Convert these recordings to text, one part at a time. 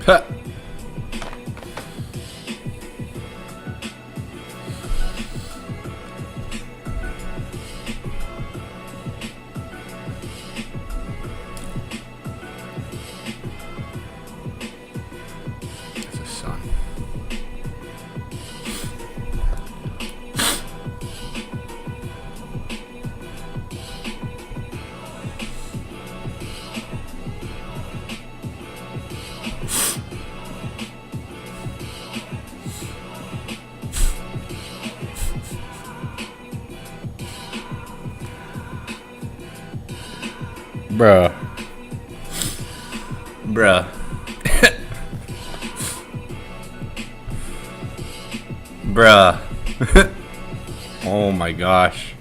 Huh. That's a sun. Bruh. Bruh. Bruh. Oh my gosh.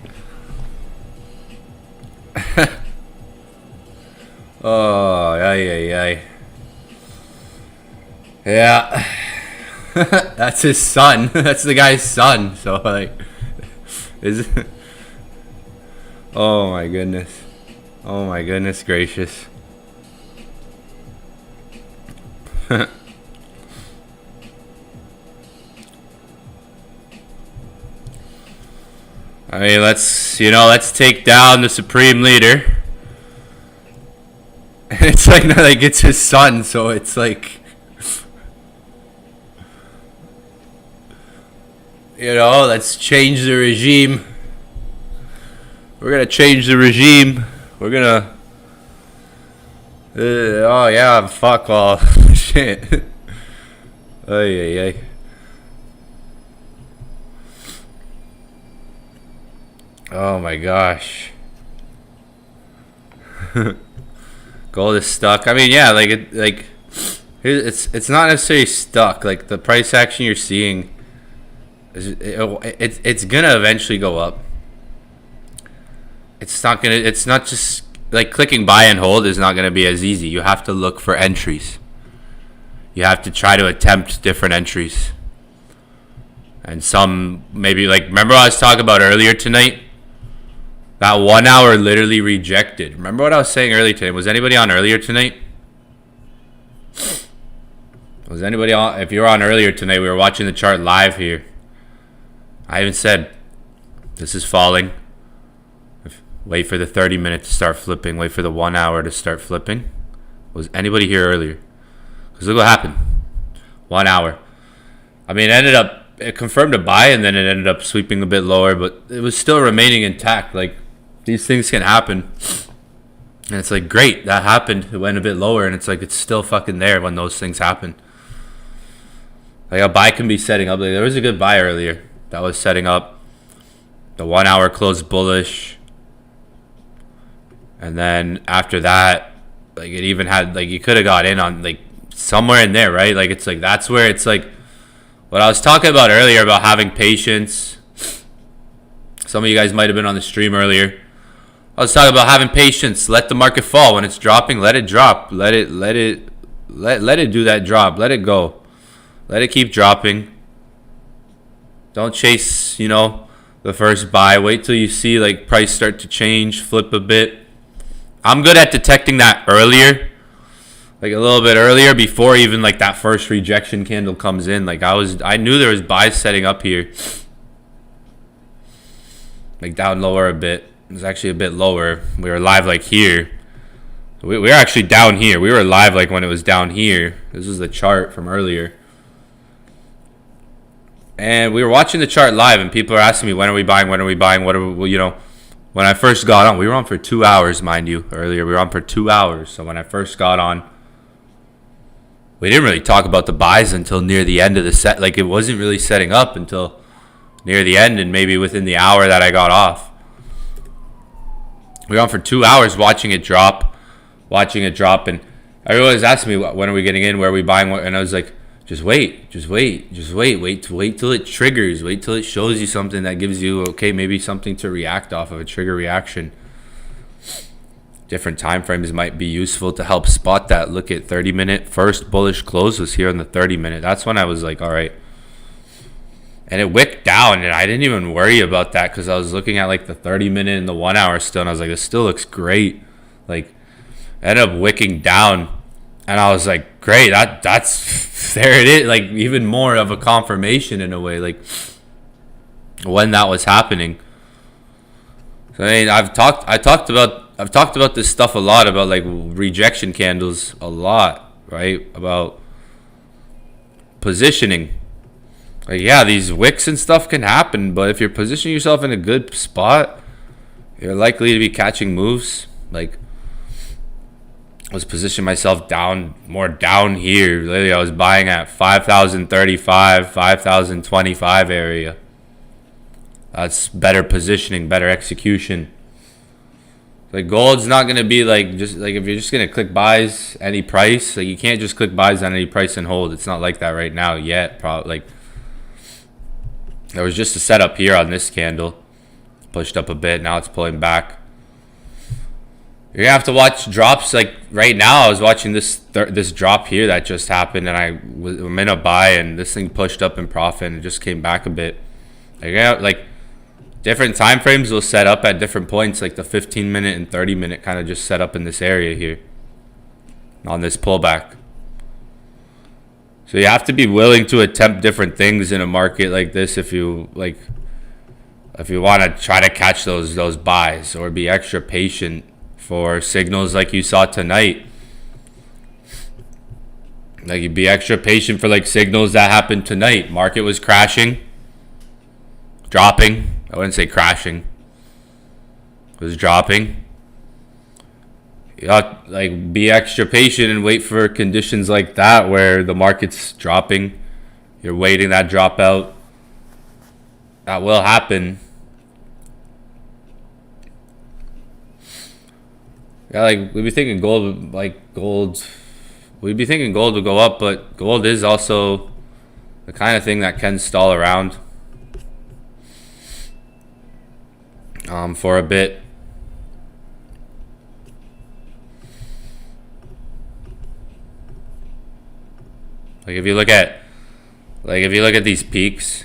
Oh, ay. Yeah. That's his son. That's the guy's son. So, like, is it? Oh my goodness. Oh my goodness gracious. I mean, let's take down the supreme leader. And it's like it's his son, so it's like, let's change the regime. We're gonna change the regime. We're gonna. Oh yeah, fuck all shit. Ay. Oh my gosh. Gold is stuck. I mean, yeah, it's not necessarily stuck. Like, the price action you're seeing, it's gonna eventually go up. It's not just like clicking buy and hold is not gonna be as easy. You have to look for entries. You have to try to attempt different entries. And some maybe, like, remember what I was talking about earlier tonight? That 1 hour literally rejected. Remember what I was saying earlier today? Was anybody on earlier tonight? Was anybody on? If you were on earlier tonight, we were watching the chart live here. I even said, this is falling. Wait for the 30 minute to start flipping. Wait for the 1 hour to start flipping. Was anybody here earlier? Because look what happened. 1 hour. I mean, it confirmed a buy, and then it ended up sweeping a bit lower, but it was still remaining intact. Like, these things can happen. And it's like, great, that happened. It went a bit lower, and it's like, it's still fucking there when those things happen. Like, a buy can be setting up. Like, there was a good buy earlier that was setting up. The 1 hour closed bullish. And then after that, like, it even had, like, you could have got in on, like, somewhere in there, right? Like, it's like, that's where it's like, what I was talking about earlier about having patience. Some of you guys might have been on the stream earlier. I was talking about having patience. Let the market fall. When it's dropping, let it drop. Let it do that drop. Let it go. Let it keep dropping. Don't chase, the first buy. Wait till you see, like, price start to change, flip a bit. I'm good at detecting that earlier. Like, a little bit earlier, before even, like, that first rejection candle comes in. Like, I knew there was buys setting up here. Like, down lower a bit. It was actually a bit lower. We were live, like, here. We were actually down here. We were live, like, when it was down here. This is the chart from earlier. And we were watching the chart live, and people are asking me, when are we buying? When are we buying? What are we, when I first got on, we were on for 2 hours, mind you, earlier. We were on for 2 hours. So when I first got on, we didn't really talk about the buys until near the end of the set. Like, it wasn't really setting up until near the end, and maybe within the hour that I got off. We were on for 2 hours watching it drop, and everyone was asking me, when are we getting in? Where are we buying? And I was like, just wait till it triggers. Wait till it shows you something that gives you, okay, maybe something to react off of, a trigger reaction. Different time frames might be useful to help spot that. Look at 30-minute. First bullish close was here on the 30-minute. That's when I was like, all right. And it wicked down, and I didn't even worry about that because I was looking at, like, the 30-minute and the 1 hour still, and I was like, this still looks great. Like, I ended up wicking down, and I was like, great. That's there it is. Like even more of a confirmation in a way. Like when that was happening. So, I mean, I've talked about this stuff a lot, about like rejection candles a lot, right? About positioning. Like, yeah, these wicks and stuff can happen, but if you're positioning yourself in a good spot, you're likely to be catching moves. Like, I was positioning myself more down here. Literally, I was buying at 5,035, 5,025 area. That's better positioning, better execution. Like gold's not gonna be like, just like if you're just gonna click buys any price, like you can't just click buys on any price and hold. It's not like that right now yet. Probably like there was just a setup here on this candle, pushed up a bit. Now it's pulling back. You're gonna have to watch drops. Like right now, I was watching this drop here that just happened, and I'm in a buy, and this thing pushed up in profit and it just came back a bit. Like different time frames will set up at different points, like the 15-minute and 30-minute kind of just set up in this area here on this pullback. So you have to be willing to attempt different things in a market like this if you want to try to catch those buys, or be extra patient for signals like you saw tonight. Like you'd be extra patient for like signals that happened tonight. Market was crashing, dropping. I wouldn't say crashing. It was dropping. You have to, like, be extra patient and wait for conditions like that where the market's dropping. You're waiting that drop out. That will happen. Yeah, like we'd be thinking gold we'd be thinking gold would go up, but gold is also the kind of thing that can stall around for a bit. Like if you look at these peaks,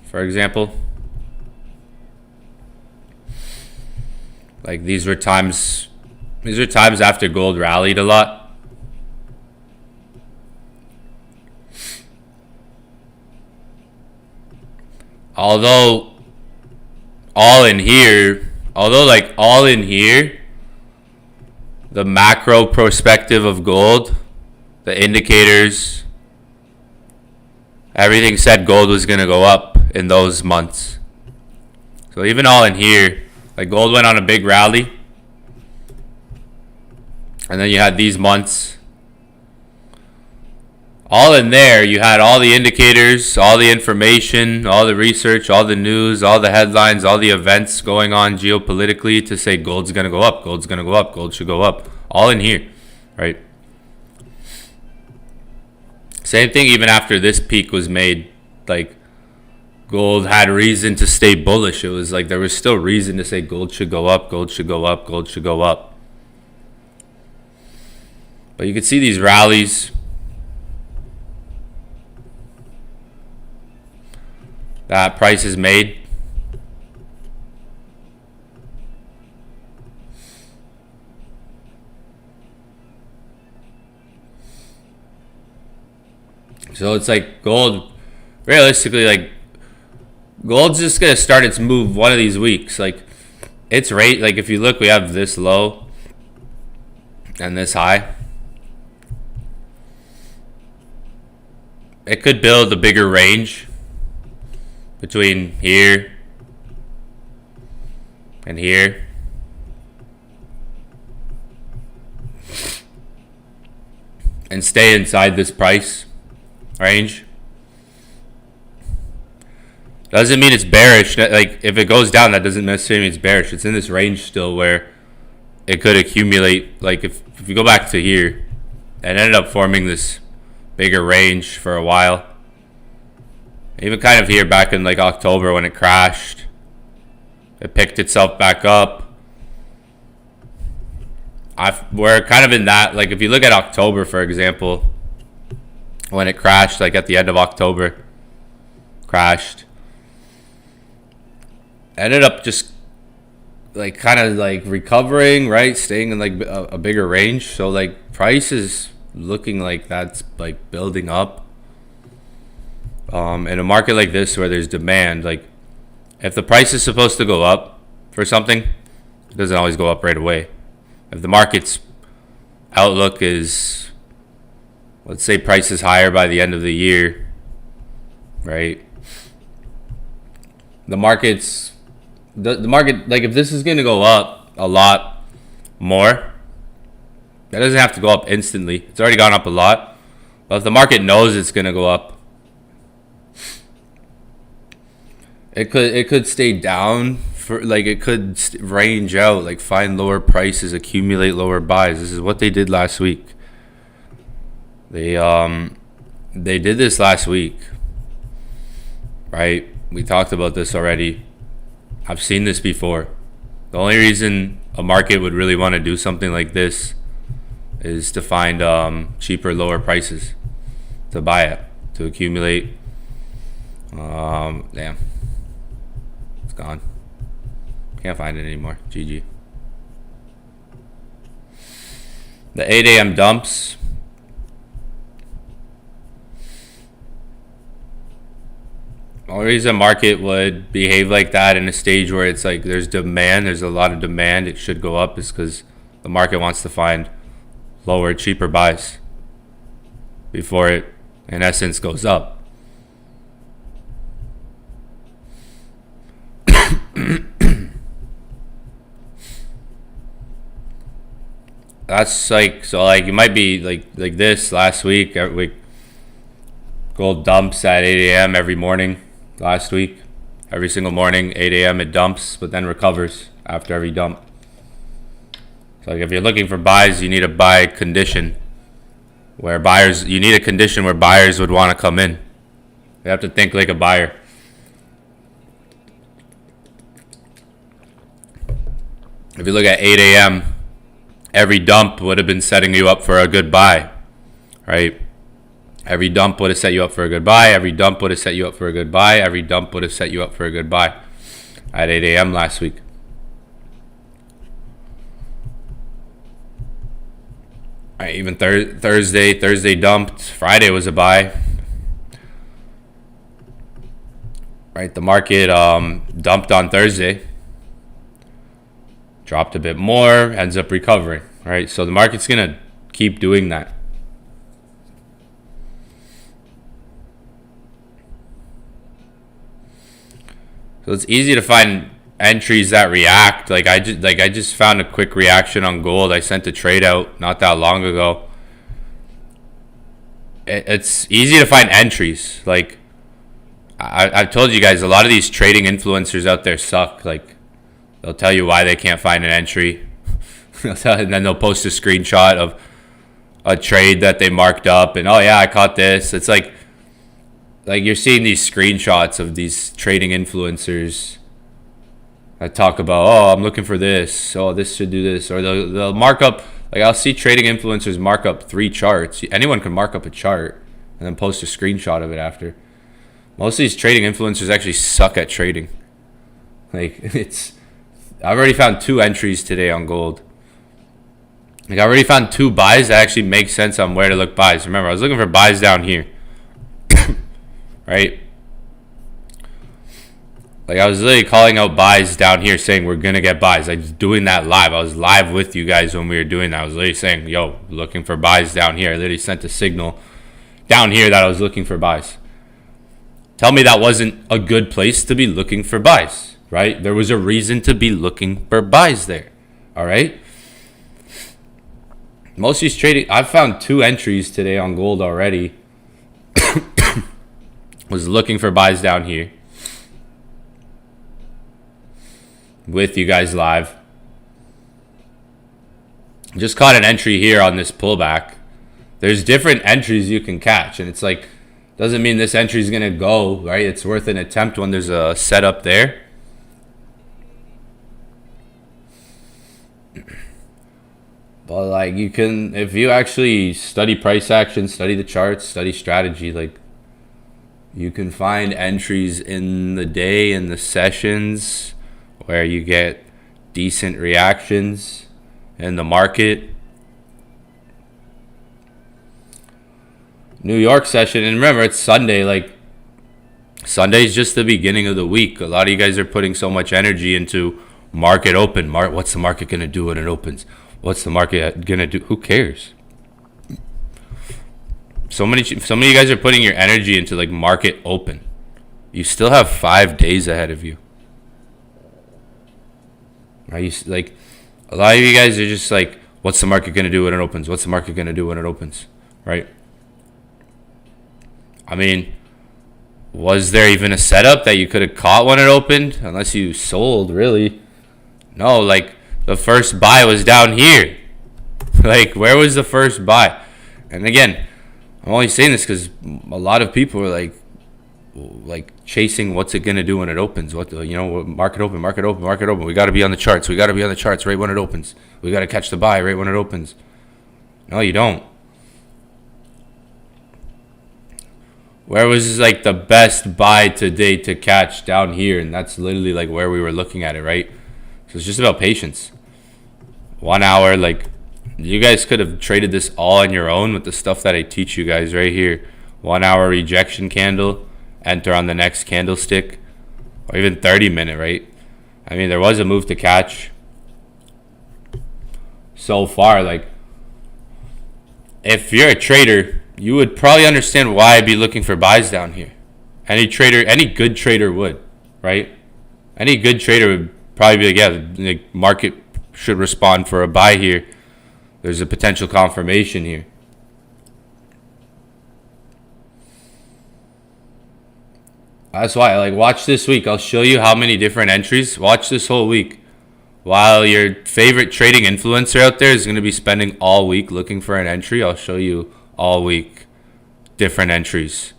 for example, like these were times after gold rallied a lot. Although all in here, the macro perspective of gold, the indicators, everything said gold was going to go up in those months. So even all in here, like gold went on a big rally, and then you had these months. All in there, you had all the indicators, all the information, all the research, all the news, all the headlines, all the events going on geopolitically to say gold's going to go up, gold's going to go up, gold should go up. All in here, right? Same thing even after this peak was made. Like, gold had reason to stay bullish. It was like there was still reason to say gold should go up, gold should go up, gold should go up. But you can see these rallies that price is made. So it's like gold, realistically, like gold's just gonna start its move one of these weeks. Like its rate, like if you look, we have this low and this high. It could build a bigger range between here and here. And stay inside this price range. Doesn't mean it's bearish. Like if it goes down, that doesn't necessarily mean it's bearish. It's in this range still where it could accumulate. Like if you go back to here, it ended up forming this bigger range for a while. Even kind of here back in like October when it crashed, it picked itself back up. We're kind of in that, like if you look at October, for example, when it crashed, like at the end of October, crashed, ended up just like kind of like recovering, right? Staying in like a bigger range. So like price is looking like that's like building up. In a market like this where there's demand, like if the price is supposed to go up for something, it doesn't always go up right away. If the market's outlook is, let's say price is higher by the end of the year, right? The market, like if this is going to go up a lot more, that doesn't have to go up instantly. It's already gone up a lot. But if the market knows it's going to go up, it could stay down for like it could range out, like find lower prices, accumulate lower buys. This is what they did last week. They did this last week, right? We talked about this already. I've seen this before. The only reason a market would really want to do something like this is to find cheaper, lower prices to buy it, to accumulate. Damn. It's gone. Can't find it anymore. GG. The 8 a.m. dumps. The only reason market would behave like that in a stage where it's like there's demand, there's a lot of demand, it should go up, is because the market wants to find lower, cheaper buys before it, in essence, goes up. That's like, so like it might be like this last week. Gold dumps at 8 a.m. every morning last week. Every single morning, 8 a.m. it dumps, but then recovers after every dump. So like if you're looking for buys, you need a buy condition where you need a condition where buyers would want to come in. You have to think like a buyer. If you look at 8 a.m., every dump would have been setting you up for a good buy, right? Every dump would have set you up for a good buy. Every dump would have set you up for a good buy. Every dump would have set you up for a good buy at 8 a.m. last week. All right, even Thursday dumped. Friday was a buy. Right, the market dumped on Thursday. Dropped a bit more, ends up recovering. Right, so the market's going to keep doing that. So it's easy to find entries that react. Like I just found a quick reaction on gold. I sent a trade out not that long ago. It's easy to find entries. Like I've told you guys, a lot of these trading influencers out there suck. Like they'll tell you why they can't find an entry, and then they'll post a screenshot of a trade that they marked up, and oh yeah, I caught this. It's like you're seeing these screenshots of these trading influencers that talk about, oh, I'm looking for this, oh, this should do this, or they'll mark up. Like I'll see trading influencers mark up 3 charts. Anyone can mark up a chart and then post a screenshot of it after. Most of these trading influencers actually suck at trading. Like I've already found 2 entries today on gold. Like I already found 2 buys that actually make sense on where to look buys. Remember, I was looking for buys down here. Right? Like I was literally calling out buys down here saying we're going to get buys. I was doing that live. I was live with you guys when we were doing that. I was literally saying, yo, looking for buys down here. I literally sent a signal down here that I was looking for buys. Tell me that wasn't a good place to be looking for buys, right? There was a reason to be looking for buys there, all right? Most of these trading, I've found 2 entries today on gold already. Was looking for buys down here with you guys live. Just caught an entry here on this pullback. There's different entries you can catch, and it's like, doesn't mean this entry is going to go, right? It's worth an attempt when there's a setup there. But like you can, if you actually study price action, study the charts, study strategy, like you can find entries in the day, in the sessions, where you get decent reactions in the market. New York session, and remember, it's Sunday. Like, Sunday's just the beginning of the week. A lot of you guys are putting so much energy into market open. What's the market going to do when it opens? What's the market going to do? Who cares? So many of you guys are putting your energy into like market open. You still have 5 days ahead of you. Right? Like, a lot of you guys are just like, what's the market going to do when it opens? What's the market going to do when it opens? Right? I mean, was there even a setup that you could have caught when it opened? Unless you sold, really. No, like, the first buy was down here. Like, where was the first buy? And again, I'm only saying this because a lot of people are like chasing what's it going to do when it opens. Market open, market open, market open. We got to be on the charts. We got to be on the charts right when it opens. We got to catch the buy right when it opens. No, you don't. Where was like the best buy today to catch? Down here, and that's literally like where we were looking at it, right? So it's just about patience. 1 hour, like, you guys could have traded this all on your own with the stuff that I teach you guys right here. 1 hour rejection candle, enter on the next candlestick, or even 30-minute, right? I mean, there was a move to catch. So far, like, if you're a trader, you would probably understand why I'd be looking for buys down here. Any good trader would, right? Any good trader would probably be like, yeah, the market should respond for a buy here. There's a potential confirmation here. That's why, like, watch this week. I'll show you how many different entries. Watch this whole week. While your favorite trading influencer out there is going to be spending all week looking for an entry, I'll show you all week different entries.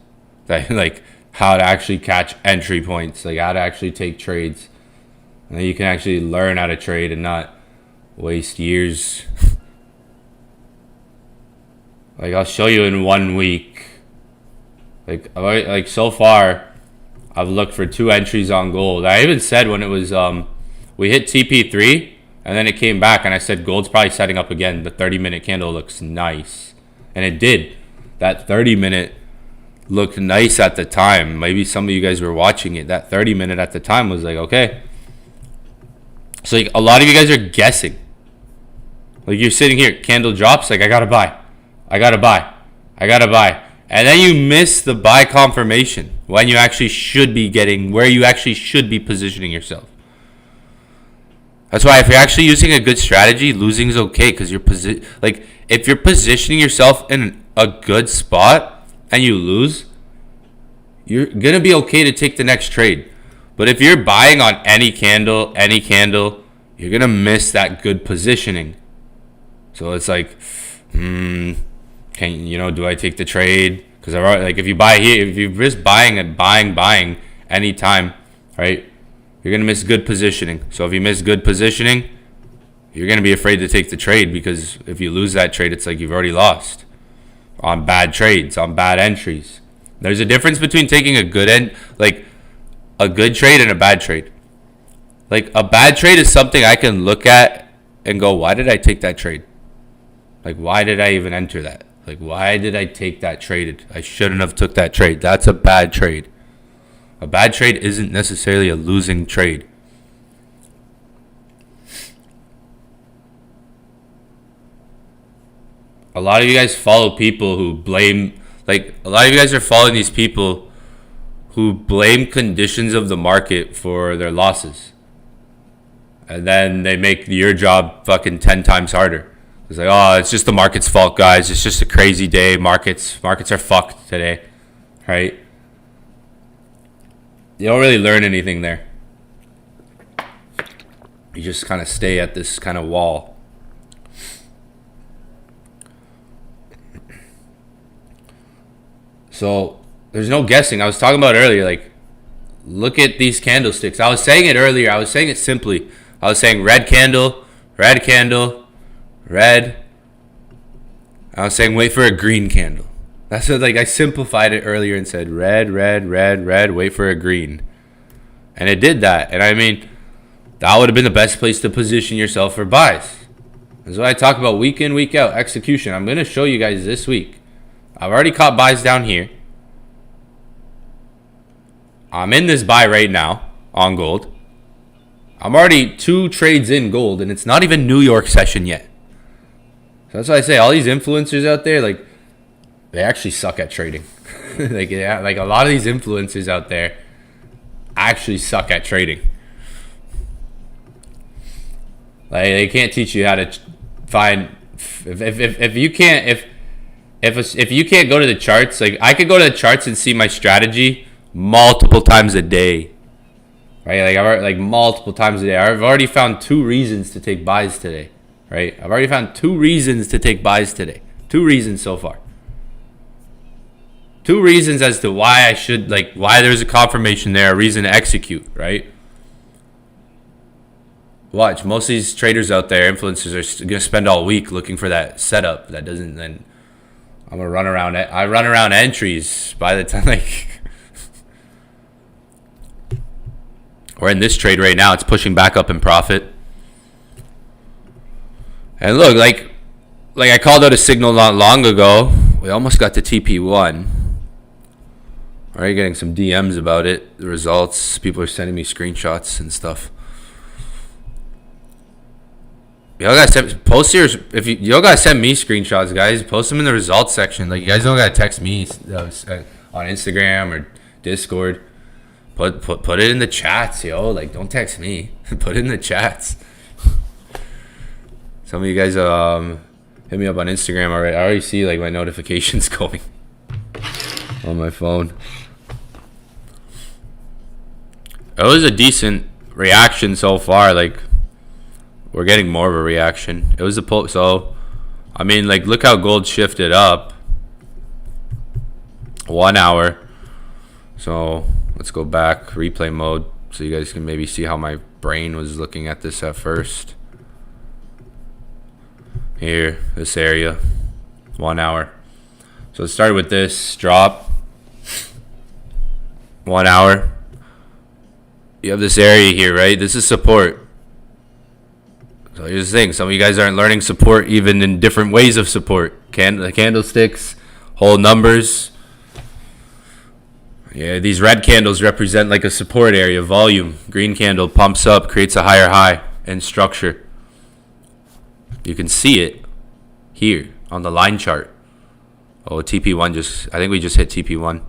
That, like, how to actually catch entry points. Like, how to actually take trades. And then you can actually learn how to trade and not waste years. Like, I'll show you in 1 week. Like so far, I've looked for 2 entries on gold. I even said when it was we hit TP3 and then it came back, and I said gold's probably setting up again. The 30-minute candle looks nice, and it did. That 30-minute looked nice at the time. Maybe some of you guys were watching it. That 30-minute at the time was like, okay. So like, a lot of you guys are guessing. Like, you're sitting here, candle drops, like, I gotta buy. And then you miss the buy confirmation when you actually should be getting, where you actually should be positioning yourself. That's why if you're actually using a good strategy, losing is okay, because if you're positioning yourself in a good spot and you lose, you're gonna be okay to take the next trade. But if you're buying on any candle, you're gonna miss that good positioning. So it's like, do I take the trade? Because if you buy here, if you risk buying and buying anytime, right, you're gonna miss good positioning. So if you miss good positioning, you're gonna be afraid to take the trade, because if you lose that trade, it's like you've already lost on bad trades, on bad entries. There's a difference between taking a good a good trade and a bad trade. Like, a bad trade is something I can look at and go, why did I take that trade? Like, why did I even enter that? Like, why did I take that trade? I shouldn't have took that trade. That's a bad trade. A bad trade isn't necessarily a losing trade. A lot of you guys follow people who blame, like, a lot of you guys are following these people who blame conditions of the market for their losses. And then they make your job fucking 10 times harder. It's like, oh, it's just the market's fault, guys. It's just a crazy day. Markets are fucked today, right? You don't really learn anything there. You just kind of stay at this kind of wall. So there's no guessing. I was talking about earlier, like, look at these candlesticks. I was saying it earlier. I was saying it simply. I was saying red candle, red candle, red. I was saying wait for a green candle. That's what, like, I simplified it earlier and said red, red, red, red, wait for a green. And it did that. And I mean, that would have been the best place to position yourself for buys. That's what I talk about week in, week out execution. I'm going to show you guys this week. I've already caught buys down here. I'm in this buy right now on gold. I'm already 2 trades in gold, and it's not even New York session yet. So that's why I say all these influencers out there, like, they actually suck at trading. like a lot of these influencers out there actually suck at trading. Like, they can't teach you how to find if you can't if you can't go to the charts. Like, I could go to the charts and see my strategy multiple times a day, right? Like multiple times a day. I've already found 2 reasons to take buys today, right? I've already found 2 reasons to take buys today. 2 reasons so far. 2 reasons as to why I should, like, why there's a confirmation there, a reason to execute, right? Watch, most of these traders out there, influencers, are going to spend all week looking for that setup that doesn't, then I'm going to run around. I run around entries by the time, like, we're in this trade right now. It's pushing back up in profit. And look, like I called out a signal not long ago. We almost got to TP1. Already getting some DMs about it. The results. People are sending me screenshots and stuff. Y'all gotta post yours. If y'all gotta send me screenshots, guys, post them in the results section. Like, you guys don't gotta text me on Instagram or Discord. Put it in the chats, yo. Like, don't text me. Put it in the chats. Some of you guys hit me up on Instagram already. I already see, like, my notifications going on my phone. It was a decent reaction so far. Like, we're getting more of a reaction. It was a so, I mean, like, look how gold shifted up. 1 hour. So let's go back, replay mode, so you guys can maybe see how my brain was looking at this at first. Here, this area, 1 hour. So it started with this drop. 1 hour. You have this area here, right? This is support. So here's the thing. Some of you guys aren't learning support even in different ways of support. The candlesticks, whole numbers. Yeah, these red candles represent like a support area, volume. Green candle pumps up, creates a higher high and structure. You can see it here on the line chart. Oh, TP1 I think we just hit TP1.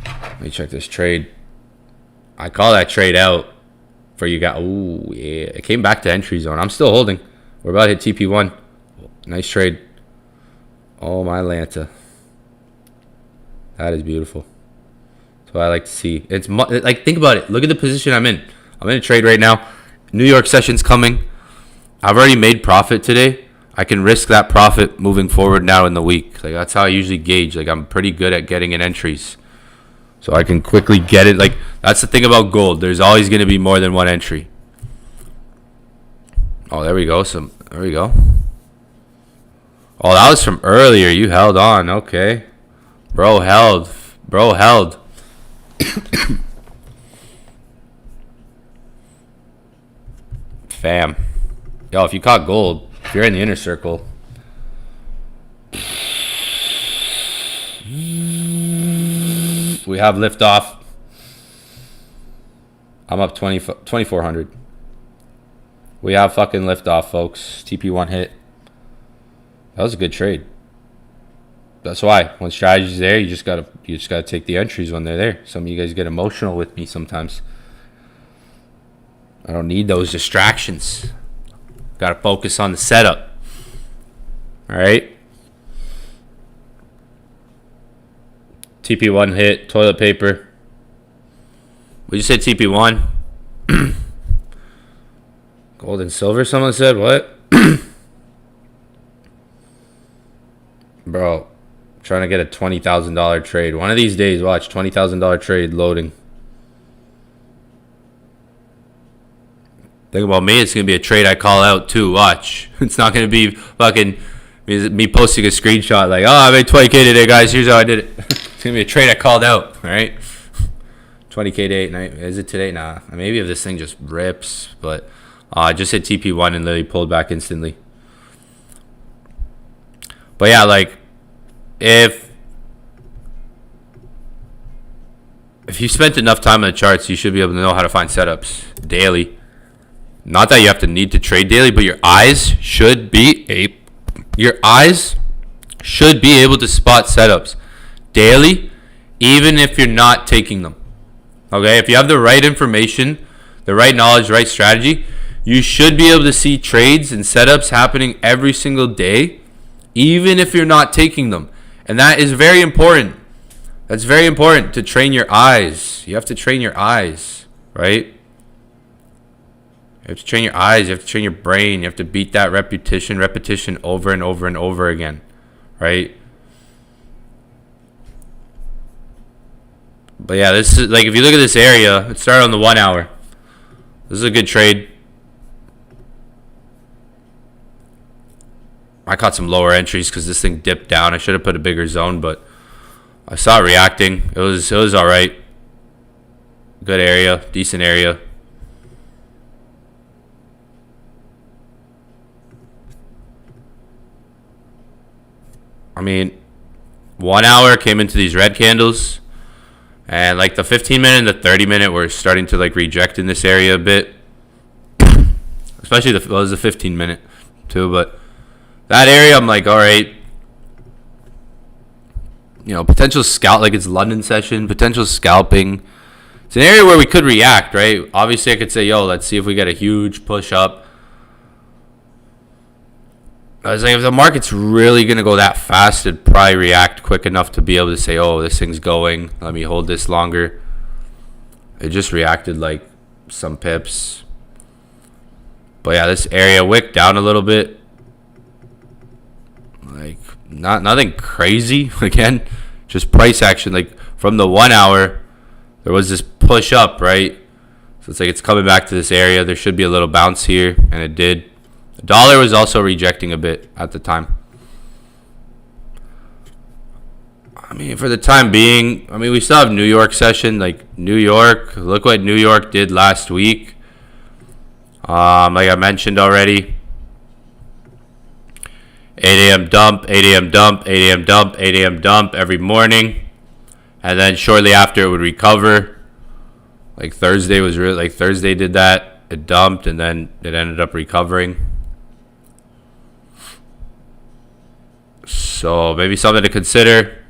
Let me check this trade. I call that trade out for you guys. Ooh, yeah. It came back to entry zone. I'm still holding. We're about to hit TP1. Nice trade. Oh, my Lanta. That is beautiful. That's what I like to see. It's like, think about it. Look at the position I'm in. I'm in a trade right now. New York session's coming. I've already made profit today. I can risk that profit moving forward now in the week. Like, that's how I usually gauge. Like, I'm pretty good at getting in entries. So I can quickly get it. Like, that's the thing about gold. There's always going to be more than one entry. Oh, there we go. There we go. Oh, that was from earlier. You held on. Okay. Bro held. Fam. Yo, if you caught gold, if you're in the inner circle, we have liftoff. I'm up 2,400. We have fucking liftoff, folks. TP1 hit. That was a good trade. That's why when strategy's there, you just gotta take the entries when they're there. Some of you guys get emotional with me sometimes. I don't need those distractions. Gotta focus on the setup. All right. TP1 hit, toilet paper. We just hit TP1. Gold and silver, someone said. What? Bro, trying to get a $20,000 trade. One of these days, watch, $20,000 trade loading. Think about me, it's going to be a trade I call out too. Watch. It's not going to be fucking me posting a screenshot like, oh, I made 20K today, guys. Here's how I did it. It's going to be a trade I called out, all right? 20K today. Is it today? Nah. Maybe if this thing just rips. But I just hit TP1 and literally pulled back instantly. But yeah, like, if you spent enough time on the charts, you should be able to know how to find setups daily. Not that you have to need to trade daily, but your eyes should be able to spot setups daily, even if you're not taking them. Okay, if you have the right information, the right knowledge, right strategy, you should be able to see trades and setups happening every single day, even if you're not taking them. And that is very important. That's very important to train your eyes. You have to train your eyes, right? You have to train your eyes. You have to train your brain. You have to beat that repetition over and over and over again, right? But yeah, this is like, if you look at this area, it started on the 1 hour. This is a good trade. I caught some lower entries because this thing dipped down. I should have put a bigger zone, but I saw it reacting. It was all right. Good area, decent area. I mean, 1 hour came into these red candles, and like the 15-minute and the 30-minute were starting to like reject in this area a bit. Especially it was the 15-minute too, but that area I'm like, all right. You know, potential scalp, like it's London session, potential scalping. It's an area where we could react, right? Obviously, I could say, yo, let's see if we get a huge push up. I was like, if the market's really going to go that fast, it'd probably react quick enough to be able to say, oh, this thing's going. Let me hold this longer. It just reacted like some pips. But yeah, this area wicked down a little bit. Like, nothing crazy. Again, just price action. Like, from the 1 hour, there was this push up, right? So it's like it's coming back to this area. There should be a little bounce here, and it did. The dollar was also rejecting a bit at the time. I mean, for the time being, I mean, we still have New York session. Like, New York, look what New York did last week. Like I mentioned already. 8 a.m. dump, 8 a.m. dump, 8 a.m. dump, 8 a.m. dump every morning. And then shortly after it would recover. Like Thursday was really, like Thursday did that. It dumped and then it ended up recovering. So maybe something to consider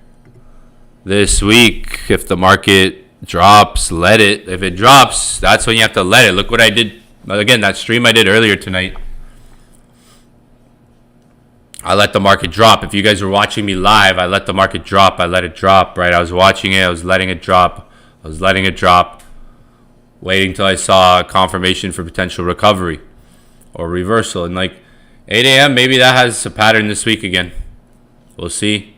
this week. If the market drops, let it. If it drops, that's when you have to let it. Look what I did. Again, that stream I did earlier tonight. I let the market drop. If you guys were watching me live, I let the market drop. I let it drop, right? I was watching it. I was letting it drop. I was letting it drop. Waiting till I saw a confirmation for potential recovery or reversal. And like 8 a.m., maybe that has a pattern this week again. We'll see.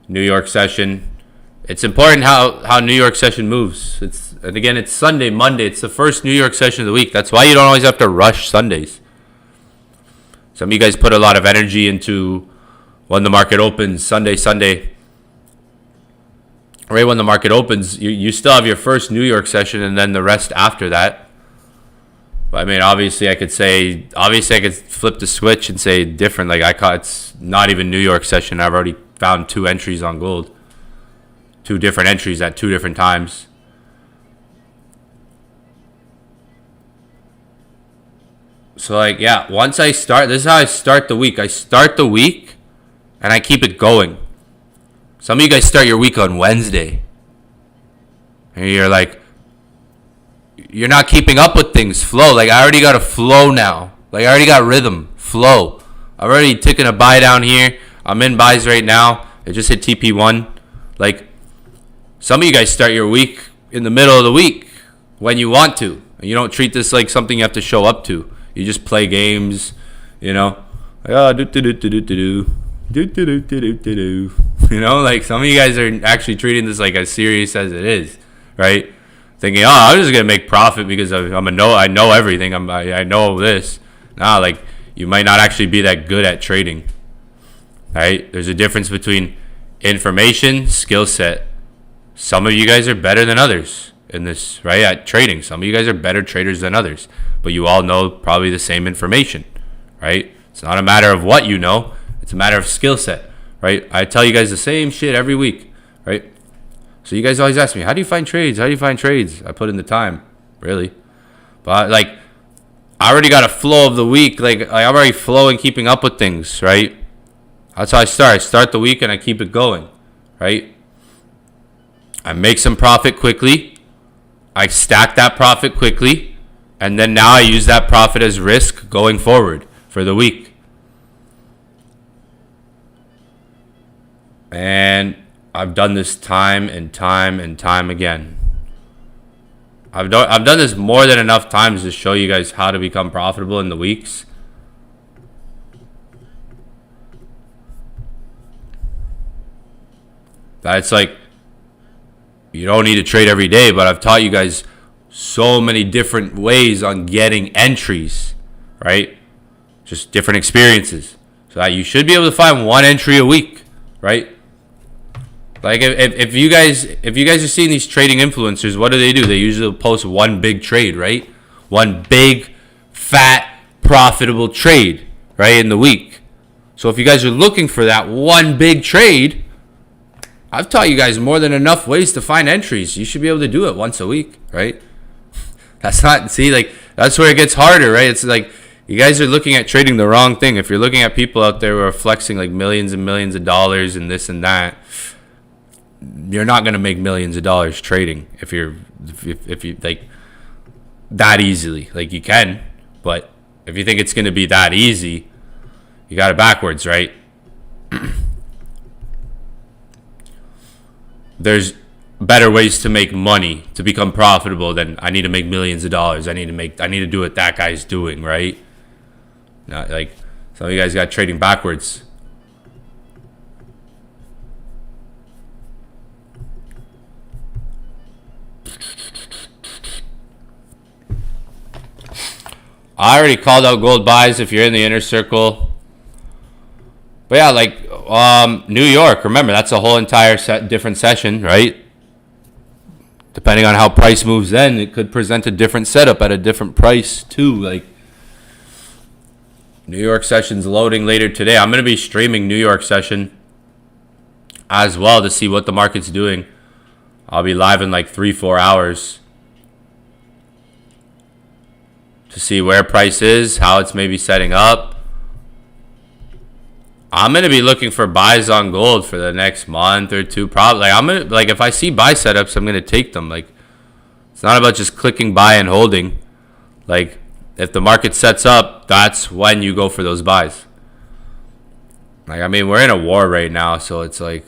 New York session. It's important how New York session moves. And again, it's Sunday, Monday. It's the first New York session of the week. That's why you don't always have to rush Sundays. Some of you guys put a lot of energy into when the market opens, Sunday. Right when the market opens, you still have your first New York session and then the rest after that. But I mean, obviously I could flip the switch and say different. Like it's not even New York session. I've already found 2 entries on gold. 2 different entries at 2 different times. So like, yeah, once I start, this is how I start the week. I start the week and I keep it going. Some of you guys start your week on Wednesday. And you're like, you're not keeping up with things. Flow. Like, I already got a flow now. Like, I already got rhythm. Flow. I've already taken a buy down here. I'm in buys right now. It just hit TP1. Like, some of you guys start your week in the middle of the week when you want to. And you don't treat this like something you have to show up to. You just play games, you know. Like, oh, you know, like some of you guys are actually treating this like as serious as it is, right? Thinking, oh, I'm just gonna make profit because I know everything. I know this. Nah, like you might not actually be that good at trading, right? There's a difference between information, skill set. Some of you guys are better than others in this, right? At trading, some of you guys are better traders than others, but you all know probably the same information, right? It's not a matter of what you know. It's a matter of skill set, right? I tell you guys the same shit every week, right? So you guys always ask me, how do you find trades? How do you find trades? I put in the time, really. But like, I already got a flow of the week. Like I'm already flowing, keeping up with things, right? That's how I start. I start the week and I keep it going, right? I make some profit quickly. I stack that profit quickly. And then now I use that profit as risk going forward for the week. And I've done this time and time and time again. I've done this more than enough times to show you guys how to become profitable in the weeks. That's like, you don't need to trade every day, but I've taught you guys so many different ways on getting entries, right? Just different experiences. So that you should be able to find one entry a week, right? Like if you guys are seeing these trading influencers, what do? They usually post one big trade, right? One big, fat, profitable trade, right, in the week. So if you guys are looking for that one big trade, I've taught you guys more than enough ways to find entries. You should be able to do it once a week, right? That's where it gets harder, right? It's like you guys are looking at trading the wrong thing. If you're looking at people out there who are flexing like millions and millions of dollars and this and that, you're not going to make millions of dollars trading if you like that easily. Like you can, but if you think it's going to be that easy, you got it backwards, right? There's better ways to make money, to become profitable than I need to make millions of dollars. I need to do what that guy's doing, right? Not like some of you guys got trading backwards. I already called out gold buys if you're in the inner circle. But yeah, like New York, remember, that's a whole entire different session, right? Depending on how price moves then, it could present a different setup at a different price too. Like New York session's loading later today. I'm going to be streaming New York session as well to see what the market's doing. I'll be live in like 3-4 hours to see where price is, how it's maybe setting up. I'm going to be looking for buys on gold for the next month or two. Probably if I see buy setups, I'm going to take them. Like, it's not about just clicking buy and holding. Like, if the market sets up, that's when you go for those buys. Like, I mean, we're in a war right now, so it's like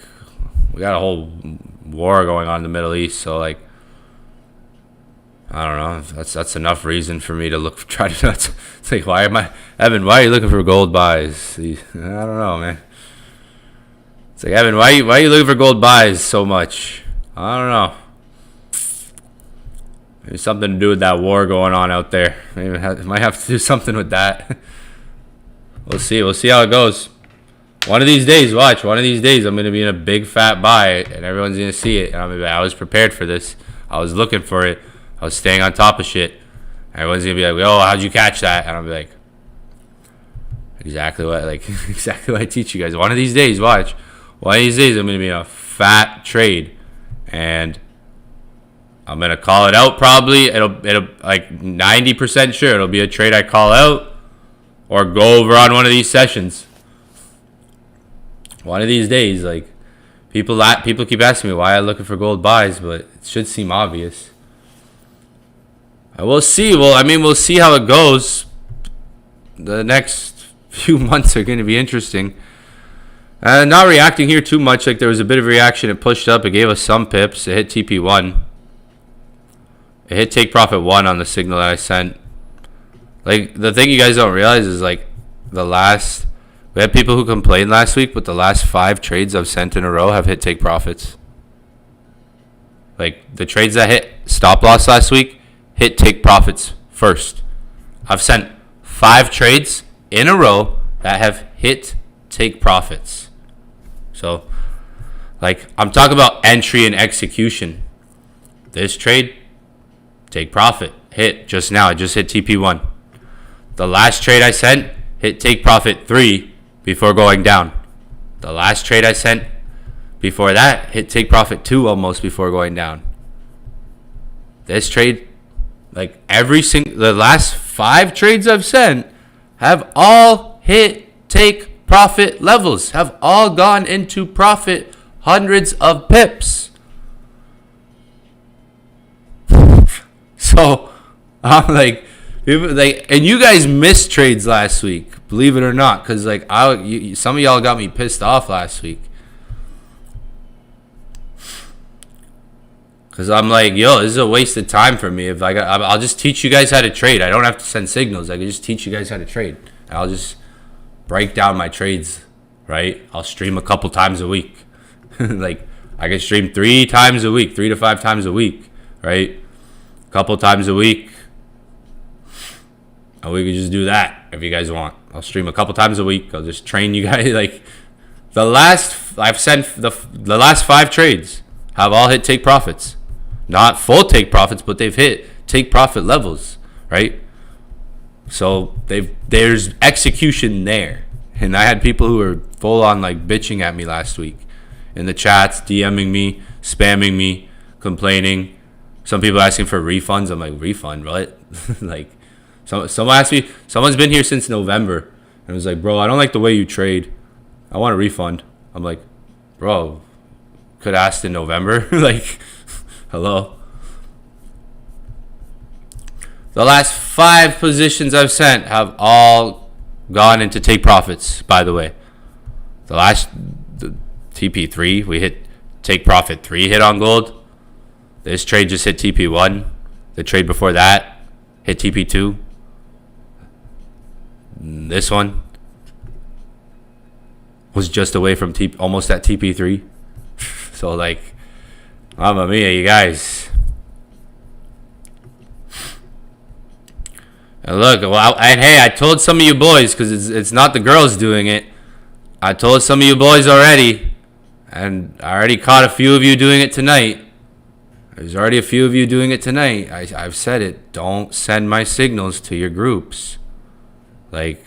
we got a whole war going on in the Middle East. So like, I don't know. That's enough reason for me to try to. It's like, Evan? Why are you looking for gold buys? I don't know, man. It's like, Evan, why are you looking for gold buys so much? I don't know. Maybe something to do with that war going on out there. Maybe it might have to do something with that. We'll see. We'll see how it goes. One of these days, watch. One of these days, I'm gonna be in a big fat buy, and everyone's gonna see it. And I'm gonna be like, I was prepared for this. I was looking for it. I was staying on top of shit. Everyone's gonna be like, "Oh, how'd you catch that?" And I'll be like, exactly what I teach you guys. One of these days, watch. One of these days, I'm gonna be in a fat trade, and I'm gonna call it out. Probably it'll like 90% sure it'll be a trade I call out or go over on one of these sessions. One of these days, like people keep asking me why I'm looking for gold buys, but it should seem obvious. We'll see. Well, I mean, we'll see how it goes. The next few months are going to be interesting. Not reacting here too much. Like, there was a bit of reaction. It pushed up. It gave us some pips. It hit TP1. It hit take profit 1 on the signal that I sent. Like, the thing you guys don't realize is, like, we had people who complained last week, but the last 5 trades I've sent in a row have hit take profits. Like, the trades that hit stop loss last week hit take profits first. I've sent 5 trades in a row that have hit take profits. So, like, I'm talking about entry and execution. This trade, take profit, hit just now. It just hit TP1. The last trade I sent hit take profit 3 before going down. The last trade I sent before that hit take profit 2 almost before going down. This trade, like the last 5 trades I've sent have all hit take profit levels, have all gone into profit, hundreds of pips. So I'm like, and you guys missed trades last week, believe it or not, because like some of y'all got me pissed off last week. Because I'm like, yo, this is a waste of time for me. If I'll just teach you guys how to trade. I don't have to send signals. I can just teach you guys how to trade. And I'll just break down my trades, right? I'll stream a couple times a week. Like, I can stream 3 times a week, 3 to 5 times a week, right? A couple times a week. And we can just do that if you guys want. I'll stream a couple times a week. I'll just train you guys. Like, I've sent the last 5 trades have all hit take profits. Not full take profits, but they've hit take profit levels, right? So there's execution there. And I had people who were full on like bitching at me last week in the chats, DMing me, spamming me, complaining. Some people asking for refunds. I'm like, refund, what? Like, someone asked me, someone's been here since November and was like, bro, I don't like the way you trade. I want a refund. I'm like, bro, could have asked in November. Like, hello. The last 5 positions I've sent have all gone into take profits, by the way. The TP3, we hit take profit 3 hit on gold. This trade just hit TP1. The trade before that hit TP2. This one was just away from almost at TP3. So like, mamma mia, you guys. And look, and hey, I told some of you boys, because it's not the girls doing it. I told some of you boys already, and I already caught a few of you doing it tonight. There's already a few of you doing it tonight. I've said it. Don't send my signals to your groups. Like,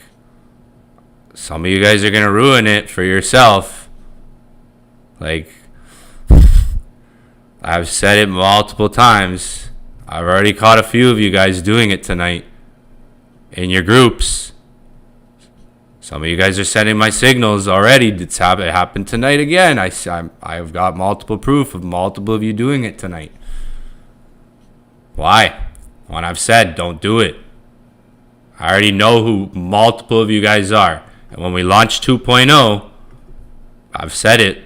some of you guys are going to ruin it for yourself. Like, I've said it multiple times. I've already caught a few of you guys doing it tonight in your groups. Some of you guys are sending my signals already. It happened tonight again. I've got multiple proof of multiple of you doing it tonight. Why? When I've said, don't do it. I already know who multiple of you guys are. And when we launch 2.0, I've said it.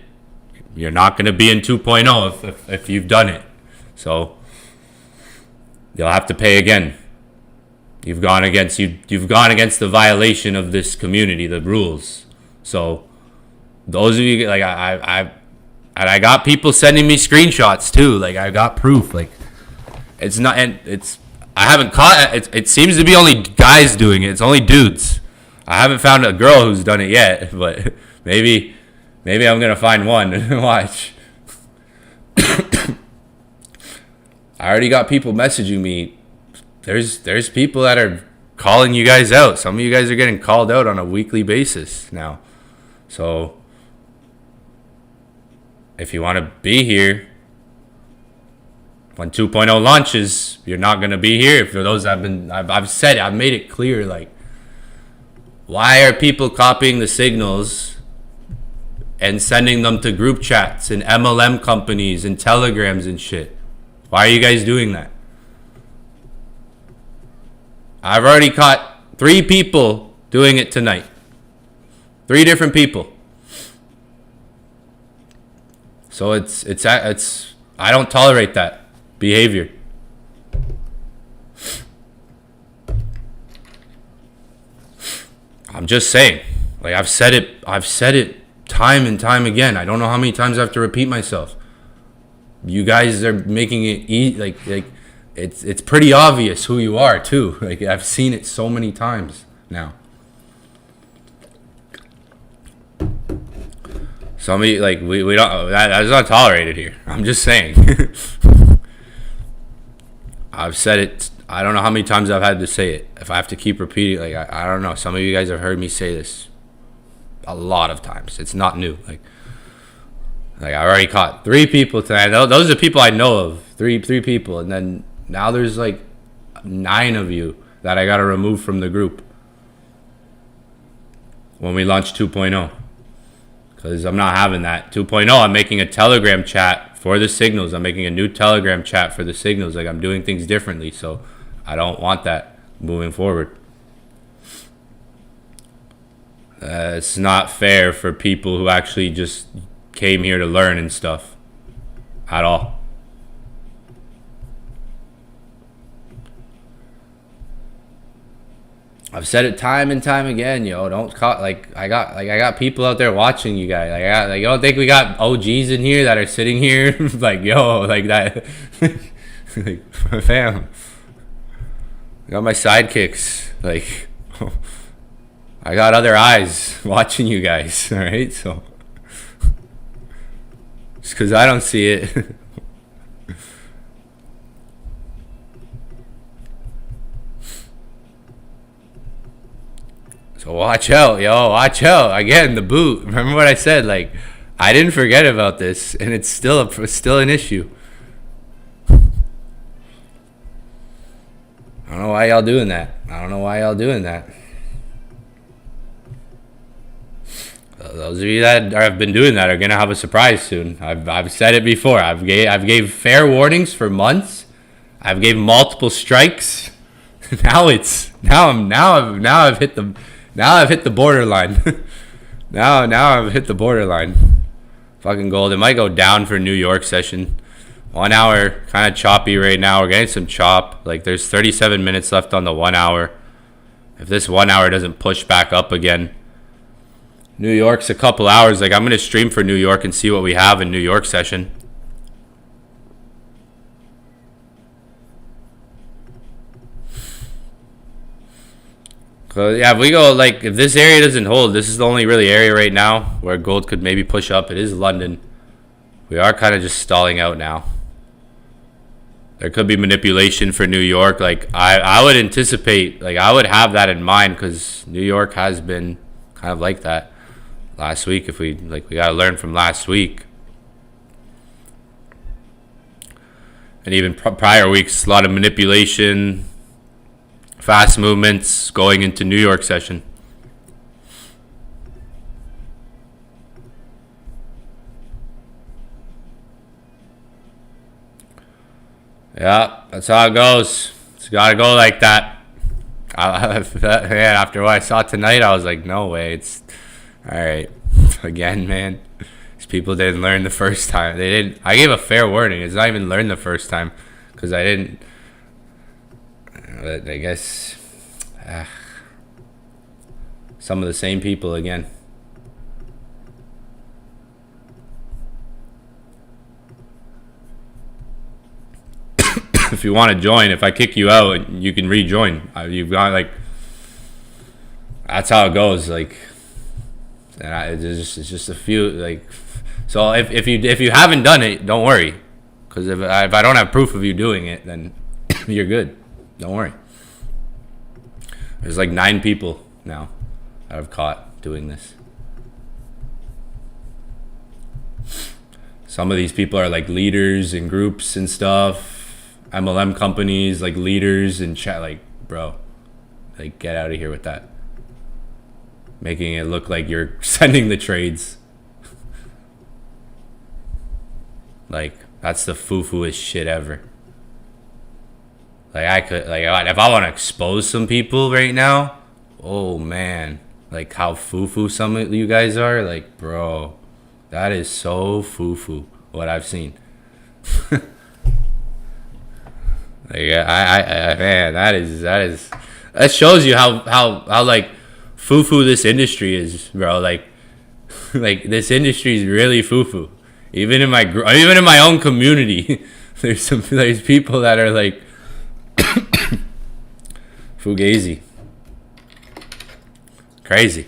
You're not going to be in 2.0 if you've done it. So you'll have to pay again. You've gone against the violation of this community, the rules. So those of you, like, I got people sending me screenshots too. Like, I got proof. Like, it's not, and I haven't caught it. It seems to be only guys doing it. It's only dudes. I haven't found a girl who's done it yet, but maybe I'm gonna find one. Watch. I already got people messaging me. There's people that are calling you guys out. Some of you guys are getting called out on a weekly basis now. So if you want to be here when 2.0 launches, you're not going to be here. For those I've said it, I've made it clear, like, why are people copying the signals and sending them to group chats and MLM companies and telegrams and shit? Why are you guys doing that? I've already caught 3 people doing it tonight. 3 different people. So it's I don't tolerate that behavior. I'm just saying. Like, I've said it time and time again. I don't know how many times I have to repeat myself. You guys are making it like it's pretty obvious who you are too. Like, I've seen it so many times now. Some of you, like, we don't, that's not tolerated here. I'm just saying. I've said it. I don't know how many times I've had to say it. If I have to keep repeating, like, I don't know. Some of you guys have heard me say this a lot of times. It's not new. Like I already caught 3 people tonight. Those are people I know of. Three people, and then now there's like 9 of you that I gotta remove from the group when we launch 2.0. Because I'm not having that. 2.0, I'm making a Telegram chat for the signals. I'm making a new Telegram chat for the signals. Like, I'm doing things differently, so I don't want that moving forward. It's not fair for people who actually just came here to learn and stuff at all. I've said it time and time again, yo. Don't call, like I got people out there watching you guys. You don't think we got OGs in here that are sitting here like, yo, like that. Like, fam. I got my sidekicks. Like, I got other eyes watching you guys. All right, so just because I don't see it. So watch out, yo. Watch out. Again, the boot. Remember what I said? Like, I didn't forget about this, and it's still an issue. I don't know why y'all doing that. Those of you that have been doing that are gonna have a surprise soon. I've said it before. I've gave fair warnings for months. I've gave multiple strikes. Now I've hit the borderline. now I've hit the borderline. Fucking gold. It might go down for New York session. 1 hour, kind of choppy right now. We're getting some chop. Like, there's 37 minutes left on the 1 hour. If this 1 hour doesn't push back up again, New York's a couple hours. Like, I'm gonna stream for New York and see what we have in New York session. So yeah, if we go, like, if this area doesn't hold, this is the only really area right now where gold could maybe push up. It is London. We are kind of just stalling out now. There could be manipulation for New York. Like, I would anticipate, like, I would have that in mind, because New York has been kind of like that last week. If we got to learn from last week. And even prior weeks, a lot of manipulation, fast movements going into New York session. Yeah, that's how it goes. It's got to go like that. After what I saw tonight, I was like, no way. It's all right. Again, man. These people didn't learn the first time. They didn't. I gave a fair warning. It's not even learned the first time, because I didn't. But I guess some of the same people again. If you want to join, if I kick you out, you can rejoin. You've got, like, that's how it goes. Like, and it's just a few, like, so if you haven't done it, don't worry, because if I don't have proof of you doing it, then you're good. Don't worry. There's like 9 people now that I've caught doing this. Some of these people are like leaders in groups and stuff. MLM companies, like leaders in chat. Like, bro, like, get out of here with that. Making it look like you're sending the trades. Like, that's the foo-fooest shit ever. Like, I could, like, if I want to expose some people right now, oh man, like how foo-foo some of you guys are, like, bro, that is so foo-foo what I've seen. Like, man, that shows you how like foo-foo this industry is, bro. Like this industry is really foo-foo. Even in my own community, there's people that are like fugazi. Crazy.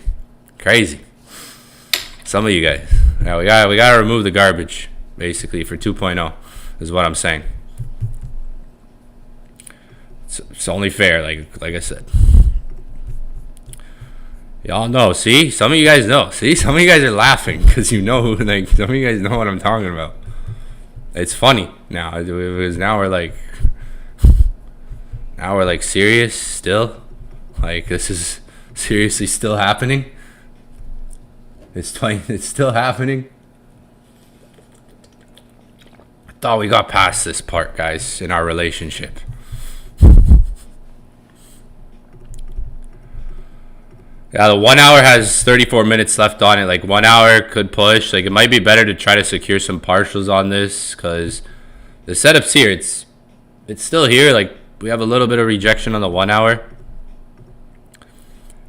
Some of you guys. Now we gotta remove the garbage, basically, for 2.0, is what I'm saying. It's only fair, like I said. Y'all know. See, some of you guys know. See, some of you guys are laughing because you know, like, some of you guys know what I'm talking about. It's funny now because now we're like serious still. Like, this is seriously still happening. It's still happening. I thought we got past this part, guys, in our relationship. Yeah, the 1 hour has 34 minutes left on it. Like, 1 hour could push. Like, it might be better to try to secure some partials on this because the setup's here. It's still here. Like, we have a little bit of rejection on the 1 hour.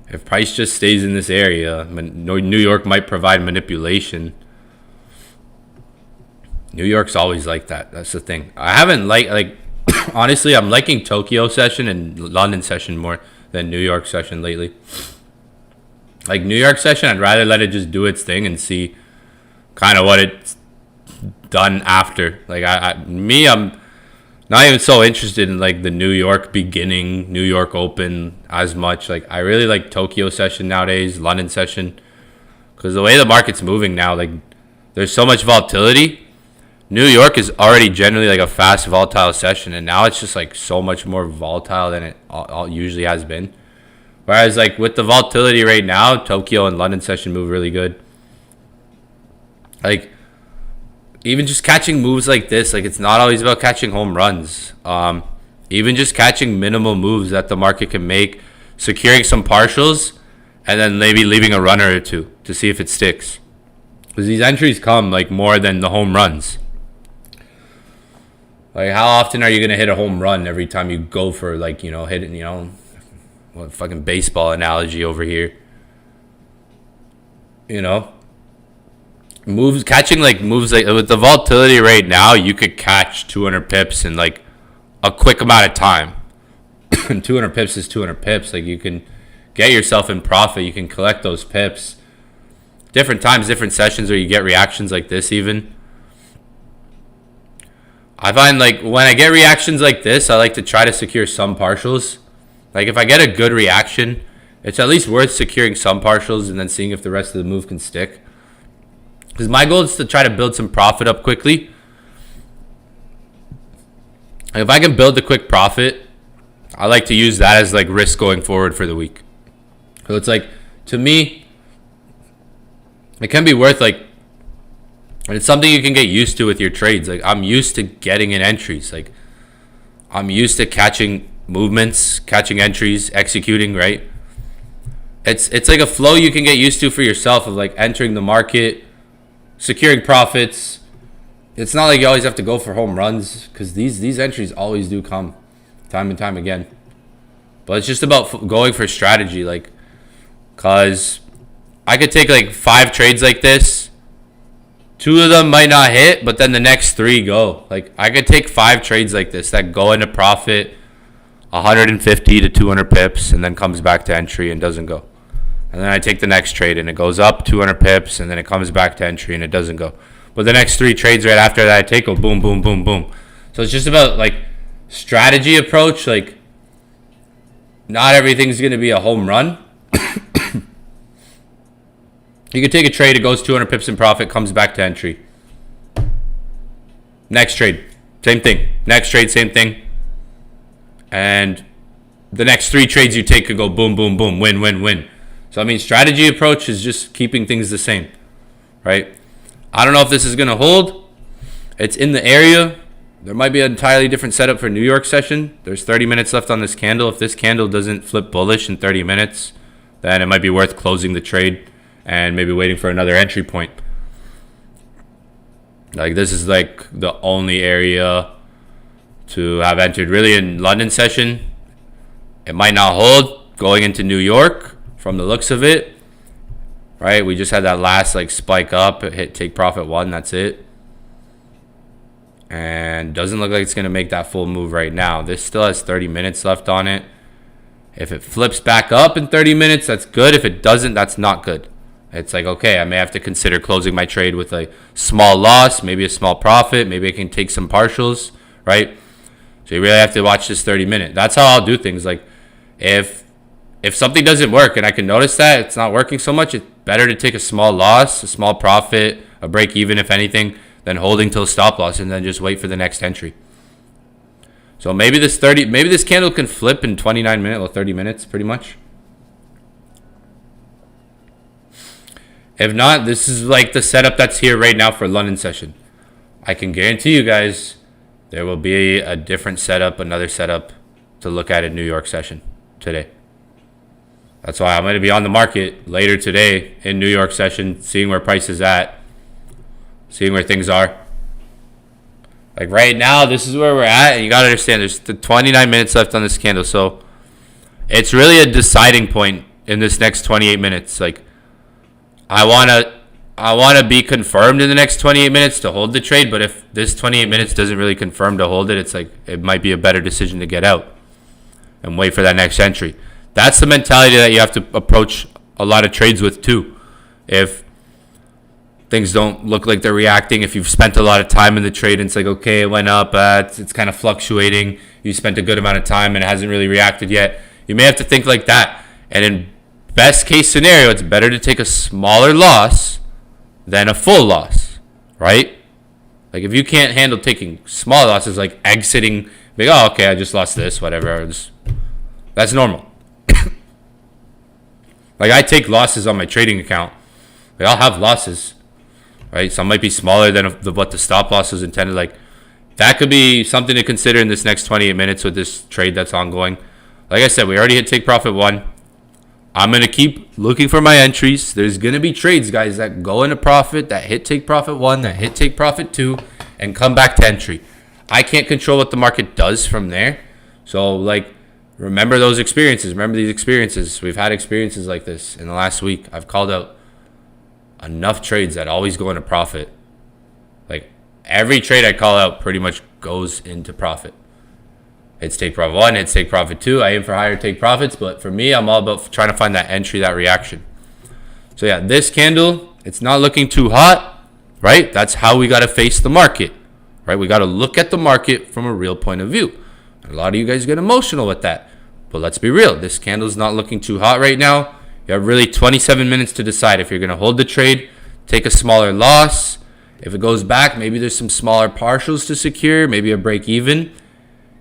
If price just stays in this area, New York might provide manipulation. New York's always like that. That's the thing. I haven't like honestly, I'm liking Tokyo session and London session more than New York session lately. Like, New York session, I'd rather let it just do its thing and see kind of what it's done after. Like, I'm not even so interested in, like, the New York beginning, New York Open as much. Like, I really like Tokyo session nowadays, London session, because the way the market's moving now, like, there's so much volatility. New York is already generally, like, a fast, volatile session, and now it's just, like, so much more volatile than it usually has been. Whereas, like, with the volatility right now, Tokyo and London session move really good. Like, even just catching moves like this, like, it's not always about catching home runs. Even just catching minimal moves that the market can make, securing some partials, and then maybe leaving a runner or two to see if it sticks. Because these entries come, like, more than the home runs. Like, how often are you going to hit a home run every time you go for, like, hitting, what fucking baseball analogy over here. Catching like moves like with the volatility right now, you could catch 200 pips in like a quick amount of time. And 200 pips is 200 pips. Like, you can get yourself in profit. You can collect those pips. Different times, different sessions where you get reactions like this even. I find, like, when I get reactions like this, I like to try to secure some partials. Like, if I get a good reaction, it's at least worth securing some partials and then seeing if the rest of the move can stick. Because my goal is to try to build some profit up quickly. If I can build the quick profit, I like to use that as, like, risk going forward for the week. So it's like, to me, it can be worth, like, and it's something you can get used to with your trades. Like, I'm used to getting in entries. Like, I'm used to catching movements, catching entries, executing, right? It's like a flow you can get used to for yourself of, like, entering the market, securing profits. It's not like you always have to go for home runs because these entries always do come time and time again. But it's just about going for strategy, like, because I could take, like, 5 trades like this. 2 of them might not hit, but then the next 3 go. Like, I could take 5 trades like this that go into profit 150 to 200 pips and then comes back to entry and doesn't go. And then I take the next trade and it goes up 200 pips and then it comes back to entry and it doesn't go. But the next 3 trades right after that I take go boom, boom, boom, boom. So it's just about, like, strategy approach. Like, not everything's going to be a home run. You can take a trade, it goes 200 pips in profit, comes back to entry. Next trade, same thing. Next trade, same thing. And the next 3 trades you take could go boom, boom, boom, win, win, win. So, I mean, strategy approach is just keeping things the same, right? I don't know if this is going to hold. It's in the area. There might be an entirely different setup for New York session. There's 30 minutes left on this candle. If this candle doesn't flip bullish in 30 minutes, then it might be worth closing the trade and maybe waiting for another entry point. Like, this is, like, the only area to have entered really in London session. It might not hold going into New York from the looks of it, right? We just had that last, like, spike up. It hit take profit 1. That's it. And doesn't look like it's going to make that full move right now. This still has 30 minutes left on it. If it flips back up in 30 minutes, that's good. If it doesn't, that's not good. It's like, okay, I may have to consider closing my trade with a small loss, maybe a small profit. Maybe I can take some partials, right? So you really have to watch this 30-minute. That's how I'll do things. Like, if if something doesn't work and I can notice that it's not working so much, it's better to take a small loss, a small profit, a break even if anything, than holding till stop loss and then just wait for the next entry. So maybe this candle can flip in 29 minutes or 30 minutes pretty much. If not, this is like the setup that's here right now for London session. I can guarantee you guys there will be a different setup, another setup to look at in New York session today. That's why I'm going to be on the market later today in New York session, seeing where price is at, seeing where things are. Like right now, this is where we're at, and you got to understand there's 29 minutes left on this candle. So it's really a deciding point in this next 28 minutes. Like I want to be confirmed in the next 28 minutes to hold the trade, but if this 28 minutes doesn't really confirm to hold it, it's like it might be a better decision to get out and wait for that next entry. That's the mentality that you have to approach a lot of trades with too. If things don't look like they're reacting, if you've spent a lot of time in the trade and it's like, okay, it went up, it's kind of fluctuating, you spent a good amount of time and it hasn't really reacted yet, you may have to think like that. And in best case scenario, it's better to take a smaller loss than a full loss, right? Like if you can't handle taking small losses, like exiting, like, oh, okay, I just lost this, whatever. That's normal. Like I take losses on my trading account. Like I'll have losses, right? Some might be smaller than what the stop loss was intended. Like that could be something to consider in this next 28 minutes with this trade that's ongoing. Like I said, we already hit take profit 1. I'm going to keep looking for my entries. There's going to be trades, guys, that go into profit, that hit take profit 1, that hit take profit 2, and come back to entry. I can't control what the market does from there. So, like, remember those experiences. Remember these experiences. We've had experiences like this in the last week. I've called out enough trades that always go into profit. Like, every trade I call out pretty much goes into profit. It's take profit 1, it's take profit 2. I aim for higher take profits, but for me, I'm all about trying to find that entry, that reaction. So yeah, this candle, it's not looking too hot, right? That's how we got to face the market, right? We got to look at the market from a real point of view. A lot of you guys get emotional with that, but let's be real. This candle's not looking too hot right now. You have really 27 minutes to decide if you're going to hold the trade, take a smaller loss. If it goes back, maybe there's some smaller partials to secure, maybe a break even.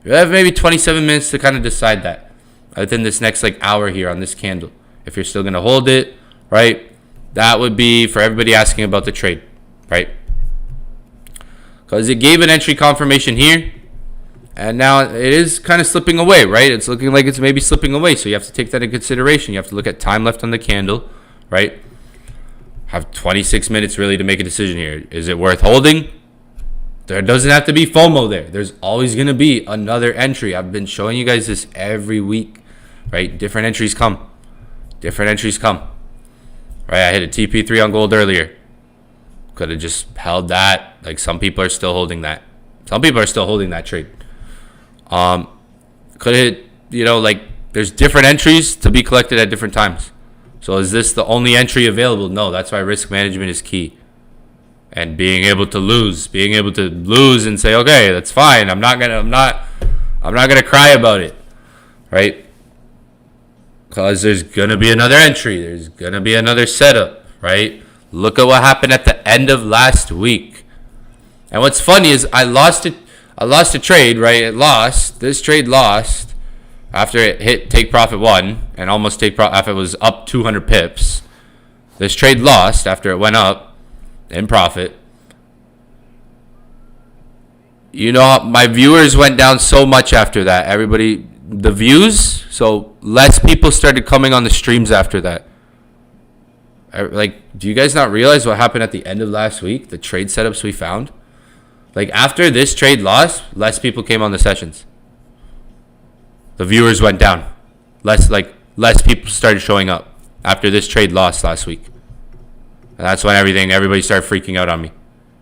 You have maybe 27 minutes to kind of decide that within this next like hour here on this candle. If you're still going to hold it, right? That would be for everybody asking about the trade, right? Because it gave an entry confirmation here. And now it is kind of slipping away, right? It's looking like it's maybe slipping away. So you have to take that into consideration. You have to look at time left on the candle, right? Have 26 minutes really to make a decision here. Is it worth holding? There doesn't have to be FOMO there. There's always going to be another entry. I've been showing you guys this every week, right? Different entries come. Different entries come. Right, I hit a TP3 on gold earlier. Could have just held that. Like some people are still holding that. Some people are still holding that trade. Could have hit, like there's different entries to be collected at different times. So is this the only entry available? No, that's why risk management is key. And being able to lose and say, okay, that's fine. I'm not gonna cry about it, right? Because there's gonna be another entry. There's gonna be another setup, right? Look at what happened at the end of last week. And what's funny is I lost a trade, right? This trade lost after it hit take profit 1 and almost take profit after it was up 200 pips. This trade lost after it went up in profit. My viewers went down so much after that. The views, so less people started coming on the streams after that. Like, do you guys not realize what happened at the end of last week? The trade setups we found? Like, after this trade lost, less people came on the sessions. The viewers went down. Less people started showing up after this trade lost last week. And that's when everybody started freaking out on me.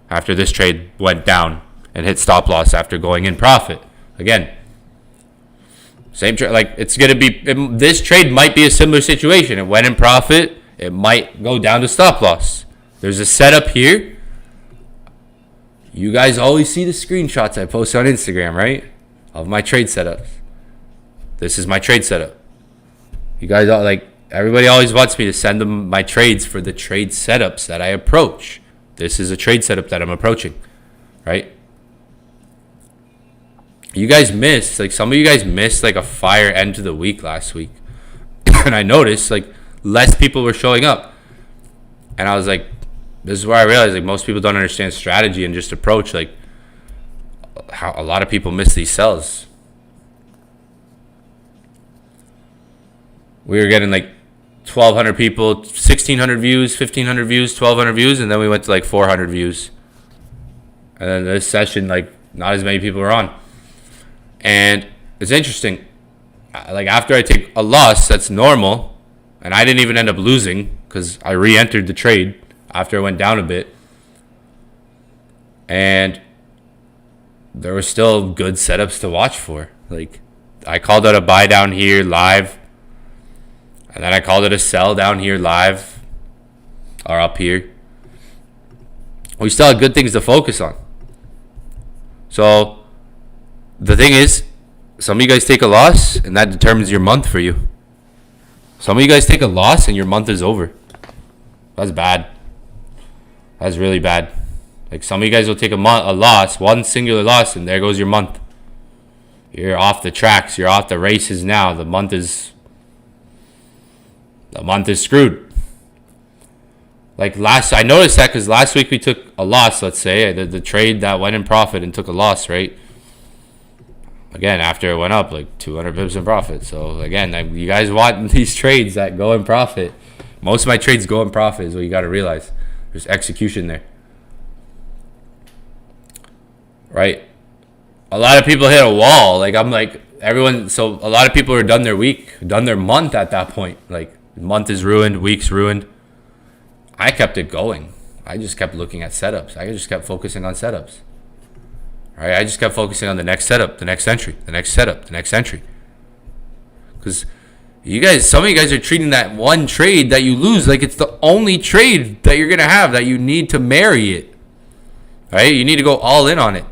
After this trade went down and hit stop loss after going in profit. Again, same trade. Like, it's going to be, this trade might be a similar situation. It went in profit. It might go down to stop loss. There's a setup here. You guys always see the screenshots I post on Instagram, right? Of my trade setups. This is my trade setup. You guys are like, everybody always wants me to send them my trades for the trade setups that I approach. This is a trade setup that I'm approaching, right? You guys missed, like some of you guys missed like a fire end to the week last week. And I noticed like less people were showing up. And I was like, this is where I realized like most people don't understand strategy and just approach. Like how a lot of people miss these sells. We were getting like 1,200 people, 1,600 views, 1,500 views, 1,200 views, and then we went to like 400 views. And then this session, like not as many people were on. And it's interesting. Like after I take a loss, that's normal, and I didn't even end up losing because I re-entered the trade after it went down a bit. And there were still good setups to watch for. Like I called out a buy down here live, and then I called it a sell down here live, or up here. We still had good things to focus on. So the thing is, some of you guys take a loss, and that determines your month for you. Some of you guys take a loss, and your month is over. That's bad. That's really bad. Like some of you guys will take a loss, one singular loss, and there goes your month. You're off the tracks. You're off the races now. The month is screwed. Like I noticed that because last week we took a loss. Let's say the trade that went in profit and took a loss, right? Again, after it went up like 200 pips in profit. So again, you guys want these trades that go in profit. Most of my trades go in profit is what you got to realize. There's execution there. Right? A lot of people hit a wall. Like I'm like, everyone, so a lot of people are done their week, done their month at that point. Like month is ruined, week's ruined. I kept it going. I just kept looking at setups. I just kept focusing on setups. Right? I just kept focusing on the next setup, the next entry, the next setup, the next entry. Because you guys, some of you guys are treating that one trade that you lose like it's the only trade that you're going to have, that you need to marry it. Right? You need to go all in on it.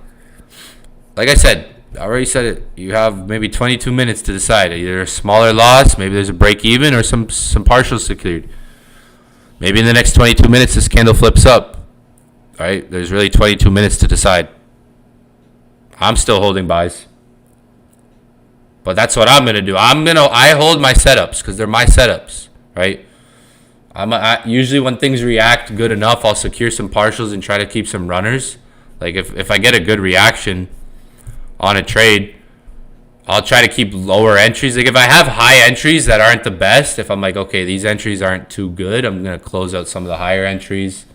Like I said, I already said it. You have maybe 22 minutes to decide. Either a smaller loss, maybe there's a break even, or some partials secured. Maybe in the next 22 minutes this candle flips up. Right? There's really 22 minutes to decide. I'm still holding buys. But that's what I'm going to do. I hold my setups because they're my setups, right? I usually when things react good enough, I'll secure some partials and try to keep some runners. Like if I get a good reaction on a trade, I'll try to keep lower entries. Like if I have high entries that aren't the best, if I'm like, okay, these entries aren't too good, I'm going to close out some of the higher entries.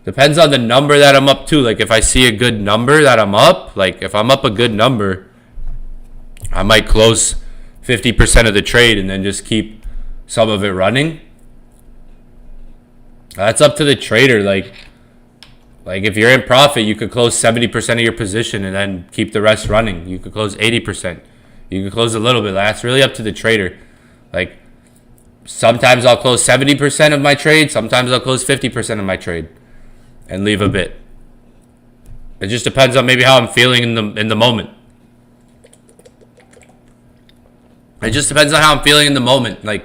Depends on the number that I'm up to. Like if I see a good number that I'm up, like if I'm up a good number, I might close 50% of the trade and then just keep some of it running. That's up to the trader. Like if you're in profit, you could close 70% of your position and then keep the rest running. You could close 80%. You could close a little bit. That's really up to the trader. Like sometimes I'll close 70% of my trade. Sometimes I'll close 50% of my trade and leave a bit. It just depends on maybe how I'm feeling in the moment. It just depends on how I'm feeling in the moment. Like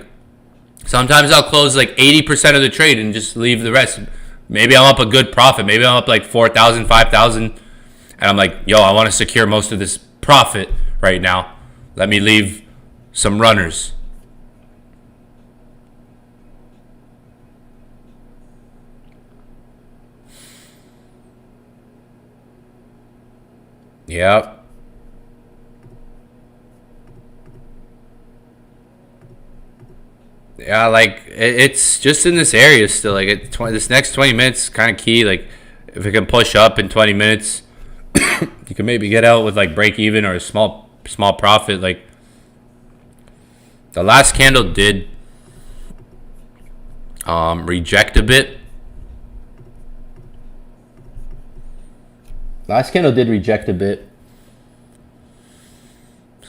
sometimes I'll close like 80% of the trade and just leave the rest. Maybe I'm up a good profit. Maybe I'm up like 4,000, 5,000. And I'm like, yo, I want to secure most of this profit right now. Let me leave some runners. Yep. Yeah, like it's just in this area still. Like this next 20 minutes kind of key. Like if it can push up in 20 minutes, you can maybe get out with like break even or a small profit. Like the last candle did reject a bit. Last candle did reject a bit.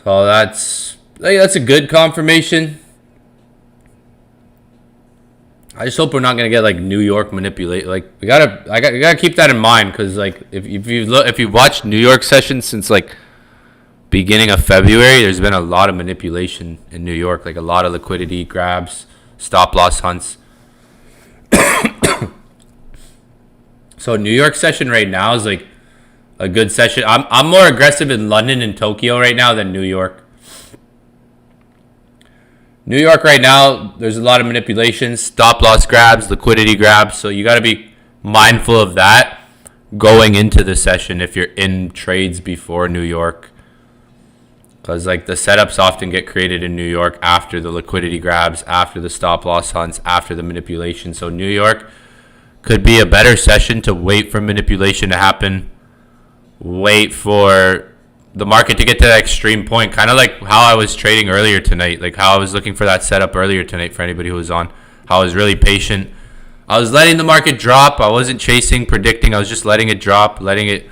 So that's a good confirmation. I just hope we're not gonna get like New York manipulate. Like you gotta keep that in mind because like if you watched New York sessions since like beginning of February, there's been a lot of manipulation in New York, like a lot of liquidity grabs, stop loss hunts. So New York session right now is like a good session. I'm more aggressive in London and Tokyo right now than New York. New York right now, there's a lot of manipulations, stop loss grabs, liquidity grabs. So you got to be mindful of that going into the session if you're in trades before New York. Because like the setups often get created in New York after the liquidity grabs, after the stop loss hunts, after the manipulation. So New York could be a better session to wait for manipulation to happen. Wait for the market to get to that extreme point. Kind of like how I was trading earlier tonight. Like how I was looking for that setup earlier tonight for anybody who was on. How I was really patient. I was letting the market drop. I wasn't chasing, predicting. I was just letting it drop, letting it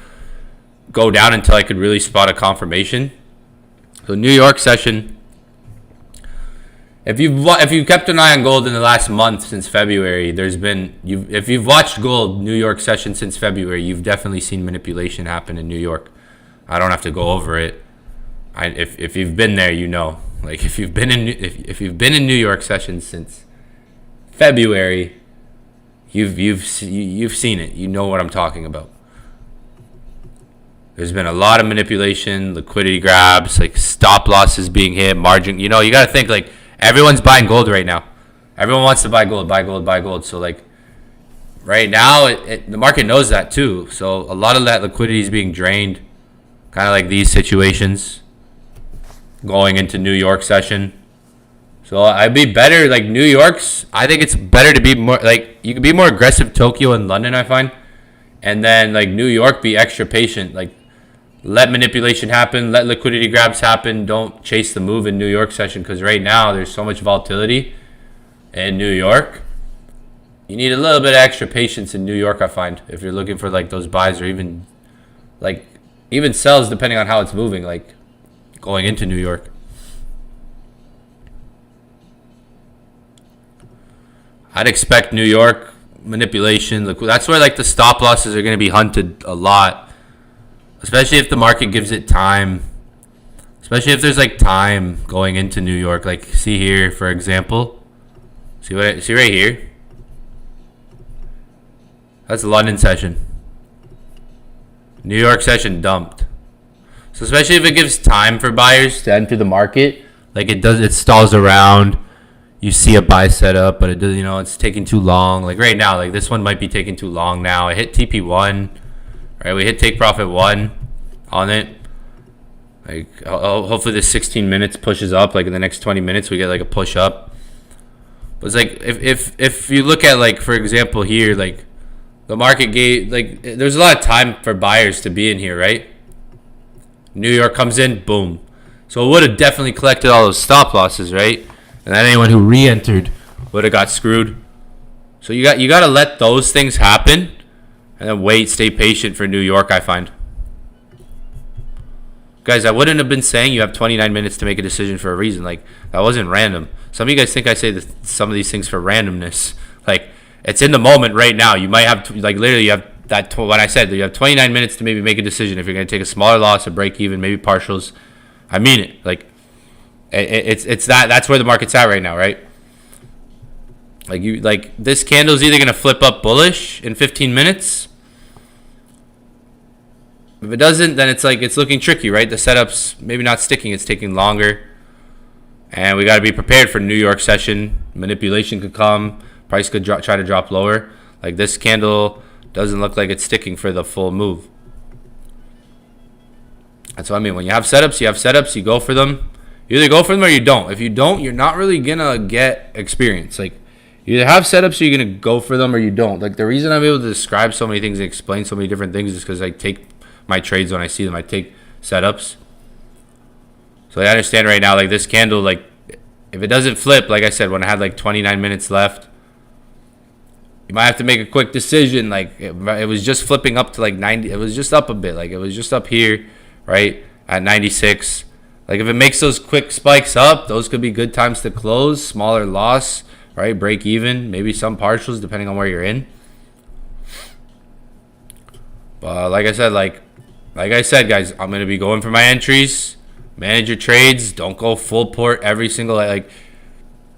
go down until I could really spot a confirmation. So New York session. If you've kept an eye on gold in the last month since February, if you've watched gold New York session since February, you've definitely seen manipulation happen in New York. I don't have to go over it. If you've been there, you know. Like if you've been in New York session since February, you've seen it. You know what I'm talking about. There's been a lot of manipulation, liquidity grabs, like stop losses being hit, margin. You know, you got to think like everyone's buying gold right now. Everyone wants to buy gold, buy gold, buy gold. So like right now, the market knows that too. So a lot of that liquidity is being drained, kind of like these situations going into New York session. So I'd be better like New York's. I think it's better to be more like you can be more aggressive Tokyo and London, I find, and then like New York be extra patient. Like let manipulation happen, let liquidity grabs happen. Don't chase the move in New York session because right now there's so much volatility in New York. You need a little bit of extra patience in New York, I find, if you're looking for like those buys or even sells depending on how it's moving, like going into New York. I'd expect New York manipulation. That's where like the stop losses are going to be hunted a lot. Especially if the market gives it time. Especially if there's like time going into New York. Like see here, for example. See right here? That's the London session. New York session dumped. So especially if it gives time for buyers to enter the market, like it stalls around. You see a buy setup, but it does, it's taking too long. Like right now, like this one might be taking too long now. I hit TP1. Right, we hit take profit 1 on it. Like hopefully this 16 minutes pushes up. Like in the next 20 minutes, we get like a push up. But it's like if you look at like for example here, like the market gave like there's a lot of time for buyers to be in here, right? New York comes in, boom. So it would have definitely collected all those stop losses, right? And then anyone who re-entered would have got screwed. So you got to let those things happen. And then wait, stay patient for New York, I find. Guys, I wouldn't have been saying you have 29 minutes to make a decision for a reason. Like, that wasn't random. Some of you guys think I say some of these things for randomness. Like, it's in the moment right now. You might have, literally, you have that, when I said that you have 29 minutes to maybe make a decision if you're going to take a smaller loss, a break even, maybe partials. I mean it. Like, it's that's where the market's at right now, right? Like this candle's either gonna flip up bullish in 15 minutes. If it doesn't, then it's looking tricky, right? The setup's maybe not sticking, it's taking longer. And we gotta be prepared for New York session. Manipulation could come, price could try to drop lower. Like this candle doesn't look like it's sticking for the full move. That's what I mean. When you have setups, you go for them. You either go for them or you don't. If you don't, you're not really gonna get experience. Like you either have setups or you're going to go for them or you don't. Like the reason I'm able to describe so many things and explain so many different things is because I take my trades when I see them. I take setups. So I understand right now, like this candle, like if it doesn't flip, like I said, when I had like 29 minutes left, you might have to make a quick decision. Like it was just flipping up to like 90. It was just up a bit. Like it was just up here, right, at 96. Like if it makes those quick spikes up, those could be good times to close. Smaller loss. Right, break even, maybe some partials depending on where you're in. But like I said, guys, I'm gonna be going for my entries. Manage your trades. Don't go full port every single, like,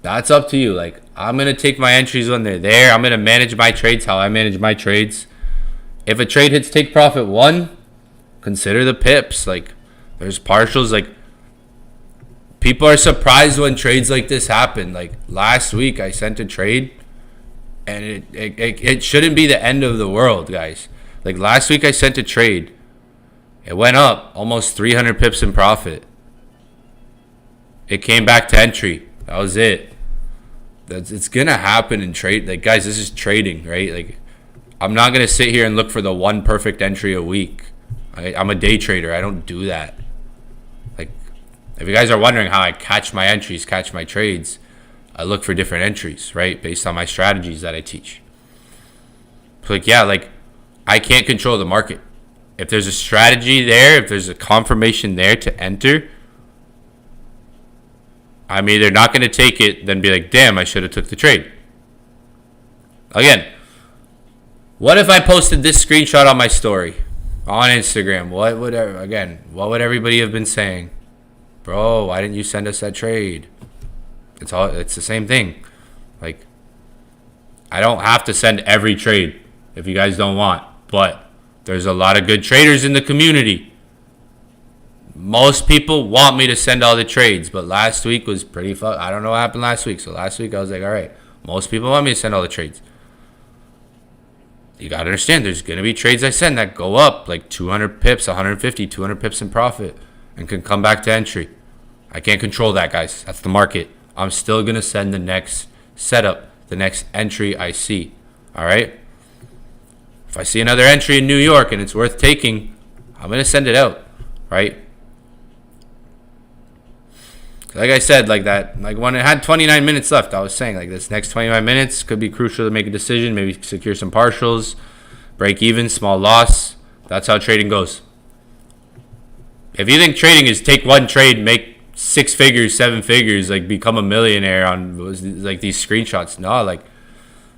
that's up to you. Like, I'm going to take my entries when they're there. I'm going to manage my trades how I manage my trades. If a trade hits take profit 1, consider the pips. Like, there's partials. Like, people are surprised when trades like this happen. Like, last week I sent a trade, and it shouldn't be the end of the world, guys. Like, last week I sent a trade. It went up almost 300 pips in profit. It came back to entry. That was it. It's going to happen in trade. Like, guys, this is trading, right? Like, I'm not going to sit here and look for the one perfect entry a week. I'm a day trader. I don't do that. Like, if you guys are wondering how I catch my entries, catch my trades, I look for different entries, right? Based on my strategies that I teach. So, like, yeah, like, I can't control the market. If there's a strategy there, if there's a confirmation there to enter, I'm either not going to take it, then be like, damn, I should have took the trade. Again, what if I posted this screenshot on my story on Instagram? What would everybody have been saying? Bro, why didn't you send us that trade? It's the same thing. Like, I don't have to send every trade if you guys don't want, but there's a lot of good traders in the community. Most people want me to send all the trades, but last week was pretty I don't know what happened last week. So last week I was like, all right, most people want me to send all the trades. You got to understand, there's going to be trades I send that go up like 200 pips, 150, 200 pips in profit and can come back to entry. I can't control that, guys. That's the market. I'm still going to send the next setup, the next entry I see. All right? If I see another entry in New York and it's worth taking, I'm going to send it out, right? Like I said, like that, like when it had 29 minutes left, I was saying like this next 25 minutes could be crucial to make a decision, maybe secure some partials, break even, small loss. That's how trading goes. If you think trading is take one trade, make 6 figures, 7 figures, like become a millionaire on like these screenshots, no, like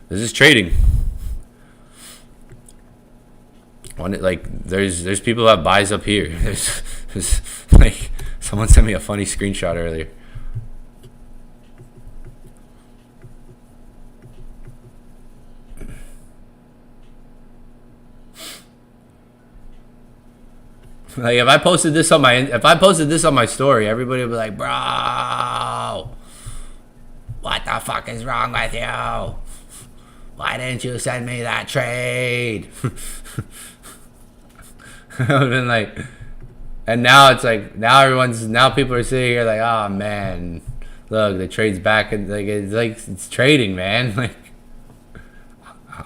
this is trading. Like there's people that buys up here. There's like someone sent me a funny screenshot earlier. Like if I posted this on my story, everybody would be like, "Bro, what the fuck is wrong with you? Why didn't you send me that trade?" I've been like, and now it's like now people are sitting here like, oh man, look, the trade's back, and like it's trading, man. Like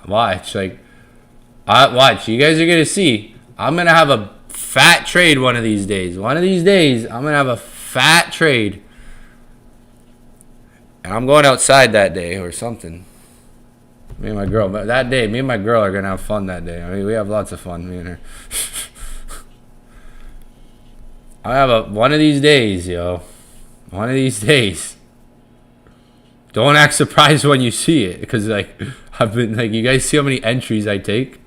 watch, you guys are gonna see. I'm gonna have a fat trade one of these days. I'm gonna have a fat trade, and I'm going outside that day or something. Me and my girl are gonna have fun that day. I mean, we have lots of fun, me and her. I have one of these days, yo. One of these days. Don't act surprised when you see it, because like I've been like, you guys see how many entries I take?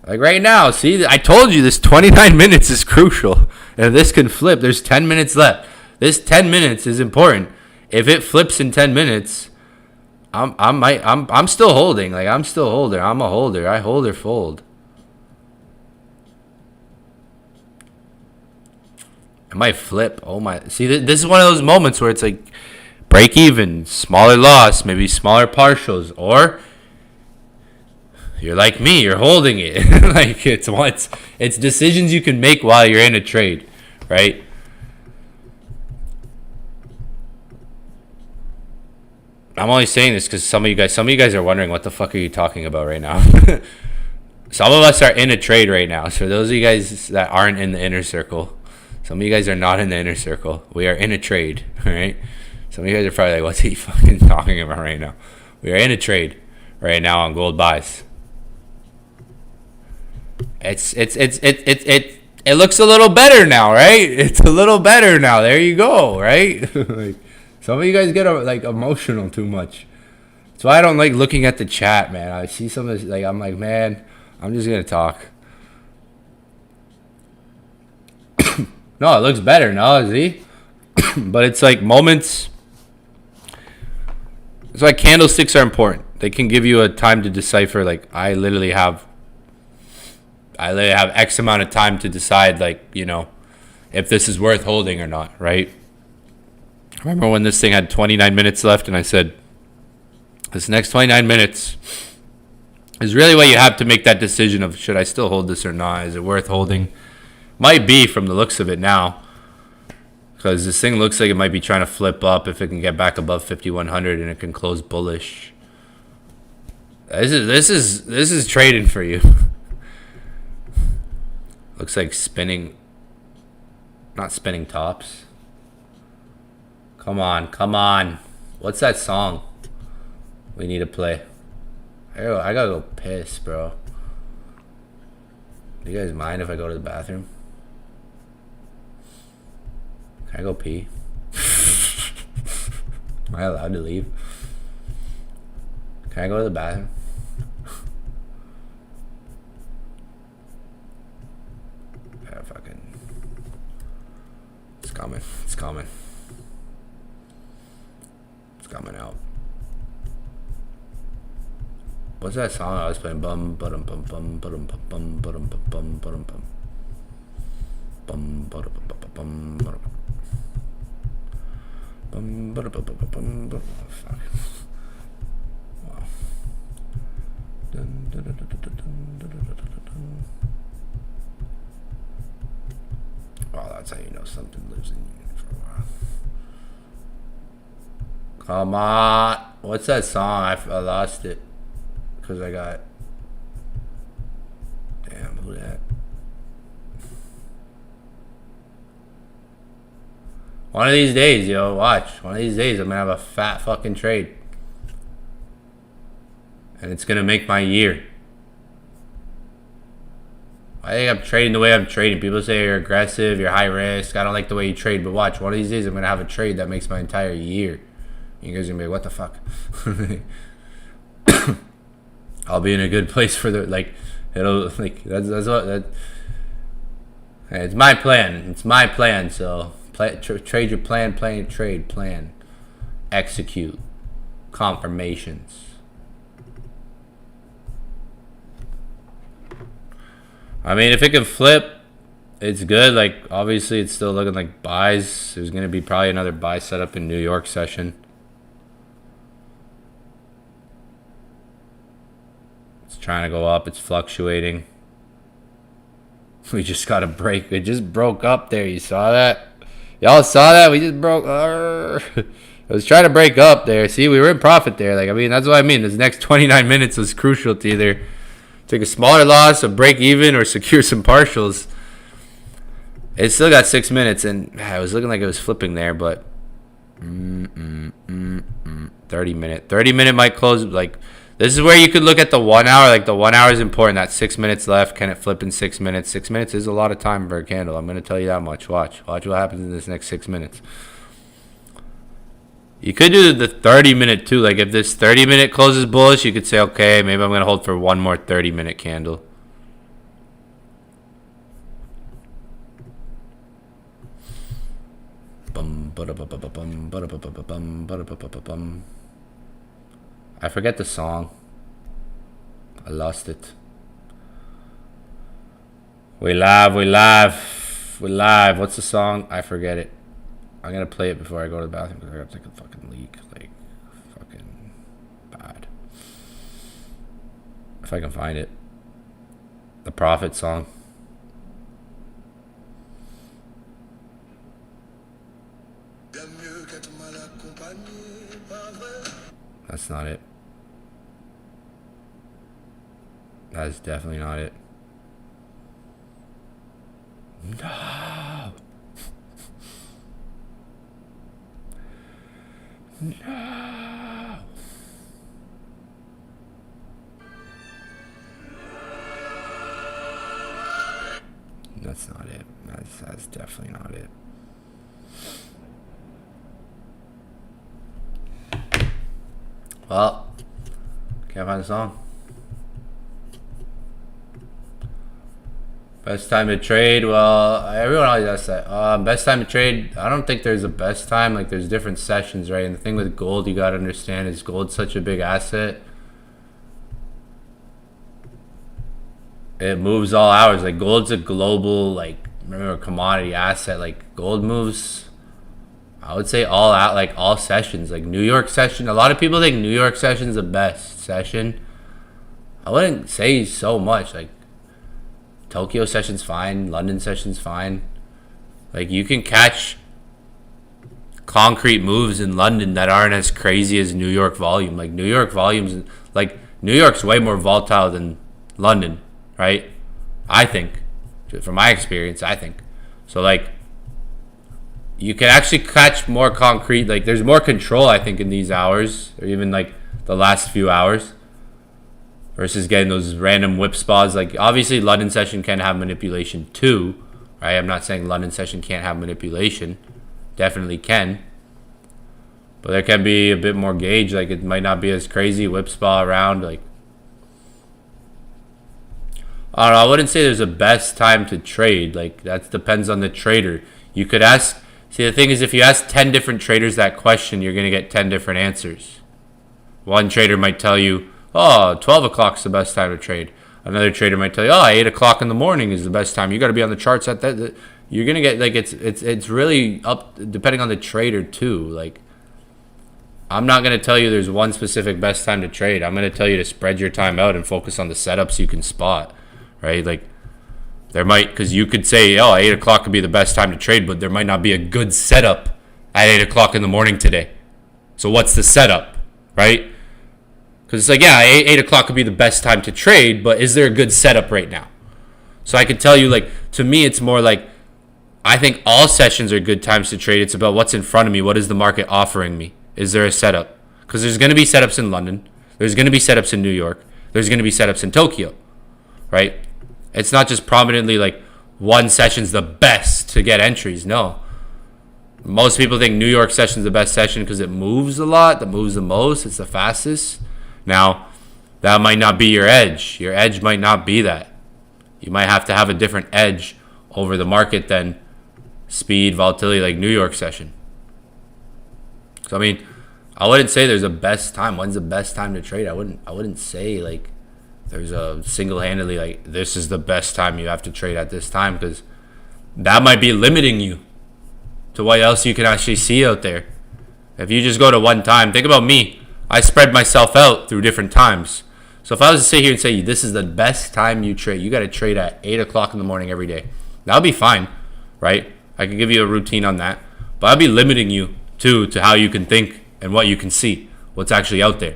Like right now, see, I told you this 29 minutes is crucial. If this can flip, there's 10 minutes left. This 10 minutes is important. If it flips in 10 minutes, I'm still holding. Like I'm still holder. I'm a holder. I hold or fold. It might flip. Oh my! See, this is one of those moments where it's like break even, smaller loss, maybe smaller partials, or you're like me. You're holding it. Like it's decisions you can make while you're in a trade, right? I'm only saying this because some of you guys are wondering what the fuck are you talking about right now. Some of us are in a trade right now. So those of you guys that aren't in the inner circle, some of you guys are not in the inner circle. We are in a trade, all right? Some of you guys are probably like, what's he fucking talking about right now? We are in a trade right now on gold buys. It looks a little better now, right? It's a little better now. There you go, right? Like, some of you guys get like emotional too much. That's why I don't like looking at the chat, man. I see some of this, like, I'm like, man, I'm just gonna talk. No, it looks better, no, see? But it's like moments. It's why candlesticks are important. They can give you a time to decipher. Like, I literally have X amount of time to decide, like, you know, if this is worth holding or not, right? I remember when this thing had 29 minutes left, and I said, this next 29 minutes is really what you have to make that decision of, should I still hold this or not? Is it worth holding? Might be from the looks of it now, because this thing looks like it might be trying to flip up if it can get back above 5,100 and it can close bullish. This is trading for you. Looks like spinning, not spinning tops. Come on, come on. What's that song we need to play? I gotta go piss, bro. Do you guys mind if I go to the bathroom? Can I go pee? Am I allowed to leave? Can I go to the bathroom? Yeah, fucking. It's coming. It's coming. It's coming out. What's that song I was playing? Bum bum bum bum bum bum bum bum bum bum bum bum bum bum. Oh, fuck. Wow. Oh, that's how you know something lives in you for a while. Come on. What's that song? I lost it. Because I got... Damn, who that? One of these days, yo, watch. One of these days, I'm going to have a fat fucking trade. And it's going to make my year. I think I'm trading the way I'm trading. People say you're aggressive, you're high risk. I don't like the way you trade. But watch, one of these days, I'm going to have a trade that makes my entire year. You guys are going to be like, what the fuck? I'll be in a good place for the, like, it'll, like, that's what, that, it's my plan. It's my plan, so trade your plan, plan your trade, plan. Execute. Confirmations. I mean, if it can flip, it's good. Like, obviously, it's still looking like buys. There's going to be probably another buy setup in New York session. Trying to go up, it's fluctuating. We just got a break. It just broke up there. You saw that? Y'all saw that? We just broke. I was trying to break up there. See, we were in profit there. Like, I mean, that's what I mean. This next 29 minutes was crucial to either take a smaller loss, or break even, or secure some partials. It still got 6 minutes, and it was looking like it was flipping there, but 30 minute might close. Like, this is where you could look at the 1 hour. Like, the 1 hour is important. That 6 minutes left. Can it flip in 6 minutes? 6 minutes is a lot of time for a candle. I'm going to tell you that much. Watch what happens in this next 6 minutes. You could do the 30 minute too. Like, if this 30 minute closes bullish, you could say, okay, maybe I'm going to hold for one more 30 minute candle. I forget the song. I lost it. We live. What's the song? I forget it. I'm gonna play it before I go to the bathroom because I gotta take a fucking leak. Like, fucking bad. If I can find it. The Prophet song. That's not it. That's definitely not it. No. No. That's not it. That's definitely not it. Well, Can't find the song. Best time to trade? Well, everyone always asks that. Best time to trade? I don't think there's a best time. Like, there's different sessions, right? And the thing with gold, you gotta understand, is gold's such a big asset. It moves all hours. Like, gold's a global, like, remember, commodity asset. Like, gold moves, I would say all out, like all sessions. Like New York session, a lot of people think New York session's the best session. I wouldn't say so much. Like, Tokyo session's fine, London session's fine. Like, you can catch concrete moves in London that aren't as crazy as New York volume. Like, New York volumes, like, New York's way more volatile than London, right? I think, from my experience, I think. So, like, you can actually catch more concrete. Like, there's more control, I think, in these hours, or even like the last few hours, versus getting those random whip spots. Like, obviously London session can have manipulation too, right? I'm not saying London session can't have manipulation. Definitely can. But there can be a bit more gauge. Like, it might not be as crazy whip spot around. Like, I don't know, I wouldn't say there's a best time to trade. Like, that depends on the trader. You could ask, see, the thing is, if you ask 10 different traders that question, you're going to get 10 different answers. One trader might tell you, oh, 12 o'clock is the best time to trade. Another trader might tell you, oh, 8 o'clock in the morning is the best time. You got to be on the charts at that. You're going to get, like, it's really up, depending on the trader too. Like, I'm not going to tell you there's one specific best time to trade. I'm going to tell you to spread your time out and focus on the setups you can spot, right? Like, there might, because you could say, oh, 8 o'clock could be the best time to trade, but there might not be a good setup at 8 o'clock in the morning today. So what's the setup, right? Because it's like, yeah, 8 o'clock could be the best time to trade, but is there a good setup right now? So I could tell you, like, to me, it's more like, I think all sessions are good times to trade. It's about what's in front of me. What is the market offering me? Is there a setup? Because there's going to be setups in London. There's going to be setups in New York. There's going to be setups in Tokyo, right? It's not just prominently like one session's the best to get entries. No. Most people think New York session's the best session because it moves a lot, that moves the most, it's the fastest. Now, that might not be your edge. Your edge might not be that. You might have to have a different edge over the market than speed, volatility, like New York session. So, I mean, I wouldn't say there's a best time. When's the best time to trade? I wouldn't say, like, there's a single-handedly, like, this is the best time you have to trade at this time, because that might be limiting you to what else you can actually see out there. If you just go to one time, think about me. I spread myself out through different times. So if I was to sit here and say, this is the best time you trade, you got to trade at 8 o'clock in the morning every day. That would be fine, right? I could give you a routine on that. But I'd be limiting you, too, to how you can think and what you can see, what's actually out there,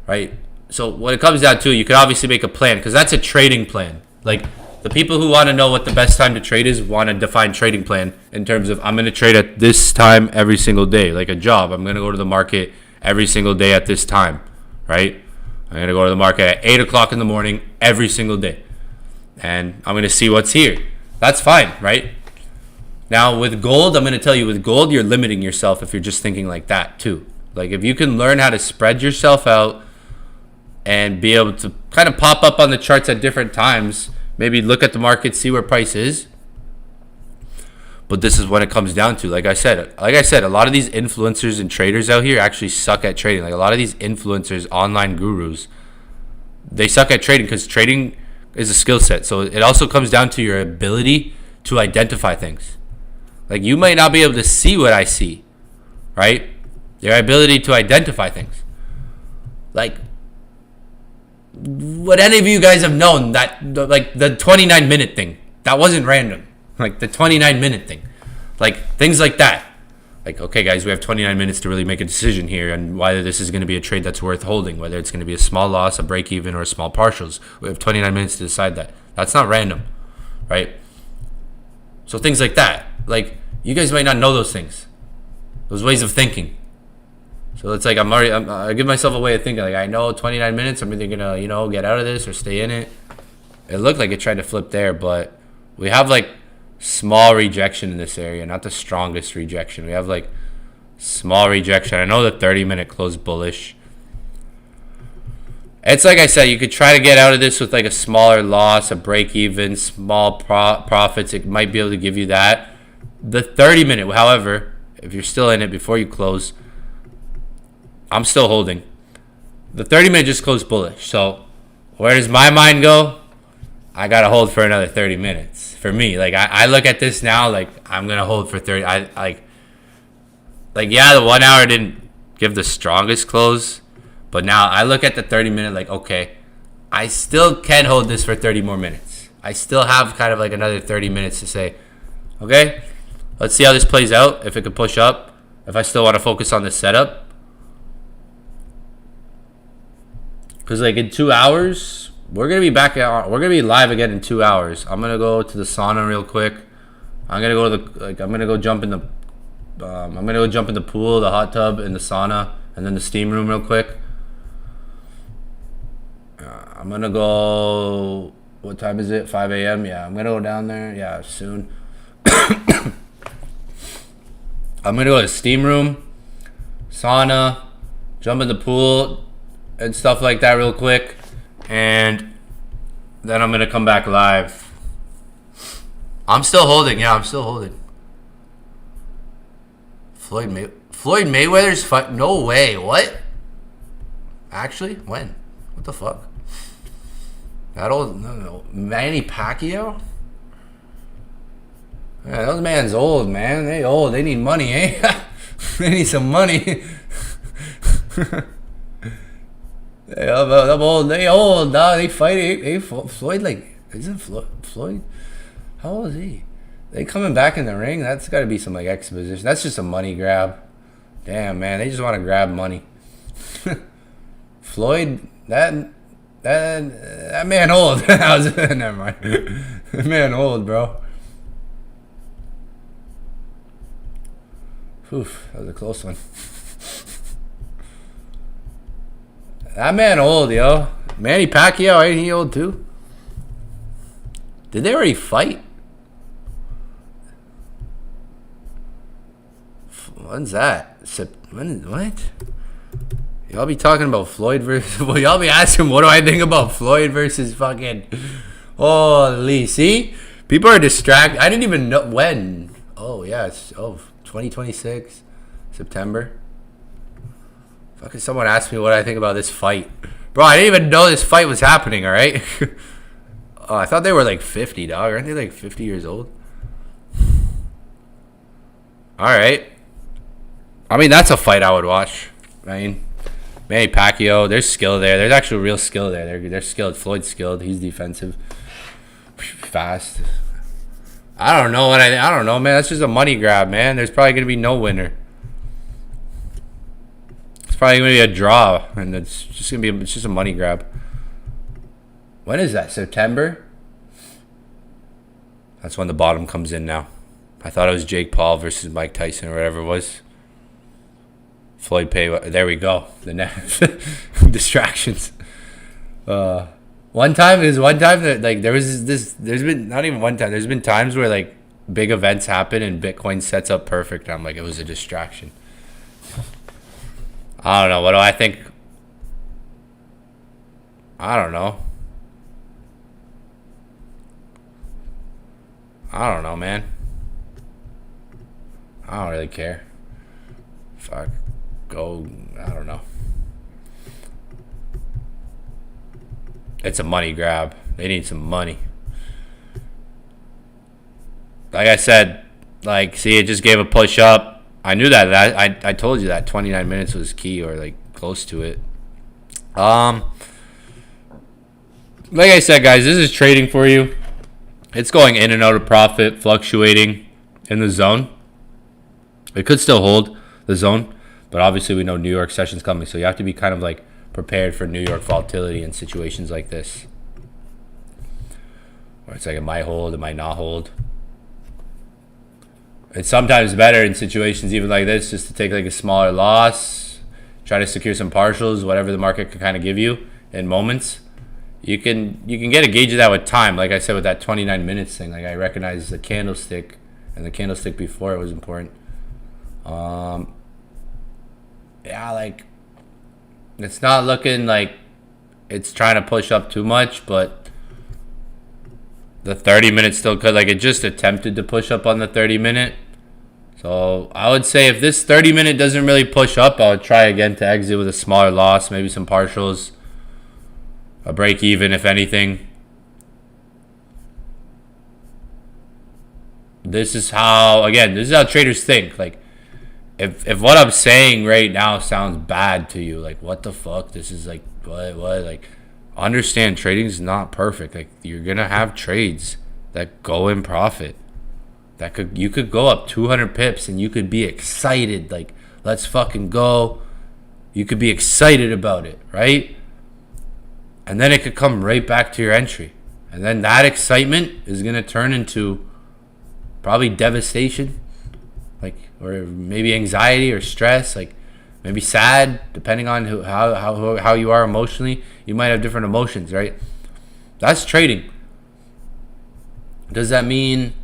right? So what it comes down to, you could obviously make a plan, because that's a trading plan. Like, the people who want to know what the best time to trade is want to define trading plan in terms of, I'm going to trade at this time every single day, like a job. I'm going to go to the market every single day at this time, right? I'm going to go to the market at 8 o'clock in the morning every single day, and I'm going to see what's here. That's fine, right? Now, with gold, I'm going to tell you, with gold, you're limiting yourself if you're just thinking like that, too. Like, if you can learn how to spread yourself out and be able to kind of pop up on the charts at different times, maybe look at the market, see where price is. But this is what it comes down to. Like I said, a lot of these influencers and traders out here actually suck at trading. Like, a lot of these influencers, online gurus, they suck at trading because trading is a skill set. So it also comes down to your ability to identify things. Like, you might not be able to see what I see, right? Your ability to identify things. Like, would any of you guys have known that, like, the 29-minute thing, that wasn't random? Like, the 29-minute thing, like, things like that. Like, okay, guys, we have 29 minutes to really make a decision here on whether this is going to be a trade that's worth holding, whether it's going to be a small loss, a break even, or a small partials. We have 29 minutes to decide that. That's not random, right? So things like that. Like, you guys might not know those things, those ways of thinking. So it's like, I give myself a way of thinking. Like, I know 29 minutes, I'm either going to, get out of this or stay in it. It looked like it tried to flip there, but we have, like, small rejection in this area, not the strongest rejection. We have, like, small rejection. I know the 30-minute closed bullish. It's like I said, you could try to get out of this with like a smaller loss, a break even, small profits. It might be able to give you that. The 30-minute, however, if you're still in it before you close, I'm still holding. The 30-minute just closed bullish. So where does my mind go? I got to hold for another 30 minutes. For me, like I look at this now, like I'm going to hold for 30. Yeah, the 1 hour didn't give the strongest close. But now I look at the 30-minute like, okay, I still can hold this for 30 more minutes. I still have kind of like another 30 minutes to say, okay, let's see how this plays out. If it can push up, if I still want to focus on the setup. Because like in 2 hours, we're going to be back out. We're going to be live again in 2 hours. I'm going to go to the sauna real quick. I'm going to go to I'm going to go jump in the I'm going to go jump in the pool, the hot tub, and the sauna, and then the steam room real quick. I'm going to go, what time is it? 5 a.m.? Yeah, I'm going to go down there. Yeah, soon. I'm going to go to the steam room, sauna, jump in the pool, and stuff like that real quick. And then I'm going to come back live. I'm still holding. Yeah, I'm still holding. Floyd Mayweather's fight? No way. What? Actually? When? What the fuck? That old, no, Manny Pacquiao? Yeah, those man's old, man. They old. They need money, eh? They need some money. I'm old. They old, dog. They fight. Hey, Floyd, like, isn't Floyd? How old is he? They coming back in the ring? That's got to be some, like, exposition. That's just a money grab. Damn, man. They just want to grab money. Floyd, that man old. Never mind. That man old, bro. Oof, that was a close one. That man old, yo. Manny Pacquiao, ain't he old too? Did they already fight? When's that? What? Y'all be talking about Floyd versus... Well, y'all be asking, what do I think about Floyd versus fucking... Holy, see? People are distracted. I didn't even know when. Oh, yeah, it's 2026, September. Fucking someone asked me what I think about this fight. Bro, I didn't even know this fight was happening, all right? Oh, I thought they were like 50, dog. Aren't they like 50 years old? All right. I mean, that's a fight I would watch. I mean... Manny Pacquiao, there's skill there. There's actual real skill there. They're skilled. Floyd's skilled. He's defensive. Fast. I don't know, man. That's just a money grab, man. There's probably going to be no winner. It's probably going to be a draw, and it's just a money grab. When is that? September? That's when the bottom comes in now. I thought it was Jake Paul versus Mike Tyson or whatever it was. Floyd Pay. There we go. The distractions. One time that like there was this. There's been not even one time. There's been times where like big events happen and Bitcoin sets up perfect. I'm like, it was a distraction. I don't know. What do I think? I don't know. I don't know, man. I don't really care. Fuck. Go, I don't know. It's a money grab. They need some money. Like I said, like, see, it just gave a push up. I knew that. I told you that 29 minutes was key or like close to it. Like I said, guys, this is trading for you. It's going in and out of profit, fluctuating in the zone. It could still hold the zone. But obviously we know New York session's coming, so you have to be kind of like prepared for New York volatility in situations like this. Where it's like, it might hold, it might not hold. It's sometimes better in situations even like this just to take like a smaller loss, try to secure some partials, whatever the market can kind of give you in moments. You can get a gauge of that with time. Like I said with that 29 minutes thing, like I recognize the candlestick and the candlestick before it was important. Yeah, like, it's not looking like it's trying to push up too much, but the 30 minute still could. Like, it just attempted to push up on the 30 minute. So I would say if this 30 minute doesn't really push up, I would try again to exit with a smaller loss, maybe some partials, a break even if anything. This is how traders think. Like, if what I'm saying right now sounds bad to you, like, what the fuck? This is like, what? Like, understand trading is not perfect. Like, you're gonna have trades that go in profit. You could go up 200 pips and you could be excited. Like, let's fucking go. You could be excited about it, right? And then it could come right back to your entry. And then that excitement is gonna turn into probably devastation, like, or maybe anxiety or stress, like maybe sad, depending on how you are emotionally. You might have different emotions, right? That's trading. Does that mean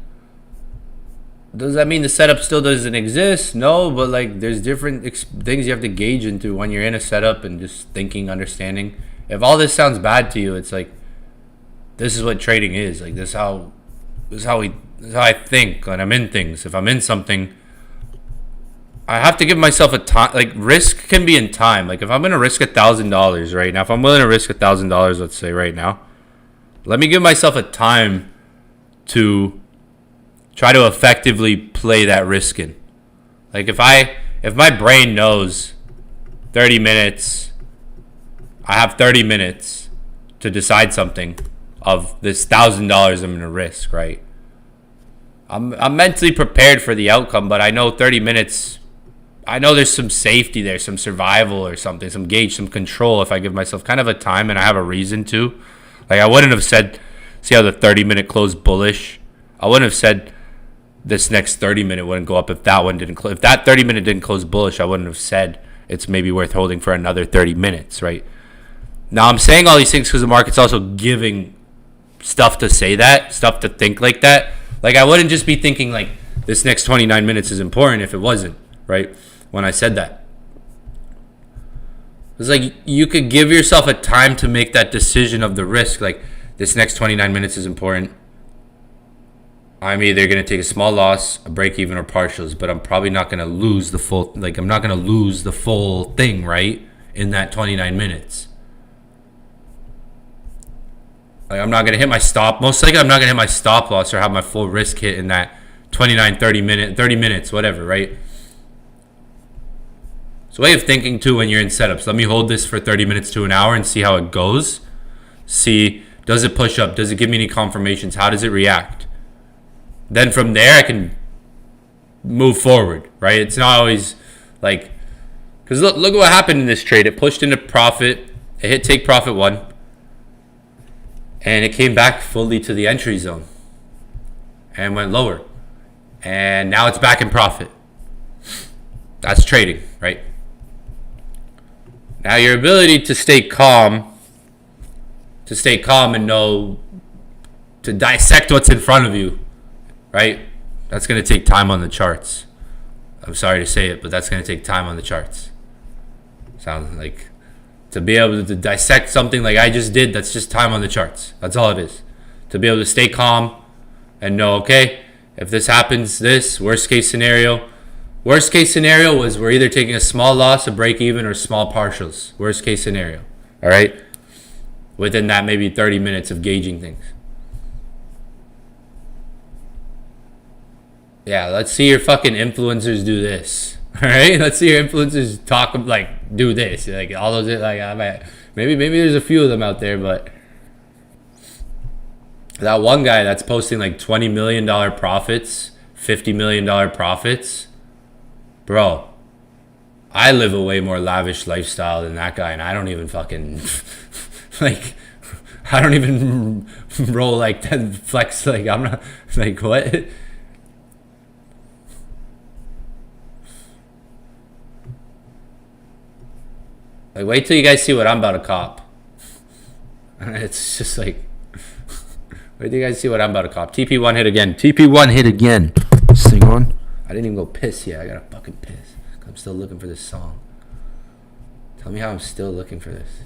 the setup still doesn't exist? No, but like, there's different things you have to gauge into when you're in a setup and just thinking, understanding. If all this sounds bad to you, it's like, this is what trading is. Like, this is how I think when I'm in things. If I'm in something, I have to give myself a time. Like, risk can be in time. Like, if I'm gonna risk $1,000 right now, if I'm willing to risk $1,000, let's say right now, let me give myself a time to try to effectively play that risk in. Like, if my brain knows 30 minutes, I have 30 minutes to decide something of this $1,000 I'm gonna risk, right? I'm mentally prepared for the outcome, but I know 30 minutes, I know there's some safety there, some survival or something, some gauge, some control if I give myself kind of a time and I have a reason to. Like, I wouldn't have said, see how the 30 minute closed bullish? I wouldn't have said this next 30 minute wouldn't go up if that one didn't close. If that 30 minute didn't close bullish, I wouldn't have said it's maybe worth holding for another 30 minutes, right? Now, I'm saying all these things because the market's also giving stuff to say that, stuff to think like that. Like, I wouldn't just be thinking like this next 29 minutes is important if it wasn't, right? When I said that, it's like, you could give yourself a time to make that decision of the risk. Like, this next 29 minutes is important. I'm either going to take a small loss, a break even, or partials, but I'm probably not going to lose the full, like, I'm not going to lose the full thing, right? In that 29 minutes. Like, I'm not going to hit my stop. Most likely, I'm not going to hit my stop loss or have my full risk hit in that 29, 30 minutes, whatever, right? It's a way of thinking, too, when you're in setups. Let me hold this for 30 minutes to an hour and see how it goes. See, does it push up? Does it give me any confirmations? How does it react? Then from there, I can move forward, right? It's not always like, because look at what happened in this trade. It pushed into profit. It hit take profit 1. And it came back fully to the entry zone and went lower. And now it's back in profit. That's trading, right? Now, your ability to stay calm and know, to dissect what's in front of you, right? That's going to take time on the charts. I'm sorry to say it, but that's going to take time on the charts. Sounds like, to be able to dissect something like I just did, that's just time on the charts. That's all it is. To be able to stay calm and know, okay, if this happens, this, worst case scenario was we're either taking a small loss, a break even, or small partials. Worst case scenario. All right? Within that, maybe 30 minutes of gauging things. Yeah, let's see your fucking influencers do this. All right? Let's see your influencers talk, like, do this. Like, all those, like, maybe there's a few of them out there, but that one guy that's posting like $20 million profits, $50 million profits, bro, I live a way more lavish lifestyle than that guy, and I don't even fucking like, I don't even roll like that, flex, like, I'm not, like, what? Like, wait till you guys see what I'm about to cop. It's just like, wait till you guys see what I'm about to cop. TP1 hit again. TP1 hit again. This thing on. I didn't even go piss yet. I gotta fucking piss. I'm still looking for this song. Tell me how I'm still looking for this.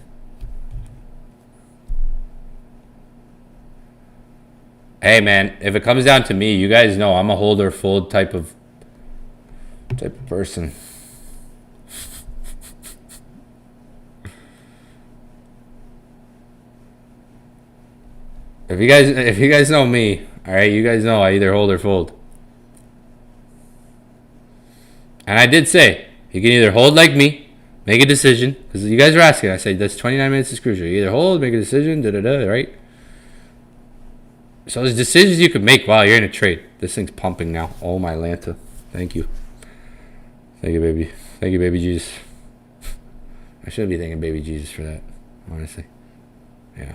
Hey man, if it comes down to me, you guys know I'm a hold or fold type of person. If you guys know me, all right, you guys know I either hold or fold. And I did say you can either hold like me, make a decision, because you guys are asking. I said that's 29 minutes is crucial. You either hold, make a decision, right? So there's decisions you can make while you're in a trade. This thing's pumping now. Oh my Lanta, thank you, baby, thank you, baby Jesus. I should be thanking baby Jesus for that, honestly. Yeah.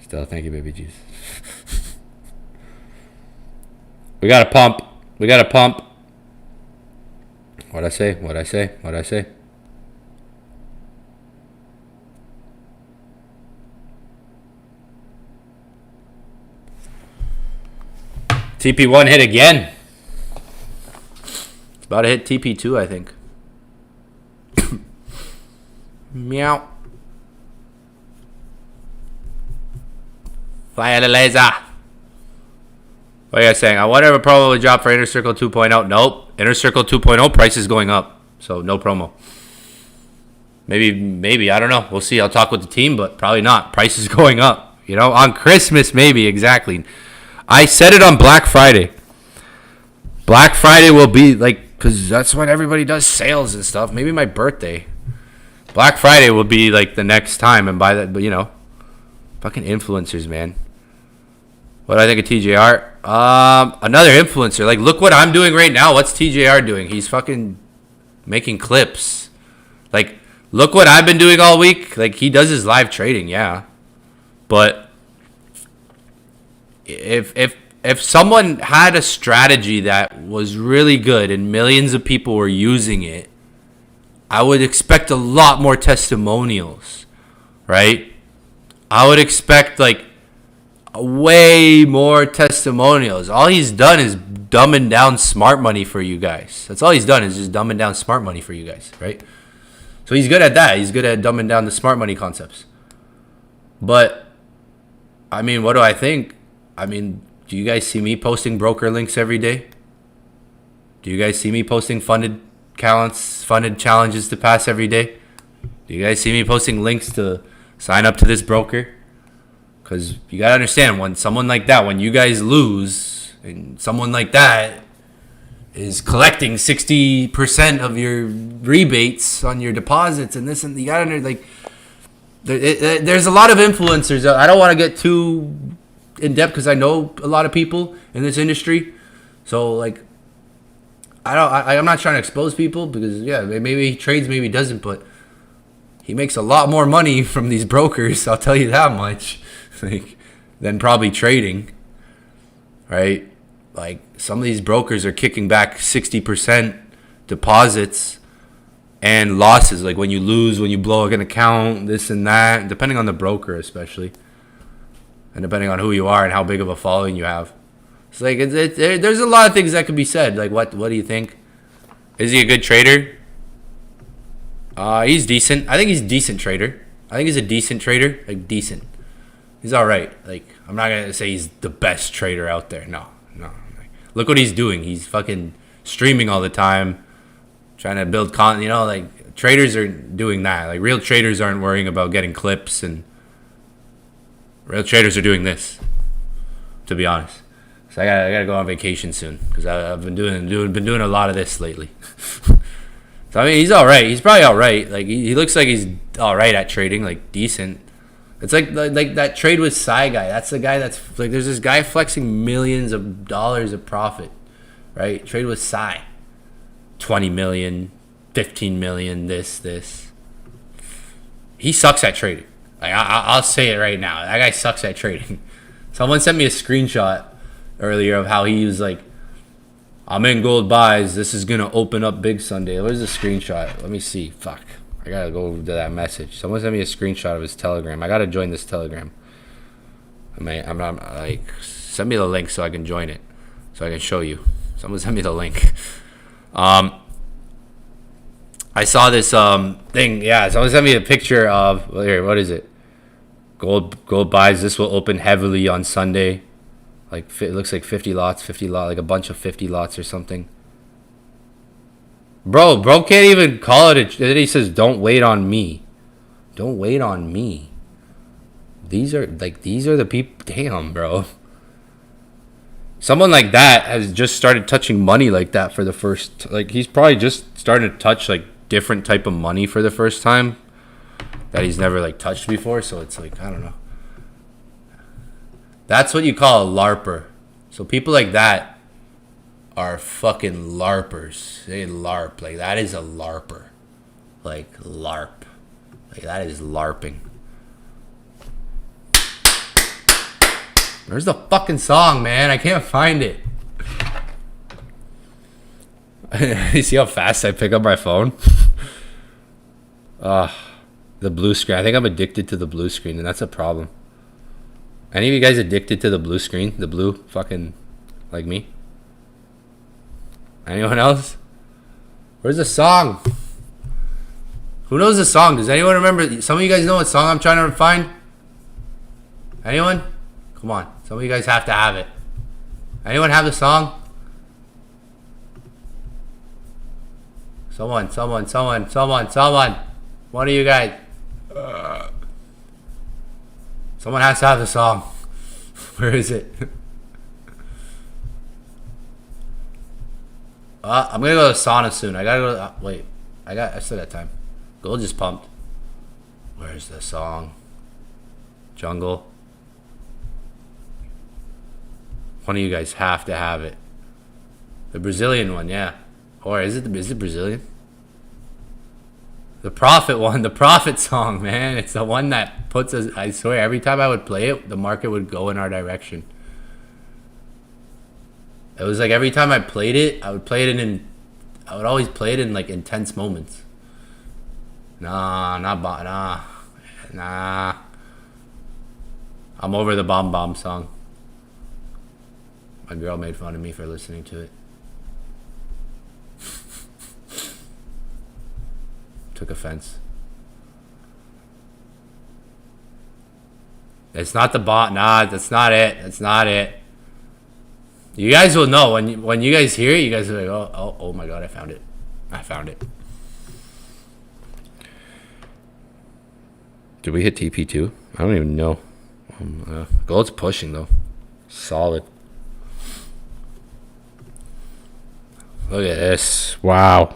Still, thank you, baby Jesus. We got to pump. We got to pump. What'd I say? TP1 hit again. It's about to hit TP2, I think. Meow. Fire the laser. What are you guys saying? I wonder if a promo would drop for Inner Circle 2.0. Nope. Inner Circle 2.0 price is going up. So no promo. Maybe. I don't know. We'll see. I'll talk with the team, but probably not. Price is going up. You know, on Christmas, maybe. Exactly. I said it on Black Friday. Black Friday will be like, because that's when everybody does sales and stuff. Maybe my birthday. Black Friday will be like the next time. And by that, but you know, fucking influencers, man. What do I think of TJR? Another influencer. Like, look what I'm doing right now. What's TJR doing? He's fucking making clips. Like, look what I've been doing all week. Like, he does his live trading, yeah. But if someone had a strategy that was really good and millions of people were using it, I would expect a lot more testimonials, right? I would expect, like, way more testimonials. All he's done is dumbing down smart money for you guys. That's all he's done is just dumbing down smart money for you guys, right? So he's good at that. He's good at dumbing down the smart money concepts. But, I mean, what do I think? I mean, do you guys see me posting broker links every day? Do you guys see me posting funded challenges to pass every day? Do you guys see me posting links to sign up to this broker? Because you got to understand, when someone like that, when you guys lose, and someone like that is collecting 60% of your rebates on your deposits and this, and you got to, like, there's a lot of influencers. I don't want to get too in depth because I know a lot of people in this industry. So, like, I'm not trying to expose people because, yeah, maybe he trades, maybe he doesn't, but he makes a lot more money from these brokers, I'll tell you that much. Like, than probably trading, right? Like, some of these brokers are kicking back 60% deposits and losses. Like, when you lose, when you blow an account, this and that, depending on the broker especially, and depending on who you are and how big of a following you have. It's like, there's a lot of things that could be said. Like, what do you think? Is he a good trader? He's decent. I think he's a decent trader. I think he's a decent trader. Like, decent. He's all right. Like, I'm not going to say he's the best trader out there. No. Like, look what he's doing. He's fucking streaming all the time, trying to build content. You know, like, traders are doing that. Like, real traders aren't worrying about getting clips, and real traders are doing this, to be honest. So I gotta go on vacation soon because I've been doing a lot of this lately. So, I mean, he's all right. He's probably all right. Like, he looks like he's all right at trading, like, decent. It's like that trade with Psy guy. That's the guy that's like, there's this guy flexing millions of dollars of profit, right? Trade with Psy, 20 million, 15 million, this. He sucks at trading. Like, I'll say it right now. That guy sucks at trading. Someone sent me a screenshot earlier of how he was like, I'm in gold buys. This is gonna open up big Sunday. Where's the screenshot? Let me see. Fuck. I gotta go to that message. Someone sent me a screenshot of his Telegram. I gotta join this Telegram. I'm not like, send me the link so I can join it, so I can show you. Someone sent me the link. I saw this thing. Yeah, someone sent me a picture of here. What is it? Gold buys. This will open heavily on Sunday. Like it looks like 50 lots, like a bunch of 50 lots or something. Bro can't even call it. Then he says, "Don't wait on me. Don't wait on me." These are the people. Damn, bro. Someone like that has just started touching money like that for the first. Like he's probably just starting to touch like different type of money for the first time that he's never like touched before. So it's like, I don't know. That's what you call a LARPer. So people like that are fucking LARPers. They LARP. Like that is a LARPer. Like LARP. Like that is LARPing. Where's the fucking song, man? I can't find it. You see how fast I pick up my phone? The blue screen. I think I'm addicted to the blue screen, and that's a problem. Any of you guys addicted to the blue screen? The blue fucking, like me? Anyone else? Where's the song? Who knows the song? Does anyone remember? Some of you guys know what song I'm trying to find? Anyone? Come on. Some of you guys have to have it. Anyone have the song? Someone. One of you guys. Someone has to have the song. Where is it? I'm gonna go to sauna soon. I gotta go. Wait. I still got time. Gold just pumped. Where's the song? Jungle. One of you guys have to have it. The Brazilian one, yeah. Or is it Brazilian? The Prophet one, the Prophet song, man. It's the one that puts us, I swear, every time I would play it, the market would go in our direction. It was like every time I played it, I would always play it in like intense moments. Nah. I'm over the Bomb song. My girl made fun of me for listening to it. Took offense. It's not the bot. Nah, that's not it. That's not it. You guys will know when you guys hear it. You guys are like, oh my god, I found it. Did we hit TP2? I don't even know. Gold's pushing though. Solid. Look at this. Wow.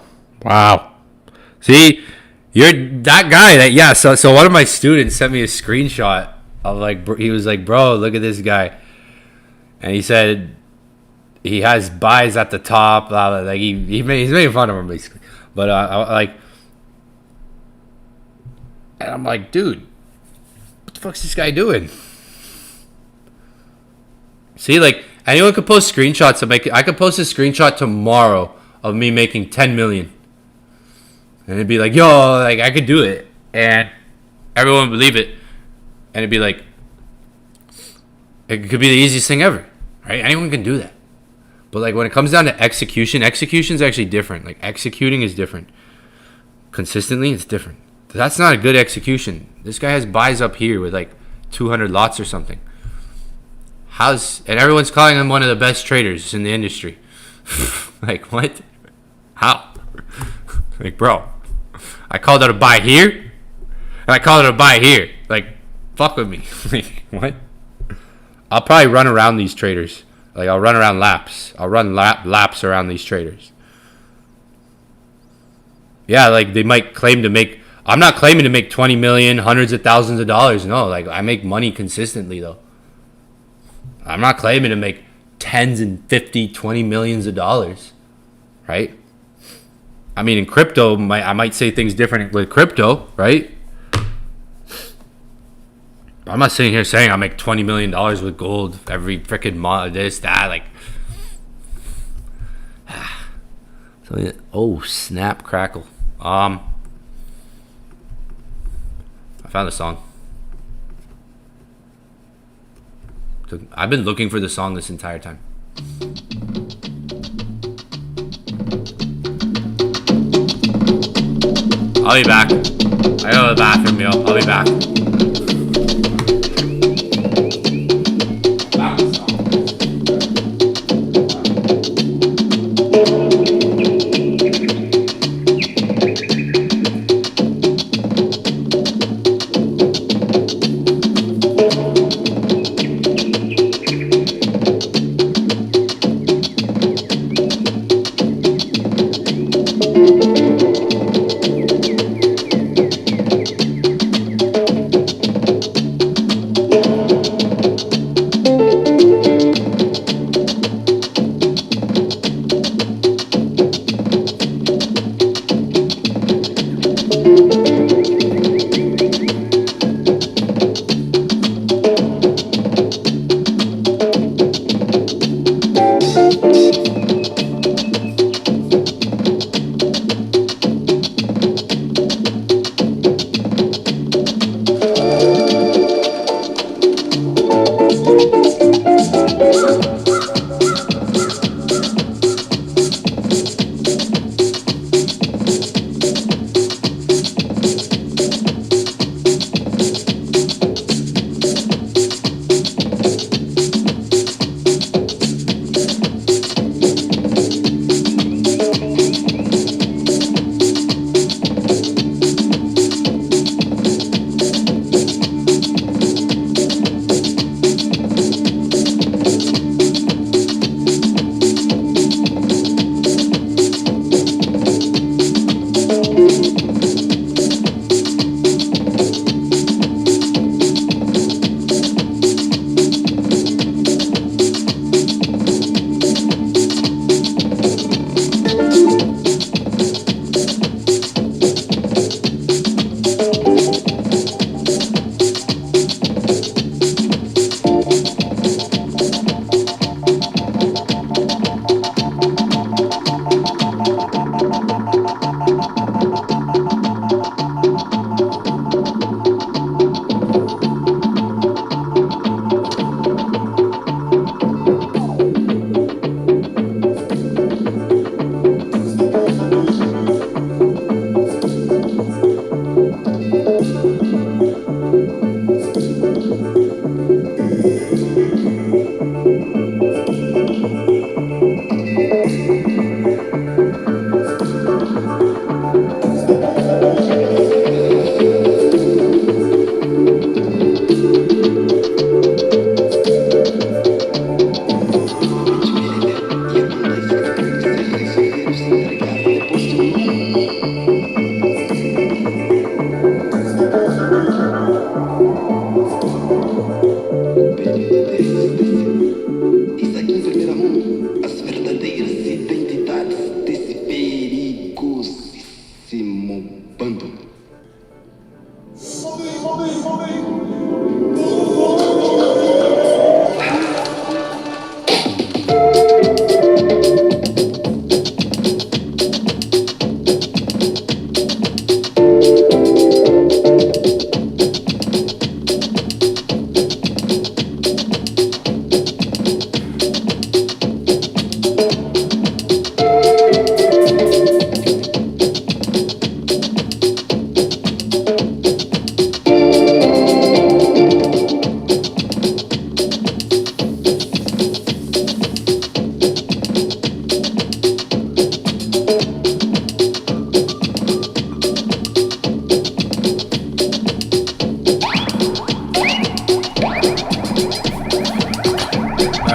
See, you're that guy so one of my students sent me a screenshot of like, he was like, bro, look at this guy. And he said he has buys at the top, blah, blah, like he's making fun of him basically. But and I'm like, dude, what the fuck's this guy doing? See, like anyone could post screenshots I could post a screenshot tomorrow of me making 10 million. And it'd be like, yo, like I could do it. And everyone would believe it. And it'd be like, it could be the easiest thing ever. Right? Anyone can do that. But like when it comes down to execution is actually different. Like executing is different. Consistently, it's different. That's not a good execution. This guy has buys up here with like 200 lots or something. And everyone's calling him one of the best traders in the industry. Like, what? How? Like, bro, I called it a buy here, and I called it a buy here. Like, fuck with me. Like, what? I'll probably run around these traders. Like, I'll run around laps. I'll run laps around these traders. Yeah, like, they might claim to make... I'm not claiming to make 20 million, hundreds of thousands of dollars. No, like, I make money consistently, though. I'm not claiming to make tens and 50, 20 millions of dollars. Right? I mean, in crypto, I might say things different with crypto, right? I'm not sitting here saying I make $20 million with gold every freaking month, this, that, like. So, oh, snap, crackle. I found the song. I've been looking for the song this entire time. I'll be back. I go to the bathroom, yo. I'll be back.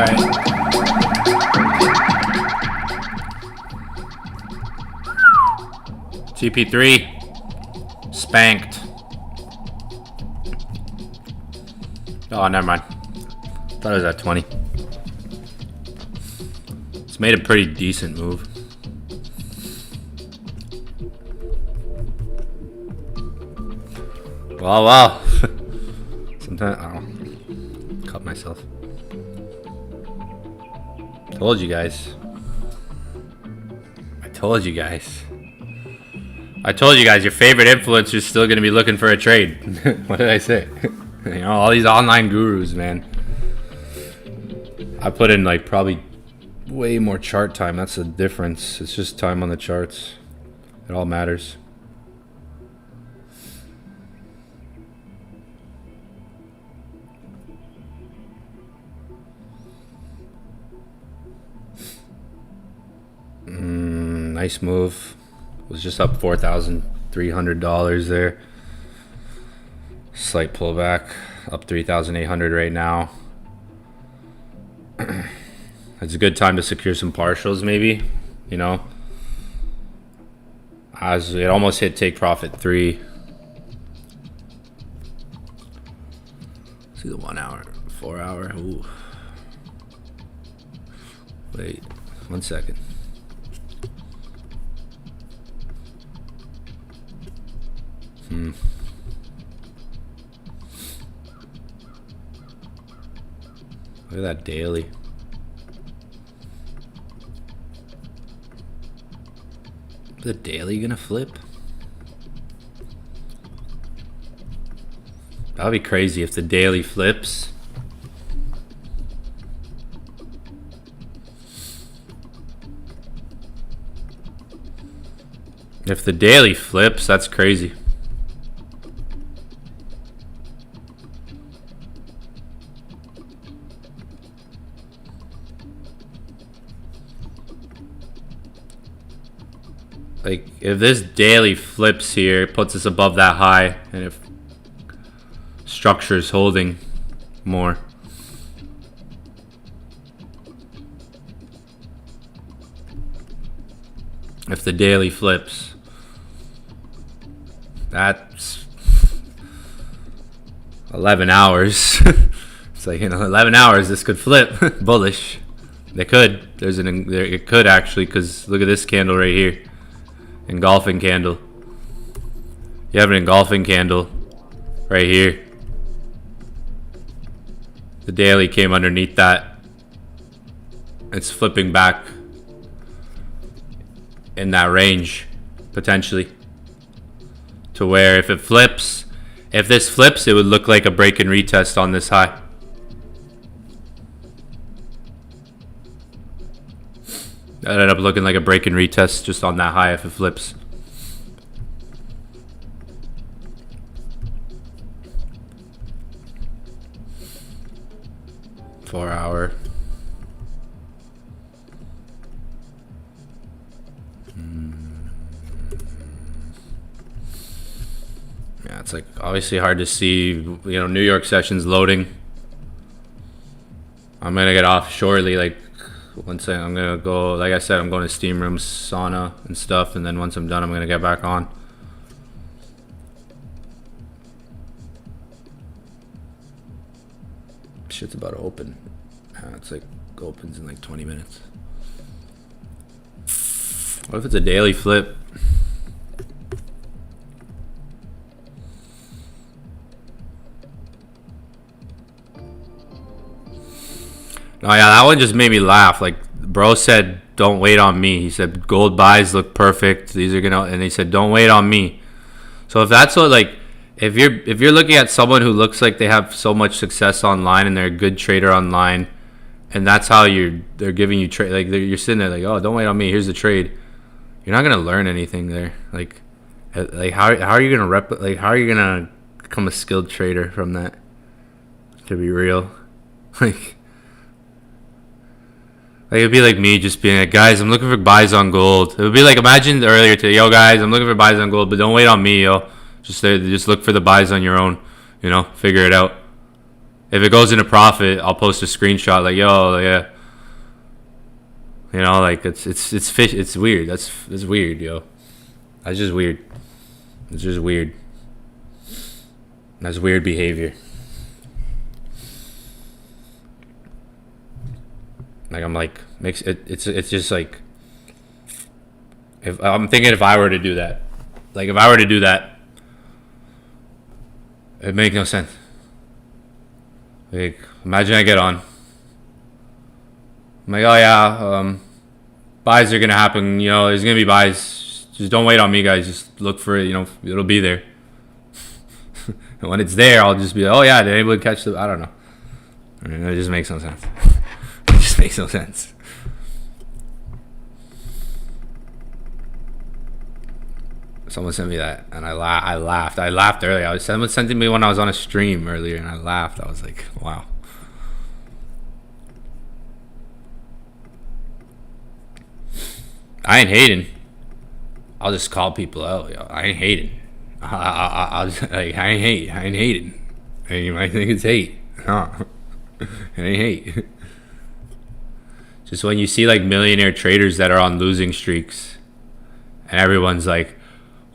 right. TP3 spanked. Oh, never mind. Thought it was at 20. It's made a pretty decent move. Wow. Sometimes I don't cut myself. Told you guys. I told you guys your favorite influencer is still gonna be looking for a trade. What did I say? You know, all these online gurus, man. I put in like probably way more chart time. That's the difference. It's just time on the charts. It all matters. Nice move. It was just up $4,300 there. Slight pullback. Up 3,800 right now. It's a good time to secure some partials, maybe. You know, as it almost hit take profit 3. See the 1 hour, 4 hour. Ooh. Wait, 1 second. Look at that daily. Is the daily gonna flip? That would be crazy if the daily flips. If the daily flips, that's crazy. Like, if this daily flips here, it puts us above that high, and if structure's holding more. If the daily flips, that's 11 hours. It's like, 11 hours, this could flip. Bullish. They could. It could actually, because look at this candle right here. Engulfing candle. You have an engulfing candle right here. The daily came underneath that. It's flipping back in that range, potentially. To where if it flips, if this flips, it would look like a break and retest on this high. That ended up looking like a break and retest just on that high if it flips. Four hour. Yeah, it's like obviously hard to see. You know, New York session's loading. I'm gonna get off shortly. Like, once I'm gonna go, like I said, I'm going to steam rooms, sauna and stuff, and then once I'm done, I'm gonna get back on. Shit's about to open. It's like opens in like 20 minutes. What if it's a daily flip? Oh yeah, that one just made me laugh. Like, bro said, don't wait on me. He said gold buys look perfect. These are gonna, and he said don't wait on me. So if that's what, like, if you're looking at someone who looks like they have so much success online and they're a good trader online, and that's how they're giving you trade, like you're sitting there like, oh, don't wait on me. Here's the trade. You're not gonna learn anything there. Like how are you gonna how are you gonna become a skilled trader from that? To be real, like it'd be like me just being like, guys, I'm looking for buys on gold. It would be like, imagine earlier today, yo guys, I'm looking for buys on gold, but don't wait on me, yo. Just look for the buys on your own, you know, figure it out. if it goes into profit, I'll post a screenshot like, yo, yeah. You know, like it's fish. It's weird. That's weird, yo. That's just weird. It's just weird. That's weird behavior. Like I'm like makes it. It's just like if I'm thinking if I were to do that, like if I were to do that, it make no sense. Like imagine I get on. I'm like, oh yeah, buys are gonna happen. You know, there's gonna be buys. Just don't wait on me, guys. Just look for it. You know, it'll be there. And when it's there, I'll just be like, oh yeah, did anybody catch the? I don't know. I mean, it just makes no sense. It just makes no sense. Someone sent me that, and I laughed. I laughed earlier. Someone sent it me when I was on a stream earlier, and I laughed. I was like, wow. I ain't hating. I'll just call people out. Yo. I ain't hating. I'll just, like, I ain't hating. And you might think it's hate. No. It ain't hate. Just when you see like millionaire traders that are on losing streaks, and everyone's like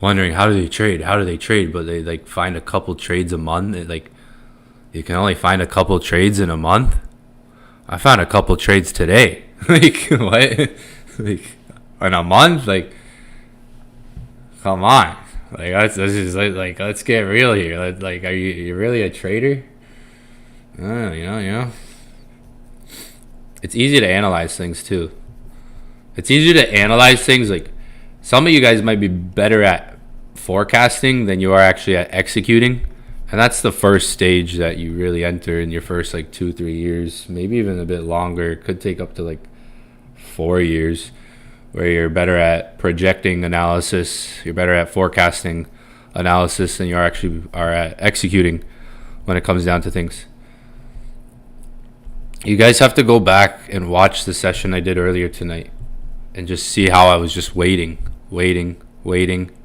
wondering how do they trade, but they like find a couple trades a month. Like you can only find a couple trades in a month. I found a couple trades today. Like what? Like in a month? Like come on. Like that's just like let's get real here. Like are you really a trader? You know. It's easy to analyze things too. It's easy to analyze things. Like some of you guys might be better at forecasting than you are actually at executing, and that's the first stage that you really enter in your first like 2-3 years, maybe even a bit longer. It could take up to like 4 years, where you're better at projecting analysis, you're better at forecasting analysis than you are at executing when it comes down to things. You guys have to go back and watch the session I did earlier tonight and just see how I was just waiting,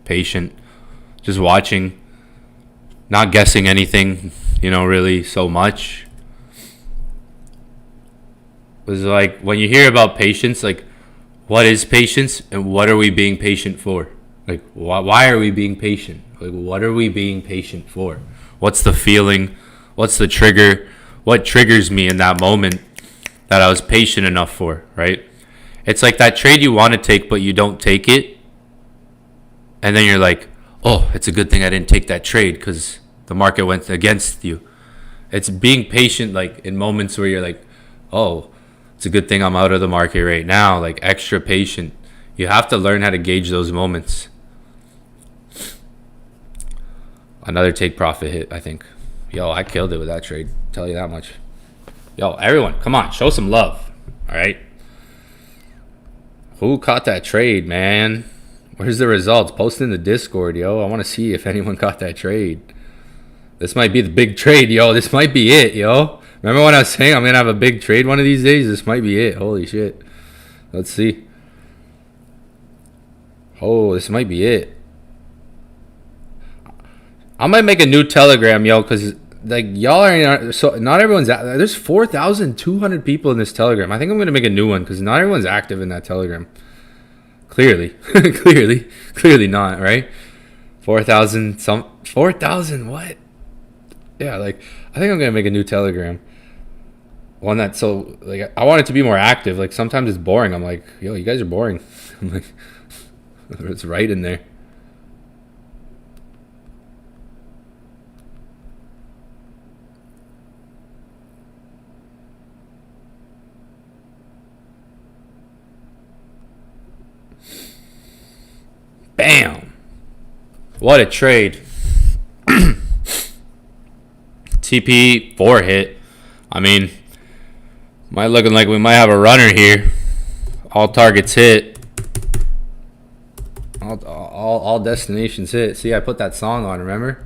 patient, just watching, not guessing anything, really so much. It was like when you hear about patience, like what is patience and what are we being patient for? Like why are we being patient? Like what are we being patient for? What's the feeling? What's the trigger? What triggers me in that moment that I was patient enough for, right? It's like that trade you want to take, but you don't take it. And then you're like, oh, it's a good thing I didn't take that trade because the market went against you. It's being patient, like in moments where you're like, oh, it's a good thing I'm out of the market right now. Like extra patient. You have to learn how to gauge those moments. Another take profit hit, I think. Yo, I killed it with that trade. Tell you that much. Yo, everyone, come on, show some love. All right. Who caught that trade, man? Where's the results? Post in the Discord, yo. I want to see if anyone caught that trade. This might be the big trade, yo. This might be it, yo. Remember when I was saying I'm going to have a big trade one of these days? This might be it. Holy shit. Let's see. Oh, this might be it. I might make a new Telegram, yo, because like y'all are so not everyone's there's 4,200 people in this Telegram. I think I'm gonna make a new one because not everyone's active in that Telegram. Clearly, clearly not, right? 4,000 what? Yeah, like I think I'm gonna make a new Telegram. One that's so like I want it to be more active. Like sometimes it's boring. I'm like, yo, you guys are boring. I'm like, it's right in there. Bam! What a trade. TP4 hit. I mean, might looking like we might have a runner here. All targets hit. All destinations hit. See, I put that song on, remember?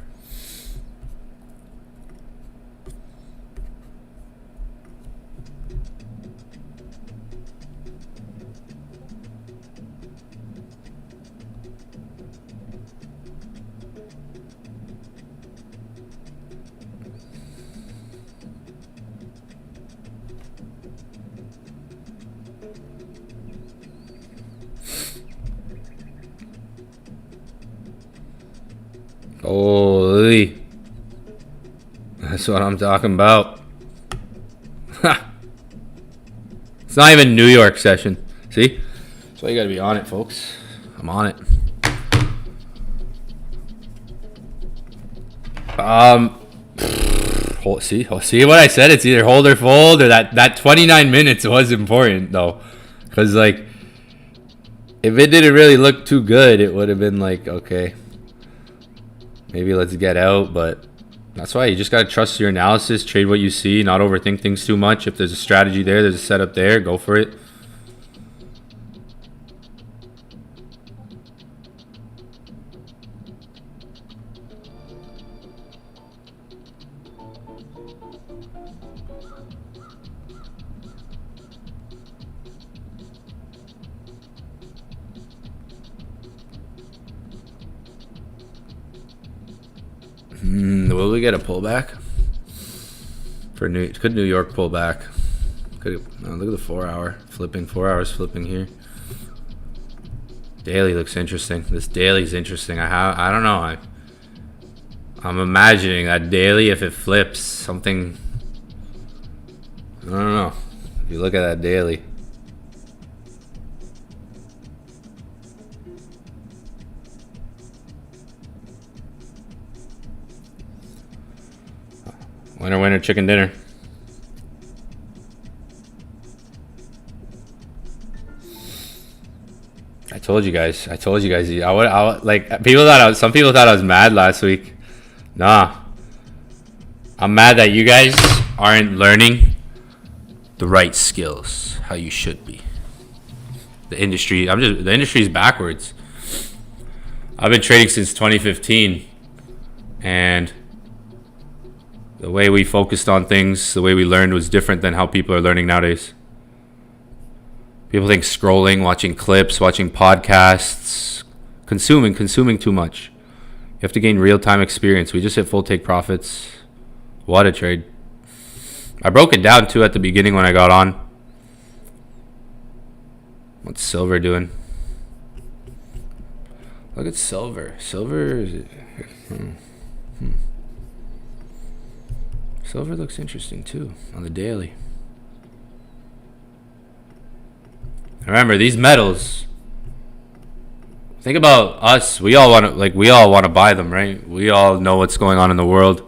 Holy. That's what I'm talking about. It's not even New York session. See? That's why you gotta be on it, folks. I'm on it. See what I said? It's either hold or fold, or that 29 minutes was important though, because like if it didn't really look too good, it would have been like, okay, maybe let's get out. But that's why you just gotta trust your analysis, trade what you see, not overthink things too much. If there's a strategy there, there's a setup there, go for it. Will we get a pullback? Could New York pull back? Look at the 4 hour flipping. 4 hours flipping here. Daily looks interesting. This daily's interesting. I don't know. I'm imagining that daily, if it flips something. I don't know. If you look at that daily. Winner, chicken dinner. I told you guys. I would like some people thought I was mad last week. Nah. I'm mad that you guys aren't learning the right skills, how you should be. The industry's backwards. I've been trading since 2015, and the way we focused on things, the way we learned was different than how people are learning nowadays. People think scrolling, watching clips, watching podcasts, consuming too much. You have to gain real-time experience. We just hit full take profits. What a trade. I broke it down too at the beginning when I got on. What's silver doing? Look at silver. Silver looks interesting too on the daily. Remember, these metals, think about us. We all want to buy them, right? We all know what's going on in the world,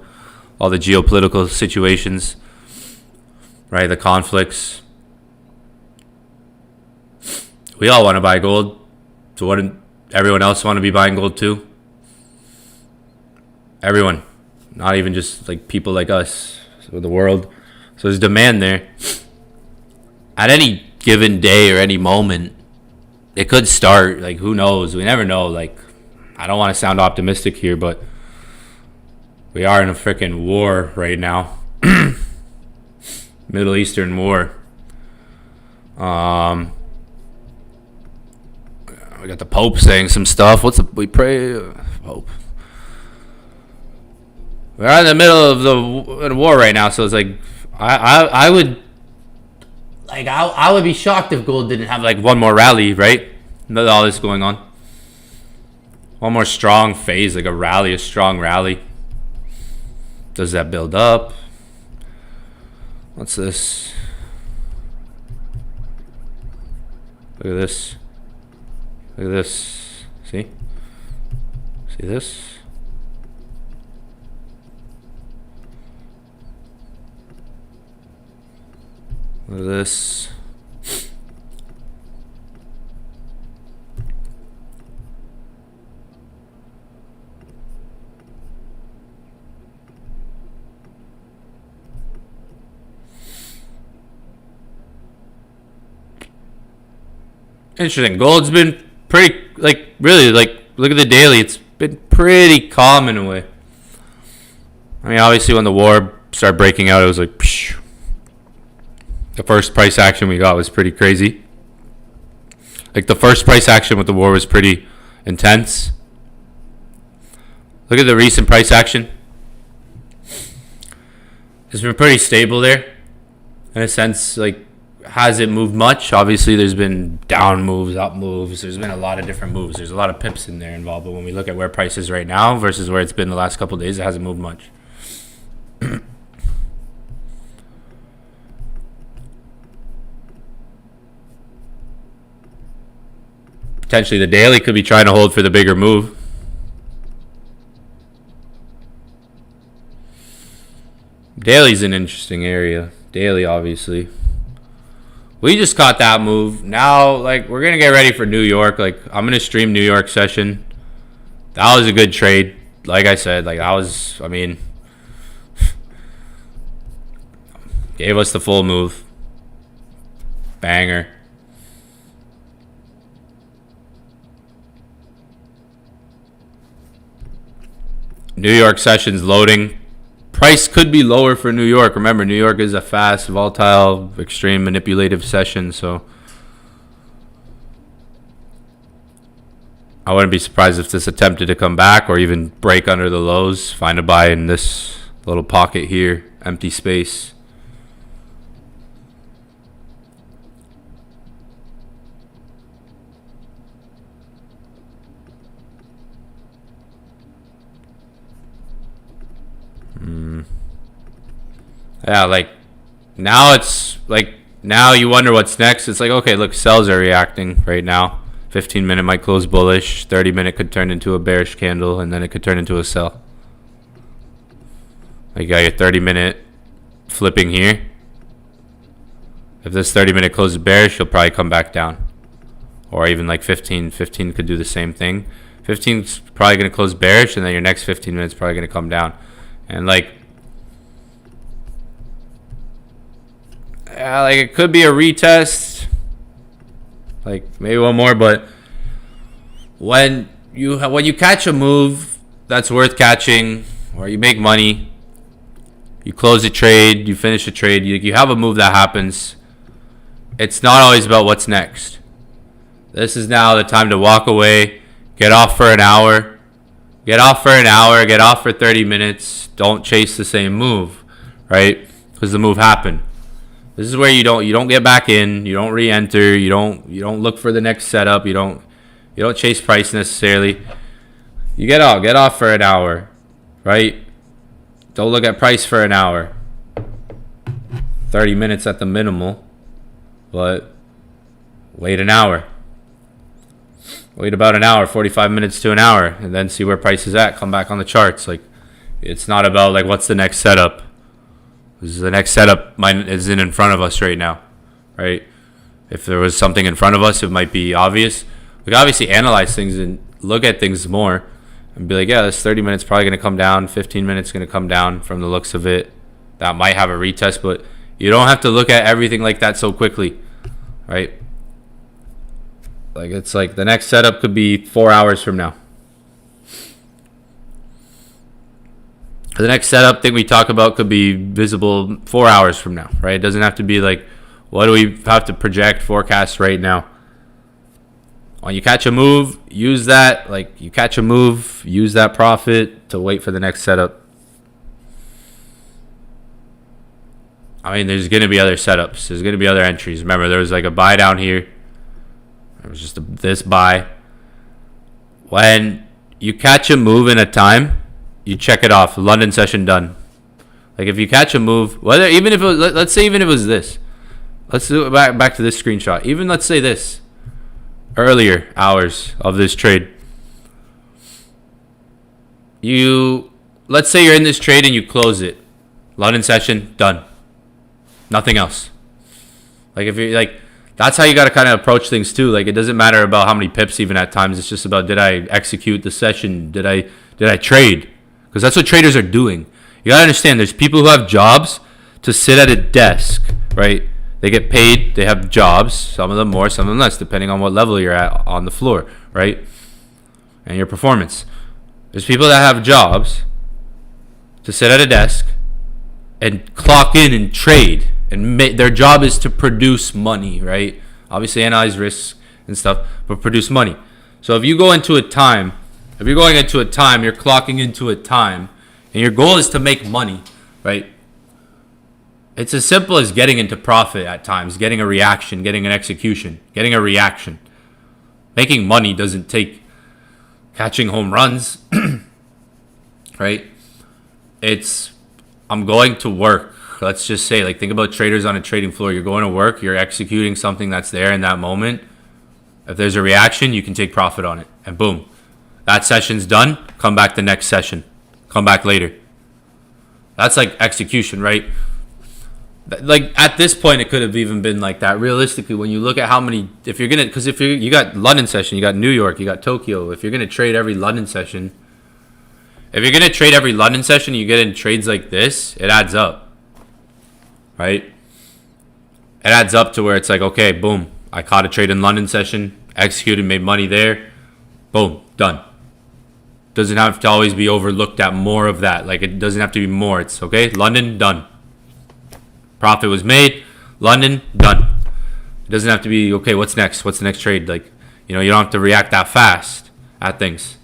all the geopolitical situations, right? The conflicts. We all want to buy gold. So wouldn't everyone else want to be buying gold too? Everyone. Not even just like people like us, so the world. So there's demand there. At any given day or any moment, it could start. Like, who knows? We never know. Like, I don't want to sound optimistic here, but we are in a freaking war right now. Middle Eastern war. We got the Pope saying some stuff. We pray, Pope. We're in the middle of the war right now, so it's like I would be shocked if gold didn't have like one more rally, right? With all this going on, one more strong phase, like a strong rally. Does that build up? What's this? Look at this. Look at this. See this? Look at this. Interesting. Gold's been pretty, like, really, like, look at the daily. It's been pretty calm in a way. I mean, obviously when the war started breaking out, it was like, psh. The first price action we got was pretty crazy. Like, the first price action with the war was pretty intense. Look at the recent price action. It's been pretty stable there. In a sense, like, has it moved much? Obviously, there's been down moves, up moves. There's been a lot of different moves. There's a lot of pips in there involved. But when we look at where price is right now versus where it's been the last couple of days, it hasn't moved much. Potentially, the daily could be trying to hold for the bigger move. Daily's an interesting area. Daily, obviously. We just caught that move. Now, like, we're going to get ready for New York. Like, I'm going to stream New York session. That was a good trade. Like I said, like, that was, I mean, gave us the full move. Banger. New York session's loading. Price could be lower for New York. Remember, New York is a fast, volatile, extreme manipulative session, so I wouldn't be surprised if this attempted to come back or even break under the lows. Find a buy in this little pocket here, empty space. Yeah, like, now it's like, now you wonder what's next. It's like, okay, look, sells are reacting right now. 15-minute might close bullish. 30-minute could turn into a bearish candle, and then it could turn into a sell. Like, you got your 30-minute flipping here. If this 30-minute closes bearish, you'll probably come back down. Or even like 15. 15 could do the same thing. 15's probably going to close bearish, and then your next 15 minutes probably going to come down. And like, like it could be a retest, like maybe one more. But when you catch a move that's worth catching, or you make money, you close a trade, you finish a trade, you have a move that happens, it's not always about what's next. This is now the time to walk away, get off for an hour, get off for 30 minutes. Don't chase the same move, right? Because the move happened. This is where you don't get back in, you don't re-enter, you don't look for the next setup, you don't chase price necessarily. You get off for an hour, right? Don't look at price for an hour. 30 minutes at the minimal, but wait an hour. Wait about an hour, 45 minutes to an hour, and then see where price is at. Come back on the charts. Like, it's not about like what's the next setup. This is the next setup isn't in front of us right now, right? If there was something in front of us, it might be obvious. We can obviously analyze things and look at things more and be like, yeah, this 30 minutes probably going to come down. 15 minutes going to come down from the looks of it. That might have a retest, but you don't have to look at everything like that so quickly, right? Like, it's like the next setup could be 4 hours from now. The next setup thing we talk about could be visible 4 hours from now, right? It doesn't have to be like, what do we have to project, forecast right now? When you catch a move, use that. Like, you catch a move, use that profit to wait for the next setup. I mean, there's going to be other setups. There's going to be other entries. Remember, there was like a buy down here. It was just this buy. When you catch a move in a time, you check it off. London session done. Like, if you catch a move, whether even if it was, let's say even if it was this. Let's do it back to this screenshot. Even let's say this. Earlier hours of this trade. Let's say you're in this trade and you close it. London session done. Nothing else. Like, if you're like, that's how you got to kind of approach things too. Like, it doesn't matter about how many pips even at times. It's just about, did I execute the session? Did I trade? Because that's what traders are doing. You got to understand, there's people who have jobs to sit at a desk, right? They get paid. They have jobs. Some of them more, some of them less, depending on what level you're at on the floor, right? And your performance. There's people that have jobs to sit at a desk and clock in and trade. And their job is to produce money, right? Obviously analyze risks and stuff, but produce money. So if you go into a time, you're clocking into a time, and your goal is to make money, right? It's as simple as getting into profit at times, getting a reaction, getting an execution, getting a reaction. Making money doesn't take catching home runs, right? It's, I'm going to work. Let's just say, like, think about traders on a trading floor. You're going to work, you're executing something that's there in that moment. If there's a reaction, you can take profit on it. And boom, that session's done. Come back the next session. Come back later. That's like execution, right? Like at this point, it could have even been like that. Realistically, when you look at how many, if you're gonna, because if you got London session, you got New York, you got Tokyo. If you're gonna trade every London session, you get in trades like this, it adds up, right? It adds up to where it's like, okay, boom, I caught a trade in London session, executed, made money there, boom, done. Doesn't have to always be overlooked at more of that. Like it doesn't have to be more. It's okay, London, done. Profit was made, London, done. It doesn't have to be, okay, what's next? What's the next trade? Like, you know, you don't have to react that fast at things.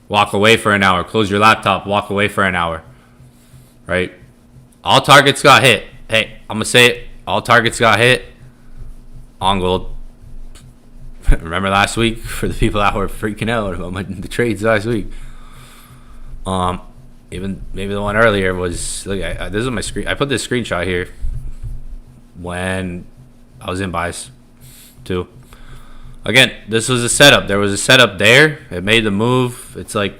Walk away for an hour. Close your laptop, walk away for an hour. Right? All targets got hit. Hey, I'm going to say it. All targets got hit on gold. Remember last week? For the people that were freaking out about the trades last week. Even maybe the one earlier was, look, this is my screen. I put this screenshot here when I was in buys too. Again, this was a setup. There was a setup there. It made the move. It's like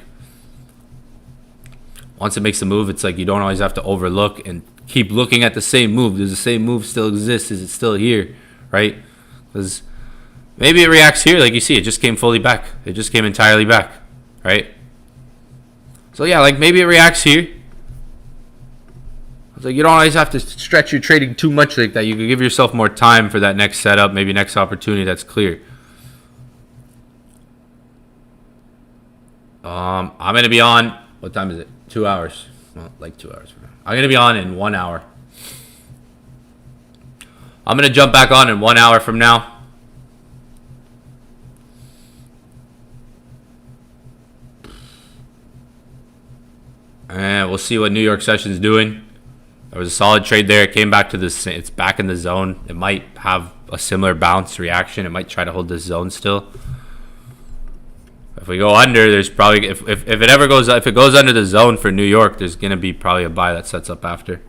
once it makes the move, it's like you don't always have to overlook and keep looking at the same move. Does the same move still exist? Is it still here? Right? Because maybe it reacts here. Like you see, it just came fully back. It just came entirely back. Right? So yeah, like maybe it reacts here. It's like you don't always have to stretch your trading too much like that. You can give yourself more time for that next setup, maybe next opportunity that's clear. I'm gonna be on. What time is it? 2 hours. Well, like 2 hours from now. I'm gonna be on in 1 hour. I'm gonna jump back on in 1 hour from now. And we'll see what New York session's doing. There was a solid trade there. It came back to this. It's back in the zone. It might have a similar bounce reaction. It might try to hold this zone still. If we go under, there's probably if it ever goes, if it goes under the zone for New York, there's gonna be probably a buy that sets up after.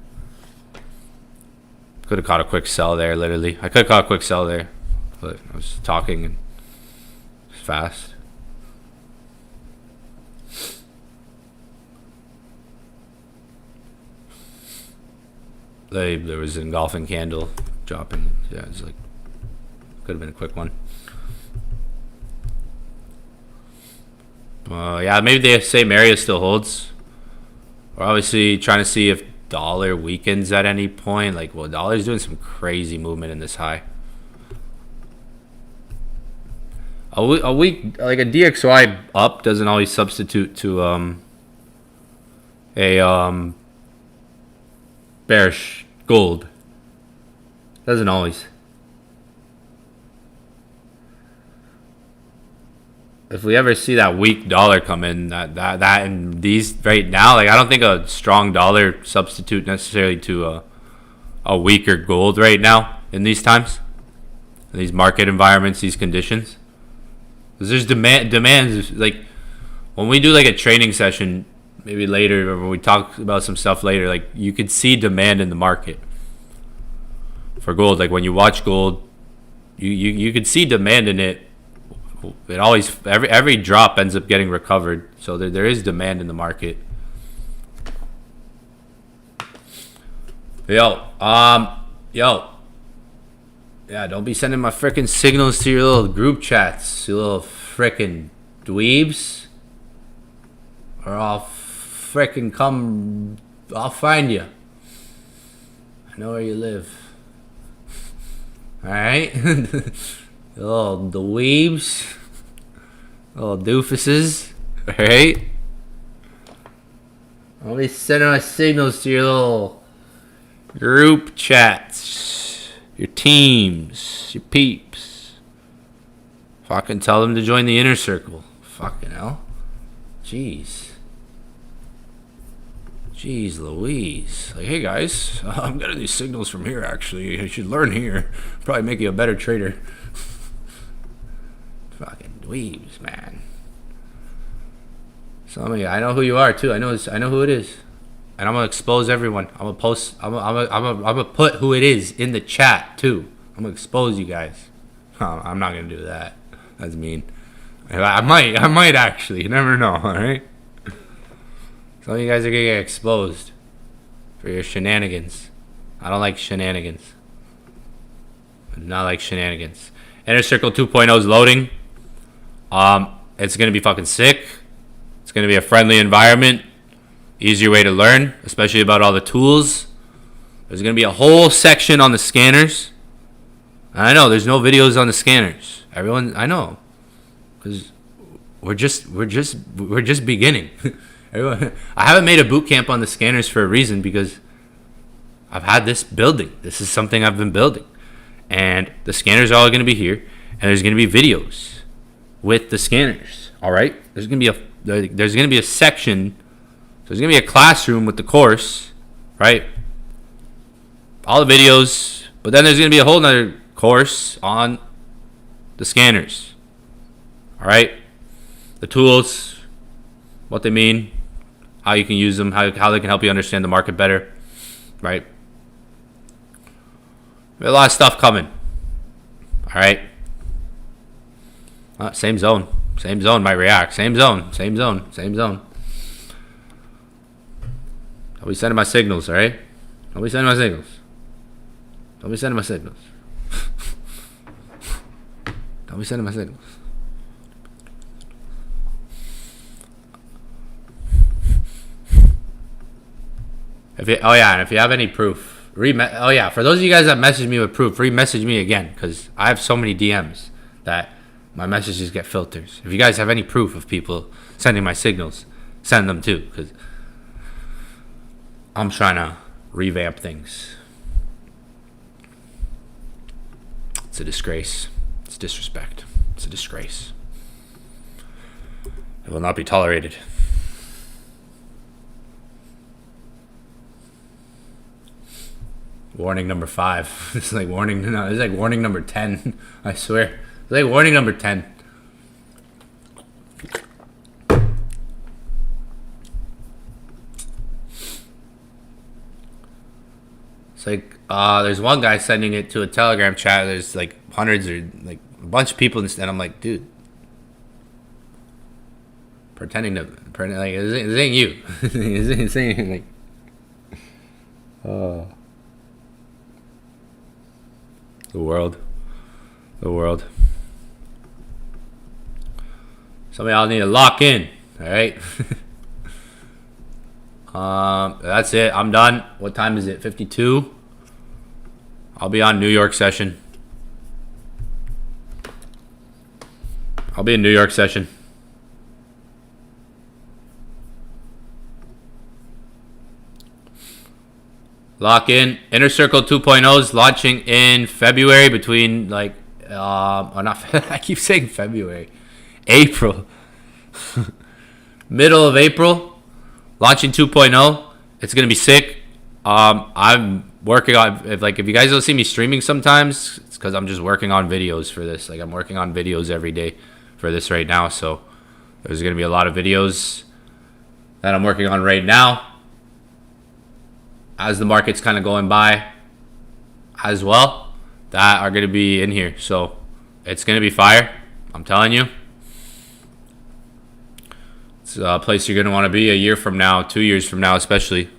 Could have caught a quick sell there. Literally, I could have caught a quick sell there, but I was talking and it's fast. There was an engulfing candle dropping. Yeah, it's like could have been a quick one. Yeah, maybe the same area still holds. We're obviously trying to see if dollar weakens at any point. Like, well, dollar's doing some crazy movement in this high. A week like a DXY up doesn't always substitute to a bearish gold. Doesn't always. If we ever see that weak dollar come in, that and these right now, like I don't think a strong dollar substitute necessarily to a weaker gold right now in these times, in these market environments, these conditions. Because there's demands like when we do like a training session, maybe later, or when we talk about some stuff later, like you could see demand in the market for gold. Like when you watch gold, you could see demand in it. It always every drop ends up getting recovered, so there is demand in the market. Yo, yeah, don't be sending my freaking signals to your little group chats, you little freaking dweebs, or I'll freaking come. I'll find you. I know where you live. All right. Oh, the weebs. Oh, doofuses. Alright? I'll be sending my signals to your little group chats. Your teams. Your peeps. Fucking tell them to join the inner circle. Fucking hell. Jeez. Jeez Louise. Like, hey guys, I'm getting these signals from here actually. You should learn here. Probably make you a better trader. Fucking dweebs, man. Some of you, I know who you are too. I know who it is. And I'm gonna expose everyone. I'm gonna put who it is in the chat too. I'm gonna expose you guys. I'm not gonna do that. That's mean. I might actually. You never know, alright? Some of you guys are gonna get exposed for your shenanigans. I don't like shenanigans. I do not like shenanigans. Inner Circle 2.0 is loading. It's gonna be fucking sick. It's gonna be a friendly environment. Easier way to learn, especially about all the tools. There's gonna be a whole section on the scanners. I know there's no videos on the scanners. Everyone, I know, because we're just beginning. Everyone, I haven't made a boot camp on the scanners for a reason, because I've had this building. This is something I've been building, and the scanners are all gonna be here, and there's gonna be videos with the scanners. All right, there's gonna be a section. So there's gonna be a classroom with the course, right? All the videos, but then there's gonna be a whole nother course on the scanners. All right, the tools, what they mean, how you can use them, how they can help you understand the market better, right? We have a lot of stuff coming. All right. Same zone might react. Same zone. I'll be sending my signals, alright? I'll be sending my signals. And if you have any proof, for those of you guys that message me with proof, re-message me again, because I have so many DMs that my messages get filters. If you guys have any proof of people sending my signals, send them too, because I'm trying to revamp things. It's a disgrace. It's disrespect. It's a disgrace. It will not be tolerated. Warning number 5. It's like warning number 10. I swear. It's like warning number 10. Like, there's one guy sending it to a Telegram chat. There's like hundreds or like a bunch of people, and I'm like, dude, pretending like this ain't you. This ain't like, the world. Some of y'all need to lock in. All right. That's it. I'm done. What time is it? 52. I'll be on New York session. Lock in. Inner Circle 2.0 is launching in February between like, I keep saying February. April. Middle of April. Launching 2.0. It's going to be sick. I'm working on, if you guys don't see me streaming sometimes, it's because I'm just working on videos for this. Like, I'm working on videos every day for this right now. So there's going to be a lot of videos that I'm working on right now as the market's kind of going by as well, that are going to be in here. So it's going to be fire. I'm telling you. It's a place you're going to want to be a year from now, 2 years from now, especially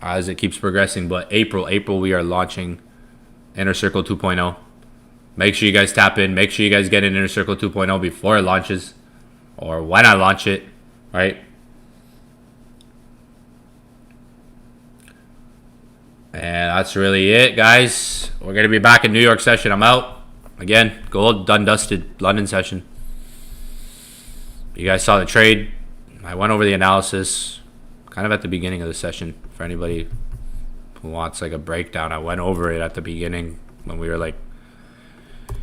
as it keeps progressing. But April, we are launching Inner Circle 2.0. Make sure you guys tap in. Make sure you guys get in Inner Circle 2.0 before it launches or when I launch it, right? And that's really it, guys. We're going to be back in New York session. I'm out. Again, gold, done, dusted, London session. You guys saw the trade. I went over the analysis kind of at the beginning of the session. For anybody who wants like a breakdown, I went over it at the beginning when we were like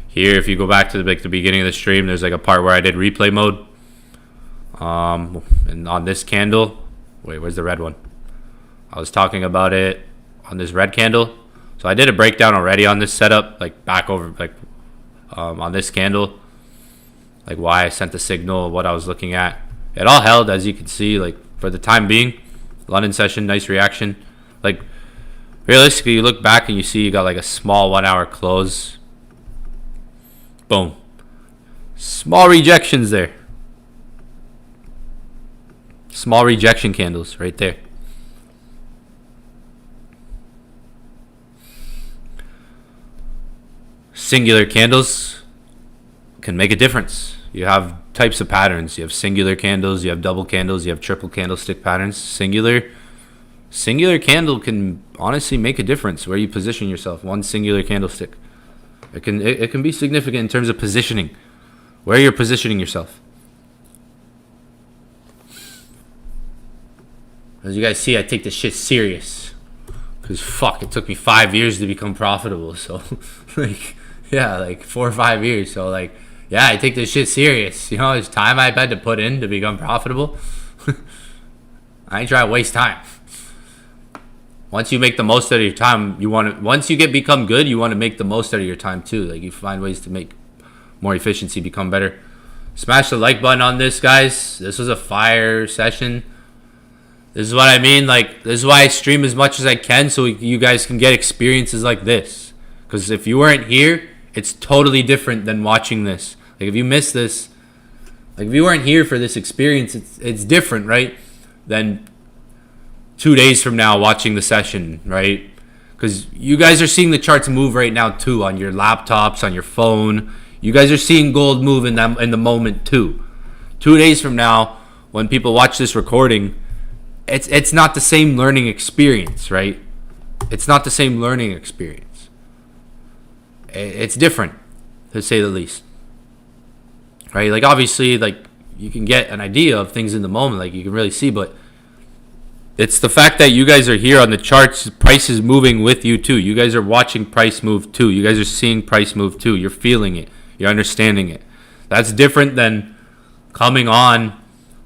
here. If you go back to the beginning of the stream, there's like a part where I did replay mode. And on this candle, wait, where's the red one? On this candle, I went over the analysis. Kind of at the beginning of the session. For anybody who wants like a breakdown, I went over it at the beginning when we were like here. If you go back to the beginning of the stream, there's like a part where I did replay mode. And on this candle, wait, where's the red one? I was talking about it on this red candle. So I did a breakdown already on this setup, like back over, like on this candle, like why I sent the signal, what I was looking at. It all held, as you can see, like for the time being. London session, nice reaction. Like realistically, you look back and you see you got like a small 1 hour close. Boom. Small rejections there. Small rejection candles right there. Singular candles can make a difference. You have types of patterns. You have singular candles, you have double candles, you have triple candlestick patterns. Singular candle can honestly make a difference where you position yourself. One singular candlestick. It can be significant in terms of positioning, where you're positioning yourself. As you guys see, I take this shit serious. Cause fuck, it took me 5 years to become profitable. So like, yeah, like 4 or 5 years. So like, yeah, I take this shit serious. You know, it's time I've had to put in to become profitable. I ain't trying to waste time. Once you make the most out of your time, once you become good, you want to make the most out of your time too. Like you find ways to make more efficiency, become better. Smash the like button on this, guys. This was a fire session. This is what I mean. Like, this is why I stream as much as I can, so you guys can get experiences like this. Because if you weren't here, it's totally different than watching this. Like, if you missed this, like if you weren't here for this experience, it's different, right? Than 2 days from now watching the session, right? Because you guys are seeing the charts move right now too, on your laptops, on your phone. You guys are seeing gold move in the moment too. 2 days from now, when people watch this recording, it's not the same learning experience, right? It's not the same learning experience. It's different, to say the least. Right? Like, obviously, like, you can get an idea of things in the moment, like, you can really see, but it's the fact that you guys are here on the charts, price is moving with you too. You guys are watching price move too. You guys are seeing price move too. You're feeling it. You're understanding it. That's different than coming on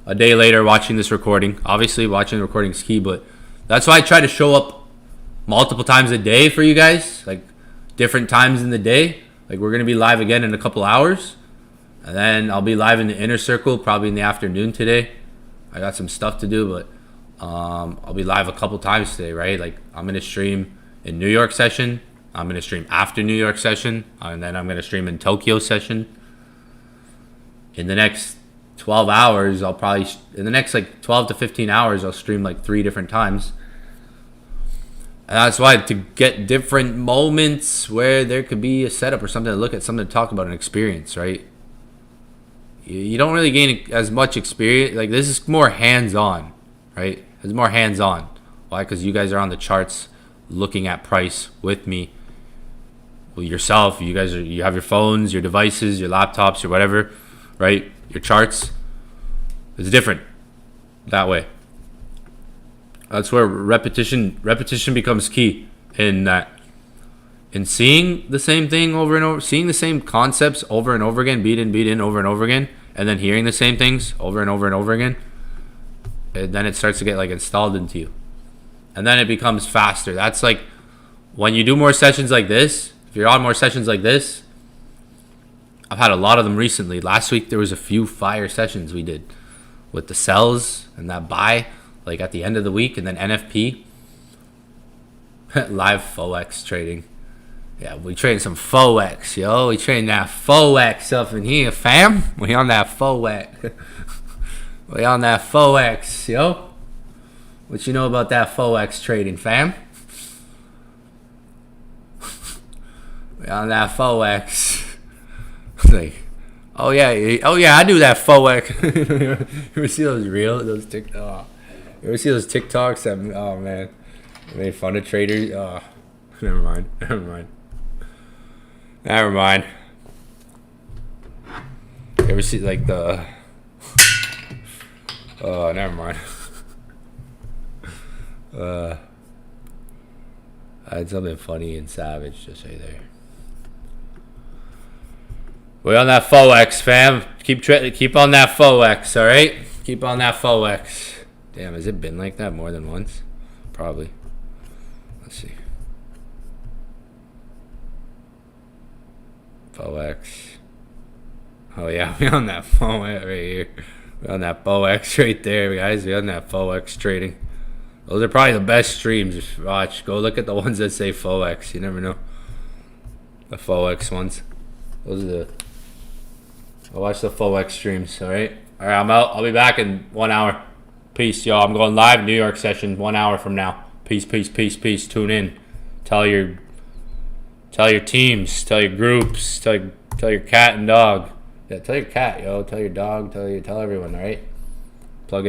a day later watching this recording. Obviously, watching the recording is key, but that's why I try to show up multiple times a day for you guys, like different times in the day. Like, we're going to be live again in a couple hours, and then I'll be live in the inner circle probably in the afternoon today. I got some stuff to do, but I'll be live a couple times today, right? Like, I'm going to stream in New York session, I'm going to stream after New York session, and then I'm going to stream in Tokyo session. In the next 12 hours, I'll probably, in the next like 12 to 15 hours, I'll stream like 3 different times. And that's why, to get different moments where there could be a setup or something to look at, something to talk about, an experience, right? You don't really gain as much experience. Like, this is more hands-on, right? It's more hands-on. Why? Because you guys are on the charts looking at price with me. Well, yourself, you have your phones, your devices, your laptops, your whatever, right? Your charts. It's different that way. That's where repetition becomes key, in that, in seeing the same thing over and over, seeing the same concepts over and over again, beat in over and over again, and then hearing the same things over and over and over again, and then it starts to get like installed into you, and then it becomes faster. That's like when you do more sessions like this. If you're on more sessions like this, I've had a lot of them recently. Last week there was a few fire sessions we did with the sells and that buy, like at the end of the week, and then NFP live Foex trading. Yeah, we trading some Foex, yo. We trading that Foex up in here, fam. We on that Foex. We on that Foex, yo. What you know about that Foex trading, fam? We on that Foex. Like, oh yeah, I do that Foex. You ever see those TikToks? You ever see those TikToks that, oh man, they made fun of traders? Oh, never mind. You ever see like the? Oh, never mind. I had something funny and savage to say there. We're on that Foex, fam. Keep on that Foex, all right? Keep on that Foex. Damn, has it been like that more than once? probably. Let's see. Foeex. Oh yeah, we on that Foeex right here. We on that Foeex right there, guys. We on that Foeex trading. Those are probably the best streams. Just watch. Go look at the ones that say Foeex. You never know. The Foeex ones. Those are the. I'll watch the Foeex streams. All right. All right. I'm out. I'll be back in 1 hour. Peace, y'all. I'm going live New York session 1 hour from now. Peace, peace, peace, peace. Tune in. Tell your teams. Tell your groups. Tell your cat and dog. Yeah. Tell your cat, yo. Tell your dog. Tell everyone. All right.